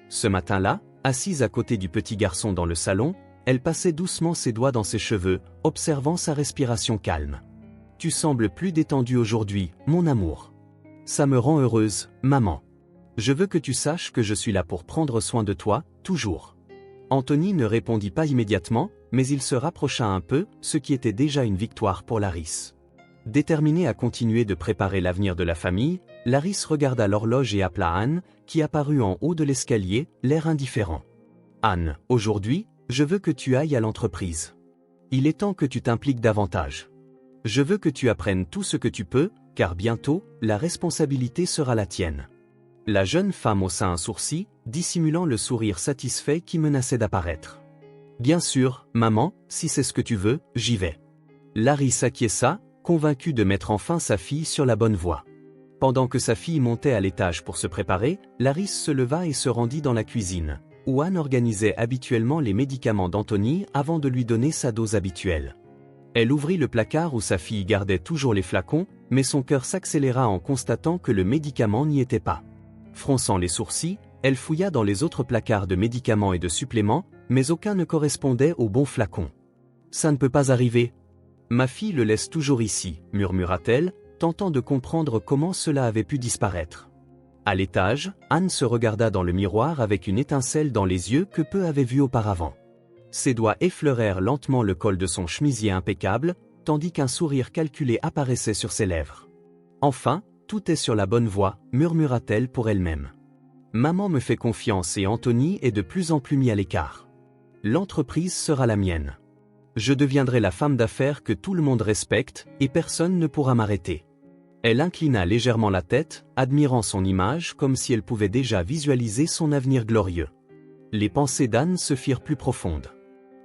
Speaker 1: Ce matin-là, assise à côté du petit garçon dans le salon, elle passait doucement ses doigts dans ses cheveux, observant sa respiration calme. « Tu sembles plus détendue aujourd'hui, mon amour. Ça me rend heureuse, maman. Je veux que tu saches que je suis là pour prendre soin de toi, toujours. » Anthony ne répondit pas immédiatement, mais il se rapprocha un peu, ce qui était déjà une victoire pour Laris. Déterminée à continuer de préparer l'avenir de la famille, Laris regarda l'horloge et appela Anne, qui apparut en haut de l'escalier, l'air indifférent. « Anne, aujourd'hui, je veux que tu ailles à l'entreprise. Il est temps que tu t'impliques davantage. Je veux que tu apprennes tout ce que tu peux, car bientôt, la responsabilité sera la tienne. » La jeune femme haussa un sourcil, dissimulant le sourire satisfait qui menaçait d'apparaître. « Bien sûr, maman, si c'est ce que tu veux, j'y vais. » Laris acquiesça, convaincu de mettre enfin sa fille sur la bonne voie. Pendant que sa fille montait à l'étage pour se préparer, Laris se leva et se rendit dans la cuisine, où Anne organisait habituellement les médicaments d'Anthony avant de lui donner sa dose habituelle. Elle ouvrit le placard où sa fille gardait toujours les flacons, mais son cœur s'accéléra en constatant que le médicament n'y était pas. Fronçant les sourcils, elle fouilla dans les autres placards de médicaments et de suppléments, mais aucun ne correspondait au bon flacon. « Ça ne peut pas arriver. Ma fille le laisse toujours ici, » murmura-t-elle, tentant de comprendre comment cela avait pu disparaître. À l'étage, Anne se regarda dans le miroir avec une étincelle dans les yeux que peu avait vue auparavant. Ses doigts effleurèrent lentement le col de son chemisier impeccable, tandis qu'un sourire calculé apparaissait sur ses lèvres. « Enfin, tout est sur la bonne voie, » murmura-t-elle pour elle-même. « Maman me fait confiance et Anthony est de plus en plus mis à l'écart. L'entreprise sera la mienne. Je deviendrai la femme d'affaires que tout le monde respecte et personne ne pourra m'arrêter. » Elle inclina légèrement la tête, admirant son image comme si elle pouvait déjà visualiser son avenir glorieux. Les pensées d'Anne se firent plus profondes.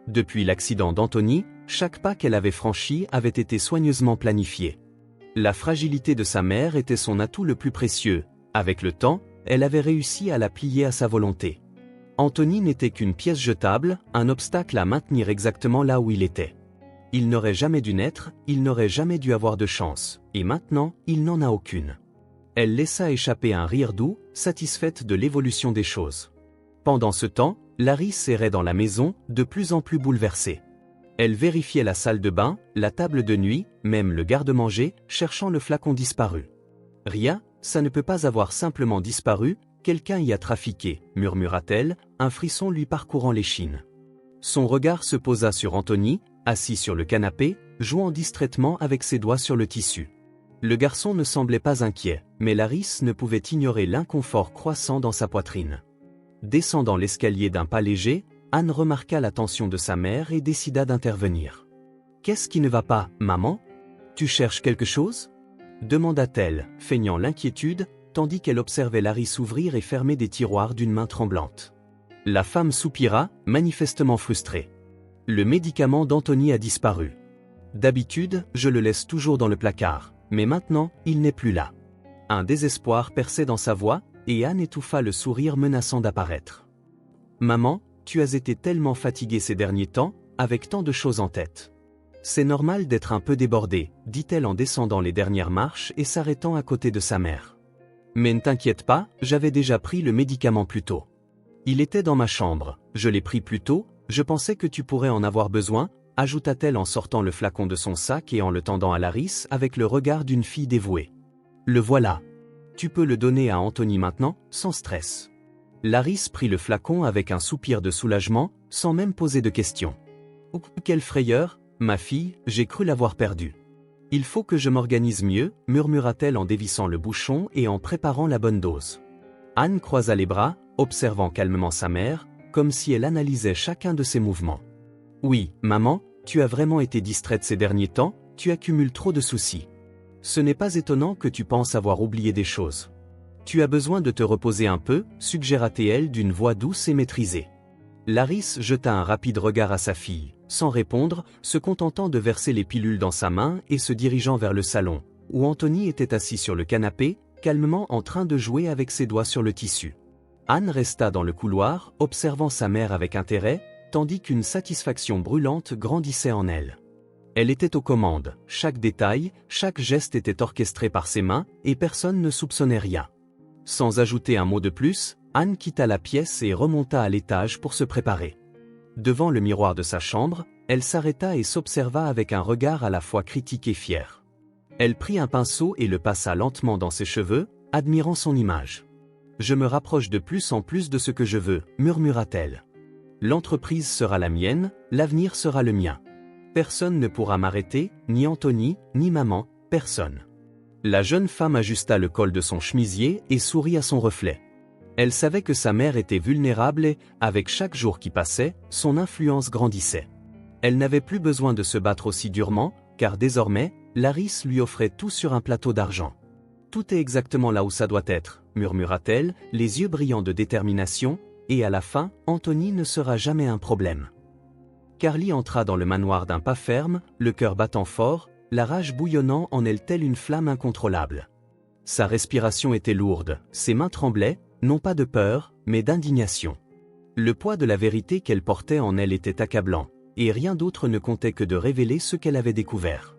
Speaker 1: Depuis l'accident d'Anthony, chaque pas qu'elle avait franchi avait été soigneusement planifié. La fragilité de sa mère était son atout le plus précieux. Avec le temps, elle avait réussi à la plier à sa volonté. Anthony n'était qu'une pièce jetable, un obstacle à maintenir exactement là où il était. Il n'aurait jamais dû naître, il n'aurait jamais dû avoir de chance, et maintenant, il n'en a aucune. Elle laissa échapper un rire doux, satisfaite de l'évolution des choses. Pendant ce temps, Laris errait dans la maison, de plus en plus bouleversée. Elle vérifiait la salle de bain, la table de nuit, même le garde-manger, cherchant le flacon disparu. « Rien, ça ne peut pas avoir simplement disparu, quelqu'un y a trafiqué, » murmura-t-elle, un frisson lui parcourant l'échine. Son regard se posa sur Anthony, assis sur le canapé, jouant distraitement avec ses doigts sur le tissu. Le garçon ne semblait pas inquiet, mais Laris ne pouvait ignorer l'inconfort croissant dans sa poitrine. Descendant l'escalier d'un pas léger, Anne remarqua l'attention de sa mère et décida d'intervenir. « Qu'est-ce qui ne va pas, maman? Tu cherches quelque chose ?» demanda-t-elle, feignant l'inquiétude, tandis qu'elle observait Larry s'ouvrir et fermer des tiroirs d'une main tremblante. La femme soupira, manifestement frustrée. Le médicament d'Anthony a disparu. D'habitude, je le laisse toujours dans le placard, mais maintenant, il n'est plus là. Un désespoir perçait dans sa voix, et Anne étouffa le sourire menaçant d'apparaître. « Maman, tu as été tellement fatiguée ces derniers temps, avec tant de choses en tête. C'est normal d'être un peu débordée, dit-elle en descendant les dernières marches et s'arrêtant à côté de sa mère. Mais ne t'inquiète pas, j'avais déjà pris le médicament plus tôt. Il était dans ma chambre, je l'ai pris plus tôt, je pensais que tu pourrais en avoir besoin, ajouta-t-elle en sortant le flacon de son sac et en le tendant à Laris avec le regard d'une fille dévouée. Le voilà. Tu peux le donner à Anthony maintenant, sans stress. Laris prit le flacon avec un soupir de soulagement, sans même poser de questions. Oh, quelle frayeur, ma fille, j'ai cru l'avoir perdu. Il faut que je m'organise mieux, murmura-t-elle en dévissant le bouchon et en préparant la bonne dose. Anne croisa les bras, observant calmement sa mère, comme si elle analysait chacun de ses mouvements. Oui, maman, tu as vraiment été distraite ces derniers temps, tu accumules trop de soucis. Ce n'est pas étonnant que tu penses avoir oublié des choses. Tu as besoin de te reposer un peu, suggéra-t-elle d'une voix douce et maîtrisée. Laris jeta un rapide regard à sa fille, sans répondre, se contentant de verser les pilules dans sa main et se dirigeant vers le salon, où Anthony était assis sur le canapé, calmement en train de jouer avec ses doigts sur le tissu. Anne resta dans le couloir, observant sa mère avec intérêt, tandis qu'une satisfaction brûlante grandissait en elle. Elle était aux commandes, chaque détail, chaque geste était orchestré par ses mains, et personne ne soupçonnait rien. Sans ajouter un mot de plus, Anne quitta la pièce et remonta à l'étage pour se préparer. Devant le miroir de sa chambre, elle s'arrêta et s'observa avec un regard à la fois critique et fier. Elle prit un pinceau et le passa lentement dans ses cheveux, admirant son image. « Je me rapproche de plus en plus de ce que je veux, murmura-t-elle. L'entreprise sera la mienne, l'avenir sera le mien. Personne ne pourra m'arrêter, ni Anthony, ni maman, personne. » La jeune femme ajusta le col de son chemisier et sourit à son reflet. Elle savait que sa mère était vulnérable et, avec chaque jour qui passait, son influence grandissait. Elle n'avait plus besoin de se battre aussi durement, car désormais, Laris lui offrait tout sur un plateau d'argent. « Tout est exactement là où ça doit être, » murmura-t-elle, les yeux brillants de détermination, et à la fin, Anthony ne sera jamais un problème. Carly entra dans le manoir d'un pas ferme, le cœur battant fort, la rage bouillonnant en elle telle une flamme incontrôlable. Sa respiration était lourde, ses mains tremblaient, non pas de peur, mais d'indignation. Le poids de la vérité qu'elle portait en elle était accablant, et rien d'autre ne comptait que de révéler ce qu'elle avait découvert.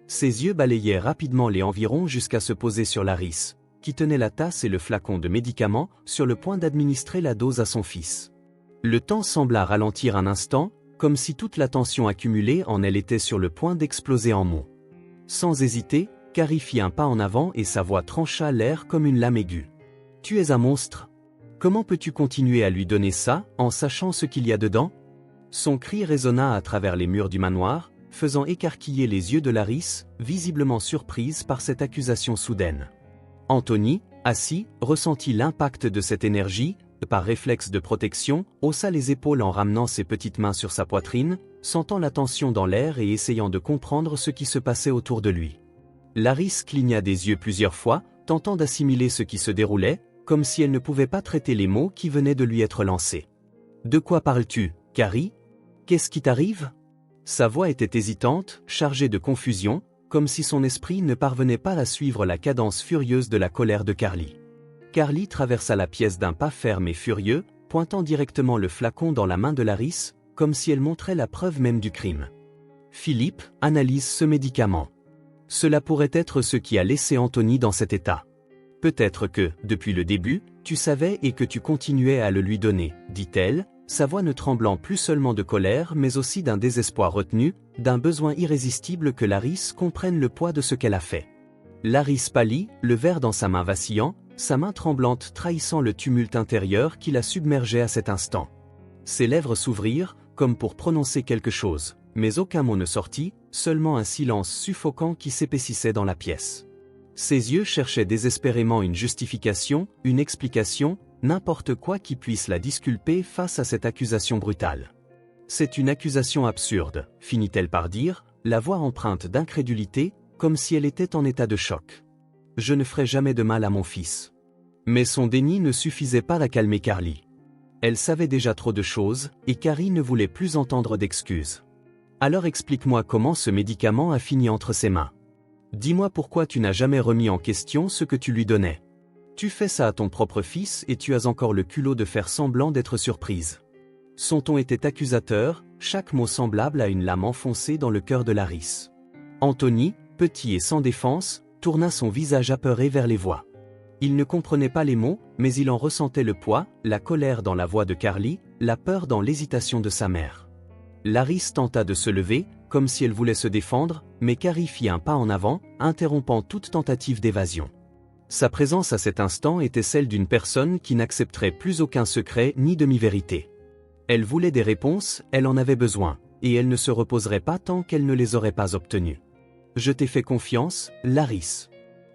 Speaker 1: Ses yeux balayaient rapidement les environs jusqu'à se poser sur Laris, qui tenait la tasse et le flacon de médicaments, sur le point d'administrer la dose à son fils. Le temps sembla ralentir un instant, comme si toute la tension accumulée en elle était sur le point d'exploser en mots. Sans hésiter, Carrie fit un pas en avant et sa voix trancha l'air comme une lame aiguë. « Tu es un monstre. Comment peux-tu continuer à lui donner ça, en sachant ce qu'il y a dedans ?» Son cri résonna à travers les murs du manoir, faisant écarquiller les yeux de Laris, visiblement surprise par cette accusation soudaine. Anthony, assis, ressentit l'impact de cette énergie, par réflexe de protection, haussa les épaules en ramenant ses petites mains sur sa poitrine, sentant la tension dans l'air et essayant de comprendre ce qui se passait autour de lui. Laris cligna des yeux plusieurs fois, tentant d'assimiler ce qui se déroulait, comme si elle ne pouvait pas traiter les mots qui venaient de lui être lancés. « De quoi parles-tu, Carrie ? Qu'est-ce qui t'arrive ?» Sa voix était hésitante, chargée de confusion, comme si son esprit ne parvenait pas à suivre la cadence furieuse de la colère de Carly. Carly traversa la pièce d'un pas ferme et furieux, pointant directement le flacon dans la main de Laris, comme si elle montrait la preuve même du crime. « Philippe, analyse ce médicament. Cela pourrait être ce qui a laissé Anthony dans cet état. Peut-être que, depuis le début, tu savais et que tu continuais à le lui donner, » dit-elle, sa voix ne tremblant plus seulement de colère mais aussi d'un désespoir retenu, d'un besoin irrésistible que Laris comprenne le poids de ce qu'elle a fait. Laris pâlit, le verre dans sa main vacillant, sa main tremblante trahissant le tumulte intérieur qui la submergeait à cet instant. Ses lèvres s'ouvrirent, comme pour prononcer quelque chose, mais aucun mot ne sortit, seulement un silence suffocant qui s'épaississait dans la pièce. Ses yeux cherchaient désespérément une justification, une explication, n'importe quoi qui puisse la disculper face à cette accusation brutale. C'est une accusation absurde, finit-elle par dire, la voix empreinte d'incrédulité, comme si elle était en état de choc. Je ne ferai jamais de mal à mon fils. Mais son déni ne suffisait pas à calmer Carly. Elle savait déjà trop de choses, et Carrie ne voulait plus entendre d'excuses. Alors explique-moi comment ce médicament a fini entre ses mains. Dis-moi pourquoi tu n'as jamais remis en question ce que tu lui donnais. Tu fais ça à ton propre fils et tu as encore le culot de faire semblant d'être surprise. Son ton était accusateur, chaque mot semblable à une lame enfoncée dans le cœur de Laris. Anthony, petit et sans défense, tourna son visage apeuré vers les voix. Il ne comprenait pas les mots, mais il en ressentait le poids, la colère dans la voix de Carly, la peur dans l'hésitation de sa mère. Laris tenta de se lever, comme si elle voulait se défendre, mais Carrie fit un pas en avant, interrompant toute tentative d'évasion. Sa présence à cet instant était celle d'une personne qui n'accepterait plus aucun secret ni demi-vérité. Elle voulait des réponses, elle en avait besoin, et elle ne se reposerait pas tant qu'elle ne les aurait pas obtenues. Je t'ai fait confiance, Laris.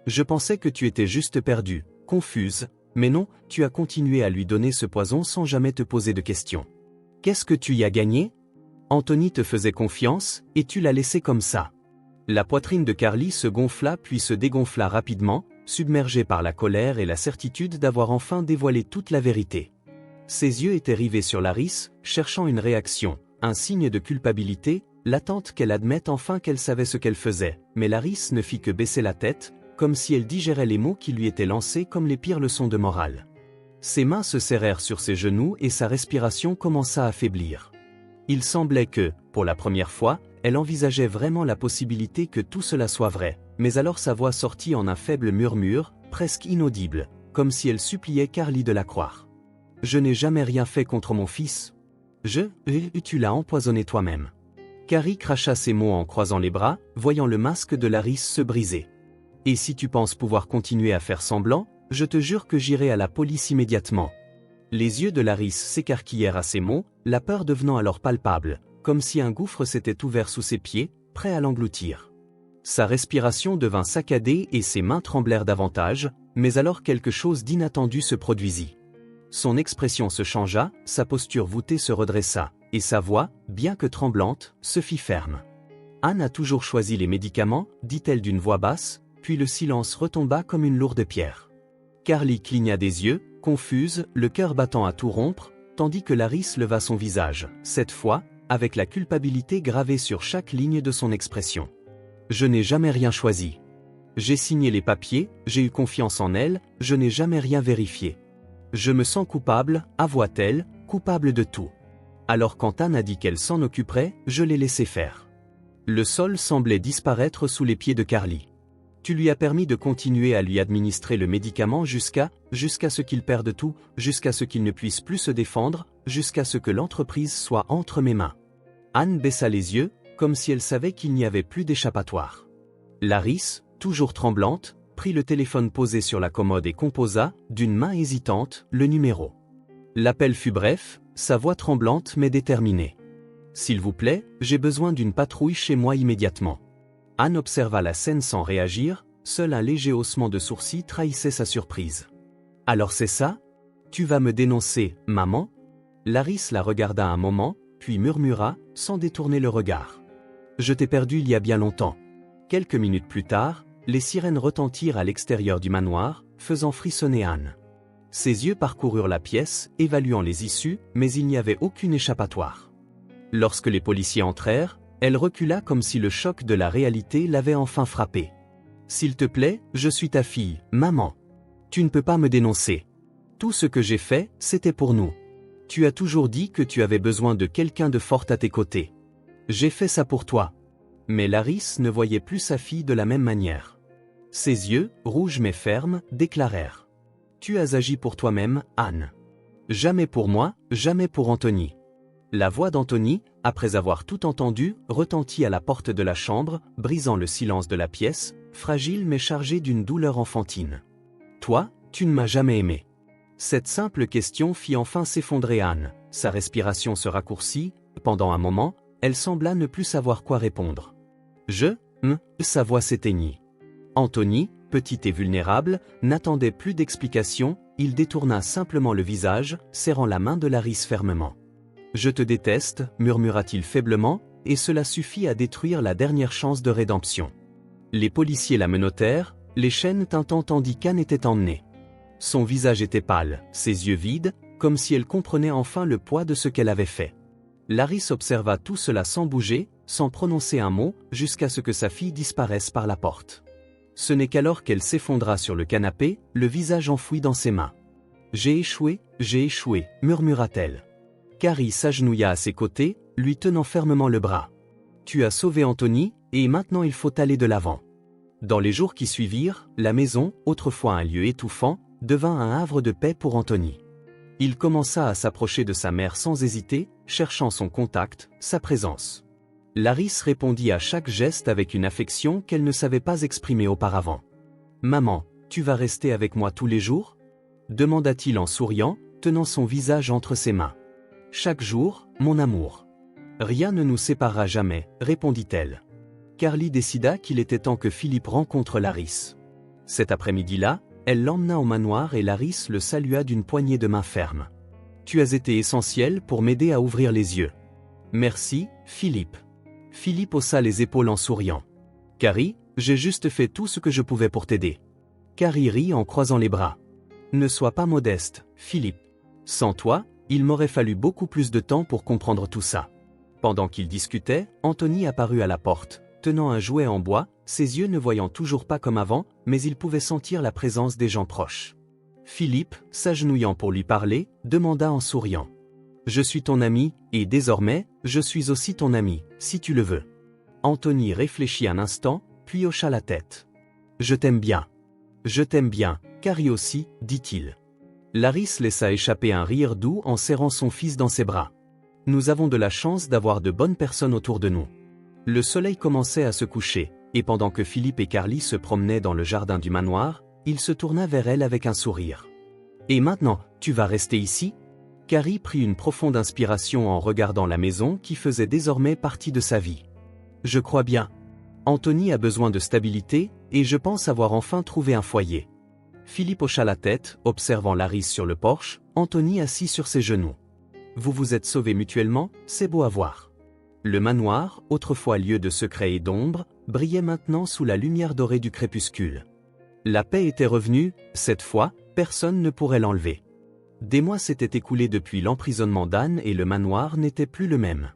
Speaker 1: Je pensais que tu étais juste perdue, confuse, mais non, tu as continué à lui donner ce poison sans jamais te poser de questions. Qu'est-ce que tu y as gagné ? Anthony te faisait confiance, et tu l'as laissé comme ça. La poitrine de Carly se gonfla puis se dégonfla rapidement, submergée par la colère et la certitude d'avoir enfin dévoilé toute la vérité. Ses yeux étaient rivés sur Laris, cherchant une réaction, un signe de culpabilité, l'attente qu'elle admette enfin qu'elle savait ce qu'elle faisait, mais Laris ne fit que baisser la tête, comme si elle digérait les mots qui lui étaient lancés comme les pires leçons de morale. Ses mains se serrèrent sur ses genoux et sa respiration commença à faiblir. Il semblait que, pour la première fois, elle envisageait vraiment la possibilité que tout cela soit vrai, mais alors sa voix sortit en un faible murmure, presque inaudible, comme si elle suppliait Carly de la croire. « Je n'ai jamais rien fait contre mon fils. Tu l'as empoisonné toi-même. » Carrie cracha ces mots en croisant les bras, voyant le masque de Laris se briser. « Et si tu penses pouvoir continuer à faire semblant, je te jure que j'irai à la police immédiatement. » Les yeux de Laris s'écarquillèrent à ces mots, la peur devenant alors palpable, comme si un gouffre s'était ouvert sous ses pieds, prêt à l'engloutir. Sa respiration devint saccadée et ses mains tremblèrent davantage, mais alors quelque chose d'inattendu se produisit. Son expression se changea, sa posture voûtée se redressa, et sa voix, bien que tremblante, se fit ferme. « Anne a toujours choisi les médicaments, dit-elle d'une voix basse, puis le silence retomba comme une lourde pierre. Carly cligna des yeux, confuse, le cœur battant à tout rompre, tandis que Laris leva son visage, cette fois, avec la culpabilité gravée sur chaque ligne de son expression. « Je n'ai jamais rien choisi. J'ai signé les papiers, j'ai eu confiance en elle, je n'ai jamais rien vérifié. Je me sens coupable, avoua-t-elle, coupable de tout. Alors quand Anne a dit qu'elle s'en occuperait, je l'ai laissé faire. » Le sol semblait disparaître sous les pieds de Carly. Tu lui as permis de continuer à lui administrer le médicament jusqu'à ce qu'il perde tout, jusqu'à ce qu'il ne puisse plus se défendre, jusqu'à ce que l'entreprise soit entre mes mains. Anne baissa les yeux, comme si elle savait qu'il n'y avait plus d'échappatoire. Laris, toujours tremblante, prit le téléphone posé sur la commode et composa, d'une main hésitante, le numéro. L'appel fut bref, sa voix tremblante mais déterminée. « S'il vous plaît, j'ai besoin d'une patrouille chez moi immédiatement. » Anne observa la scène sans réagir, seul un léger haussement de sourcils trahissait sa surprise. « Alors c'est ça ? Tu vas me dénoncer, maman ?» Laris la regarda un moment, puis murmura, sans détourner le regard. « Je t'ai perdu il y a bien longtemps. » Quelques minutes plus tard, les sirènes retentirent à l'extérieur du manoir, faisant frissonner Anne. Ses yeux parcoururent la pièce, évaluant les issues, mais il n'y avait aucune échappatoire. Lorsque les policiers entrèrent, elle recula comme si le choc de la réalité l'avait enfin frappée. « S'il te plaît, je suis ta fille, maman. Tu ne peux pas me dénoncer. Tout ce que j'ai fait, c'était pour nous. Tu as toujours dit que tu avais besoin de quelqu'un de fort à tes côtés. J'ai fait ça pour toi. » Mais Laris ne voyait plus sa fille de la même manière. Ses yeux, rouges mais fermes, déclarèrent. « Tu as agi pour toi-même, Anne. Jamais pour moi, jamais pour Anthony. » La voix d'Anthony, après avoir tout entendu, retentit à la porte de la chambre, brisant le silence de la pièce, fragile mais chargée d'une douleur enfantine. « Toi, tu ne m'as jamais aimé. » Cette simple question fit enfin s'effondrer Anne, sa respiration se raccourcit, pendant un moment, elle sembla ne plus savoir quoi répondre. Sa voix s'éteignit. Anthony, petit et vulnérable, n'attendait plus d'explications, il détourna simplement le visage, serrant la main de Laris fermement. « Je te déteste », murmura-t-il faiblement, et cela suffit à détruire la dernière chance de rédemption. Les policiers la menottèrent, les chaînes tintant tandis qu'Anne était emmenée. Son visage était pâle, ses yeux vides, comme si elle comprenait enfin le poids de ce qu'elle avait fait. Laris observa tout cela sans bouger, sans prononcer un mot, jusqu'à ce que sa fille disparaisse par la porte. Ce n'est qu'alors qu'elle s'effondra sur le canapé, le visage enfoui dans ses mains. « J'ai échoué, murmura-t-elle. Carrie s'agenouilla à ses côtés, lui tenant fermement le bras. « Tu as sauvé Anthony, et maintenant il faut aller de l'avant. » Dans les jours qui suivirent, la maison, autrefois un lieu étouffant, devint un havre de paix pour Anthony. Il commença à s'approcher de sa mère sans hésiter, cherchant son contact, sa présence. Laris répondit à chaque geste avec une affection qu'elle ne savait pas exprimer auparavant. « Maman, tu vas rester avec moi tous les jours ?» demanda-t-il en souriant, tenant son visage entre ses mains. « Chaque jour, mon amour. »« Rien ne nous séparera jamais, » répondit-elle. Carly décida qu'il était temps que Philippe rencontre Laris. Cet après-midi-là, elle l'emmena au manoir et Laris le salua d'une poignée de main ferme. « Tu as été essentiel pour m'aider à ouvrir les yeux. »« Merci, Philippe. » Philippe haussa les épaules en souriant. « Carrie, j'ai juste fait tout ce que je pouvais pour t'aider. » Carrie rit en croisant les bras. « Ne sois pas modeste, Philippe. Sans toi, il m'aurait fallu beaucoup plus de temps pour comprendre tout ça. » Pendant qu'ils discutaient, Anthony apparut à la porte, tenant un jouet en bois, ses yeux ne voyant toujours pas comme avant, mais il pouvait sentir la présence des gens proches. Philippe, s'agenouillant pour lui parler, demanda en souriant. « Je suis ton ami, et désormais, je suis aussi ton ami, si tu le veux. » Anthony réfléchit un instant, puis hocha la tête. « Je t'aime bien. »« Je t'aime bien, Carrie aussi, » dit-il. Laris laissa échapper un rire doux en serrant son fils dans ses bras. « Nous avons de la chance d'avoir de bonnes personnes autour de nous. » Le soleil commençait à se coucher, et pendant que Philippe et Carly se promenaient dans le jardin du manoir, il se tourna vers elle avec un sourire. « Et maintenant, tu vas rester ici ?» Carrie prit une profonde inspiration en regardant la maison qui faisait désormais partie de sa vie. « Je crois bien. Anthony a besoin de stabilité, et je pense avoir enfin trouvé un foyer. » Philippe hocha la tête, observant Laris sur le porche, Anthony assis sur ses genoux. « Vous vous êtes sauvés mutuellement, c'est beau à voir. » Le manoir, autrefois lieu de secret et d'ombre, brillait maintenant sous la lumière dorée du crépuscule. La paix était revenue, cette fois, personne ne pourrait l'enlever. Des mois s'étaient écoulés depuis l'emprisonnement d'Anne et le manoir n'était plus le même.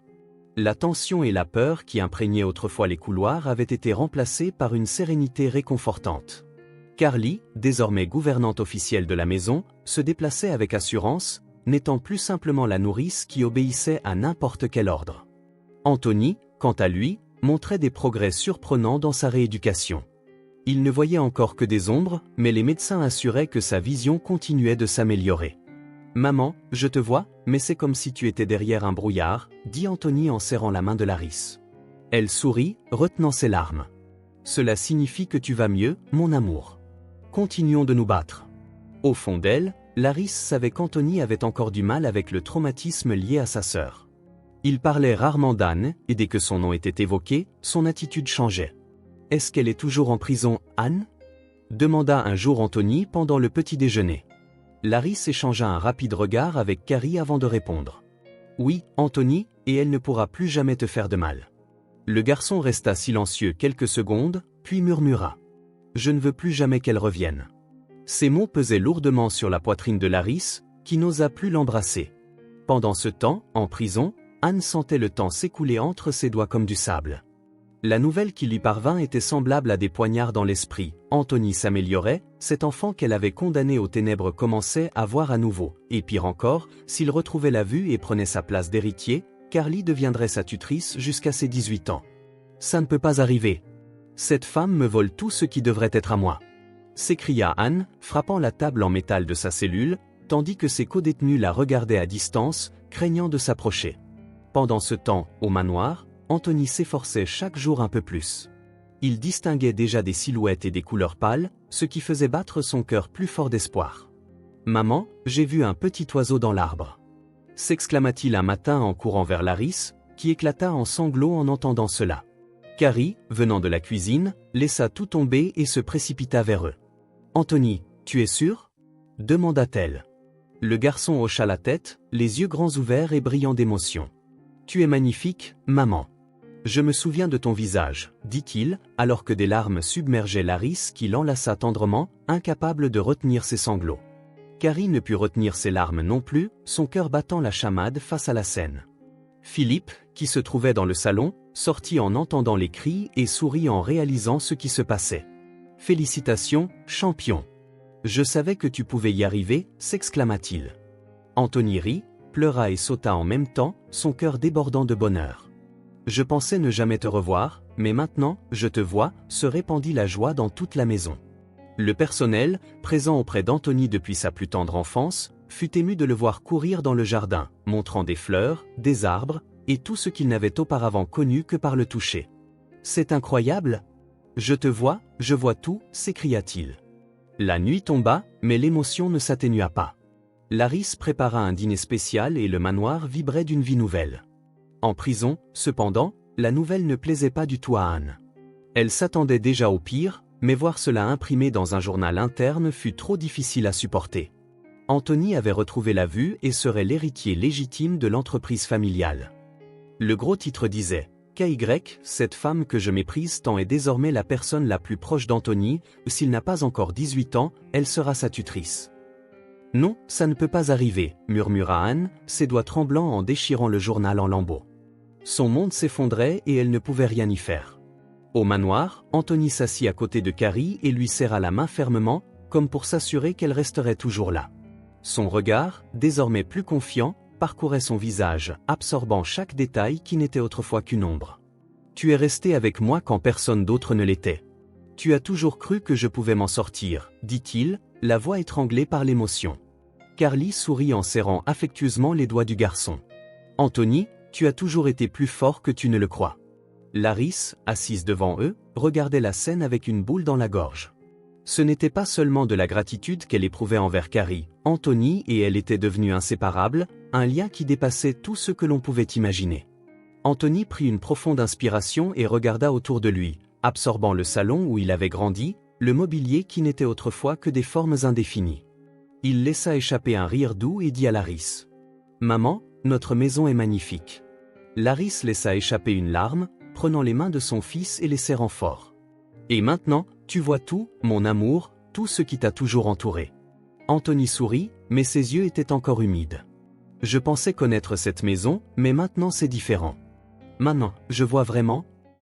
Speaker 1: La tension et la peur qui imprégnaient autrefois les couloirs avaient été remplacées par une sérénité réconfortante. Carly, désormais gouvernante officielle de la maison, se déplaçait avec assurance, n'étant plus simplement la nourrice qui obéissait à n'importe quel ordre. Anthony, quant à lui, montrait des progrès surprenants dans sa rééducation. Il ne voyait encore que des ombres, mais les médecins assuraient que sa vision continuait de s'améliorer. « Maman, je te vois, mais c'est comme si tu étais derrière un brouillard, » dit Anthony en serrant la main de Laris. Elle sourit, retenant ses larmes. « Cela signifie que tu vas mieux, mon amour. Continuons de nous battre. » Au fond d'elle, Laris savait qu'Anthony avait encore du mal avec le traumatisme lié à sa sœur. Il parlait rarement d'Anne, et dès que son nom était évoqué, son attitude changeait. « Est-ce qu'elle est toujours en prison, Anne ?» demanda un jour Anthony pendant le petit déjeuner. Laris échangea un rapide regard avec Carrie avant de répondre. « Oui, Anthony, et elle ne pourra plus jamais te faire de mal. » Le garçon resta silencieux quelques secondes, puis murmura. « Je ne veux plus jamais qu'elle revienne. » Ces mots pesaient lourdement sur la poitrine de Laris, qui n'osa plus l'embrasser. Pendant ce temps, en prison, Anne sentait le temps s'écouler entre ses doigts comme du sable. La nouvelle qui lui parvint était semblable à des poignards dans l'esprit. Anthony s'améliorait, cet enfant qu'elle avait condamné aux ténèbres commençait à voir à nouveau, et pire encore, s'il retrouvait la vue et prenait sa place d'héritier, Carly deviendrait sa tutrice jusqu'à ses 18 ans. « Ça ne peut pas arriver. Cette femme me vole tout ce qui devrait être à moi. » s'écria Anne, frappant la table en métal de sa cellule, tandis que ses codétenus la regardaient à distance, craignant de s'approcher. Pendant ce temps, au manoir, Anthony s'efforçait chaque jour un peu plus. Il distinguait déjà des silhouettes et des couleurs pâles, ce qui faisait battre son cœur plus fort d'espoir. « Maman, j'ai vu un petit oiseau dans l'arbre. » s'exclama-t-il un matin en courant vers Laris, qui éclata en sanglots en entendant cela. Carrie, venant de la cuisine, laissa tout tomber et se précipita vers eux. « Anthony, tu es sûr ?» demanda-t-elle. Le garçon hocha la tête, les yeux grands ouverts et brillants d'émotion. « Tu es magnifique, maman. »« Je me souviens de ton visage, » dit-il, alors que des larmes submergeaient Laris qui l'enlaça tendrement, incapable de retenir ses sanglots. Carrie ne put retenir ses larmes non plus, son cœur battant la chamade face à la scène. Philippe, qui se trouvait dans le salon, sortit en entendant les cris et sourit en réalisant ce qui se passait. « Félicitations, champion. Je savais que tu pouvais y arriver, » s'exclama-t-il. Anthony rit, pleura et sauta en même temps, son cœur débordant de bonheur. « Je pensais ne jamais te revoir, mais maintenant, je te vois », se répandit la joie dans toute la maison. Le personnel, présent auprès d'Anthony depuis sa plus tendre enfance, fut ému de le voir courir dans le jardin, montrant des fleurs, des arbres, et tout ce qu'il n'avait auparavant connu que par le toucher. « C'est incroyable !»« Je te vois, je vois tout », s'écria-t-il. La nuit tomba, mais l'émotion ne s'atténua pas. Laris prépara un dîner spécial et le manoir vibrait d'une vie nouvelle. En prison, cependant, la nouvelle ne plaisait pas du tout à Anne. Elle s'attendait déjà au pire, mais voir cela imprimé dans un journal interne fut trop difficile à supporter. Anthony avait retrouvé la vue et serait l'héritier légitime de l'entreprise familiale. Le gros titre disait « KY, cette femme que je méprise tant est désormais la personne la plus proche d'Anthony, s'il n'a pas encore 18 ans, elle sera sa tutrice. » « Non, ça ne peut pas arriver, » murmura Anne, ses doigts tremblants en déchirant le journal en lambeaux. Son monde s'effondrait et elle ne pouvait rien y faire. Au manoir, Anthony s'assit à côté de Carrie et lui serra la main fermement, comme pour s'assurer qu'elle resterait toujours là. Son regard, désormais plus confiant, parcourait son visage, absorbant chaque détail qui n'était autrefois qu'une ombre. « Tu es resté avec moi quand personne d'autre ne l'était. Tu as toujours cru que je pouvais m'en sortir, » dit-il, la voix étranglée par l'émotion. Carlie sourit en serrant affectueusement les doigts du garçon. « Anthony, tu as toujours été plus fort que tu ne le crois. » Laris, assise devant eux, regardait la scène avec une boule dans la gorge. Ce n'était pas seulement de la gratitude qu'elle éprouvait envers Carrie, Anthony et elle étaient devenus inséparables, un lien qui dépassait tout ce que l'on pouvait imaginer. Anthony prit une profonde inspiration et regarda autour de lui, absorbant le salon où il avait grandi, le mobilier qui n'était autrefois que des formes indéfinies. Il laissa échapper un rire doux et dit à Laris : « Maman, notre maison est magnifique. » Laris laissa échapper une larme, prenant les mains de son fils et les serrant fort. « Et maintenant, tu vois tout, mon amour, tout ce qui t'a toujours entouré. » Anthony sourit, mais ses yeux étaient encore humides. « Je pensais connaître cette maison, mais maintenant c'est différent. Maintenant, je vois vraiment,